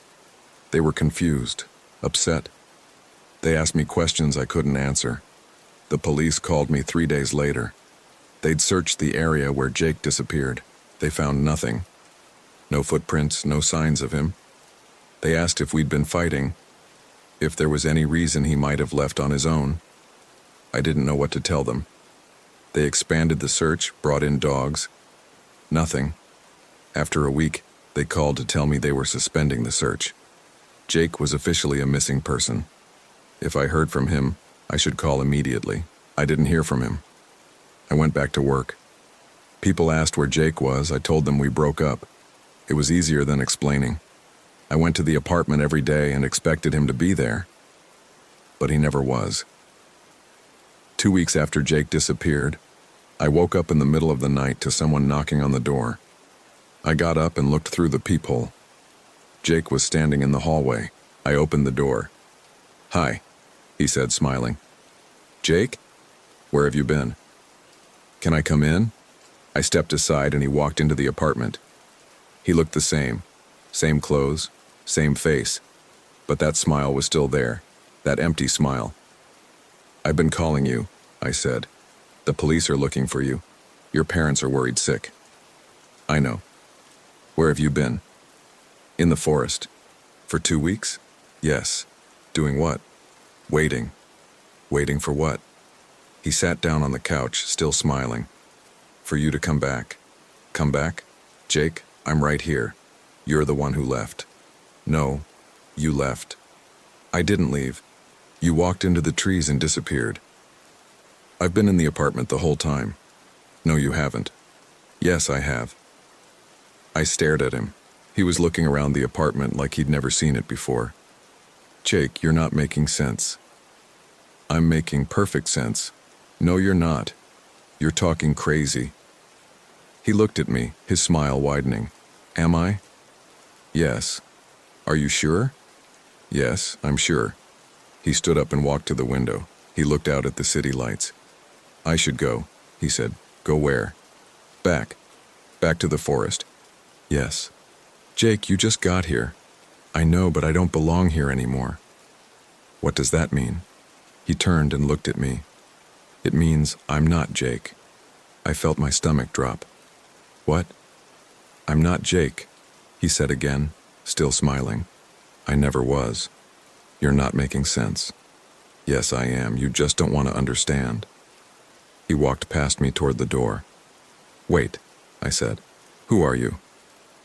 They were confused, upset. They asked me questions I couldn't answer. The police called me 3 days later. They'd searched the area where Jake disappeared. They found nothing. No footprints, no signs of him. They asked if we'd been fighting, if there was any reason he might have left on his own. I didn't know what to tell them. They expanded the search, brought in dogs. Nothing. After a week, they called to tell me they were suspending the search. Jake was officially a missing person. If I heard from him, I should call immediately. I didn't hear from him. I went back to work. People asked where Jake was. I told them we broke up. It was easier than explaining. I went to the apartment every day and expected him to be there. But he never was. 2 weeks after Jake disappeared, I woke up in the middle of the night to someone knocking on the door. I got up and looked through the peephole. Jake was standing in the hallway. I opened the door. "Hi," he said, smiling. "Jake? Where have you been?" "Can I come in?" I stepped aside and he walked into the apartment. He looked the same clothes, same face, but that smile was still there, that empty smile. "I've been calling you," I said. "The police are looking for you. Your parents are worried sick." "I know. Where have you been?" "In the forest." "For 2 weeks?" "Yes." "Doing what?" "Waiting." "Waiting for what?" He sat down on the couch, still smiling. "For you to come back." "Come back?" "Jake, I'm right here. You're the one who left." "No, you left." "I didn't leave. You walked into the trees and disappeared." "I've been in the apartment the whole time." "No, you haven't." "Yes, I have." I stared at him. He was looking around the apartment like he'd never seen it before. "Jake, you're not making sense." "I'm making perfect sense." "No, you're not. You're talking crazy." He looked at me, his smile widening. "Am I?" "Yes." "Are you sure?" "Yes, I'm sure." He stood up and walked to the window. He looked out at the city lights. "I should go," he said. "Go where?" "Back. Back to the forest." "Yes." "Jake, you just got here." "I know, but I don't belong here anymore." "What does that mean?" He turned and looked at me. It means I'm not Jake. I felt my stomach drop. What? I'm not Jake, he said again, still smiling. I never was. You're not making sense. Yes, I am. You just don't want to understand. He walked past me toward the door. Wait, I said. Who are you?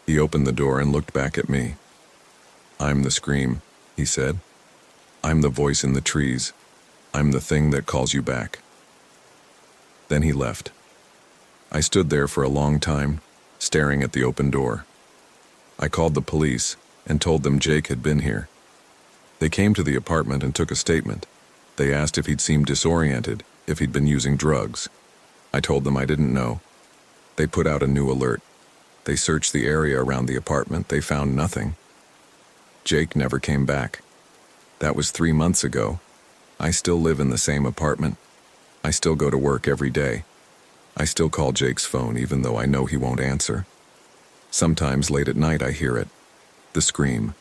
He opened the door and looked back at me. I'm the scream, he said. I'm the voice in the trees. I'm the thing that calls you back. Then he left. I stood there for a long time, staring at the open door. I called the police and told them Jake had been here. They came to the apartment and took a statement. They asked if he'd seemed disoriented, if he'd been using drugs. I told them I didn't know. They put out a new alert. They searched the area around the apartment. They found nothing. Jake never came back. That was 3 months ago. I still live in the same apartment. I still go to work every day. I still call Jake's phone even though I know he won't answer. Sometimes late at night I hear it. The scream.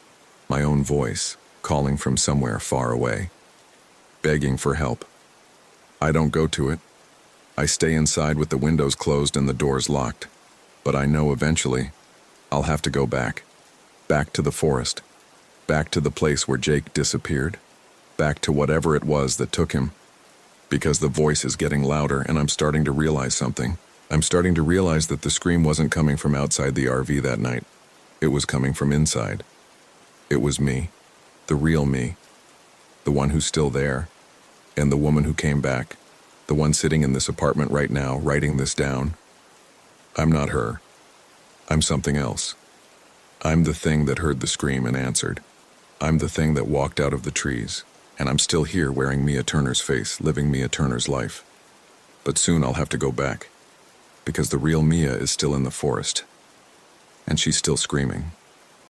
My own voice, calling from somewhere far away. Begging for help. I don't go to it. I stay inside with the windows closed and the doors locked. But I know eventually I'll have to go back. Back to the forest. Back to the place where Jake disappeared. Back to whatever it was that took him. Because the voice is getting louder and I'm starting to realize something. I'm starting to realize that the scream wasn't coming from outside the RV that night. It was coming from inside. It was me. The real me. The one who's still there. And the woman who came back. The one sitting in this apartment right now, writing this down. I'm not her. I'm something else. I'm the thing that heard the scream and answered. I'm the thing that walked out of the trees, and I'm still here wearing Mia Turner's face, living Mia Turner's life. But soon I'll have to go back, because the real Mia is still in the forest, and she's still screaming.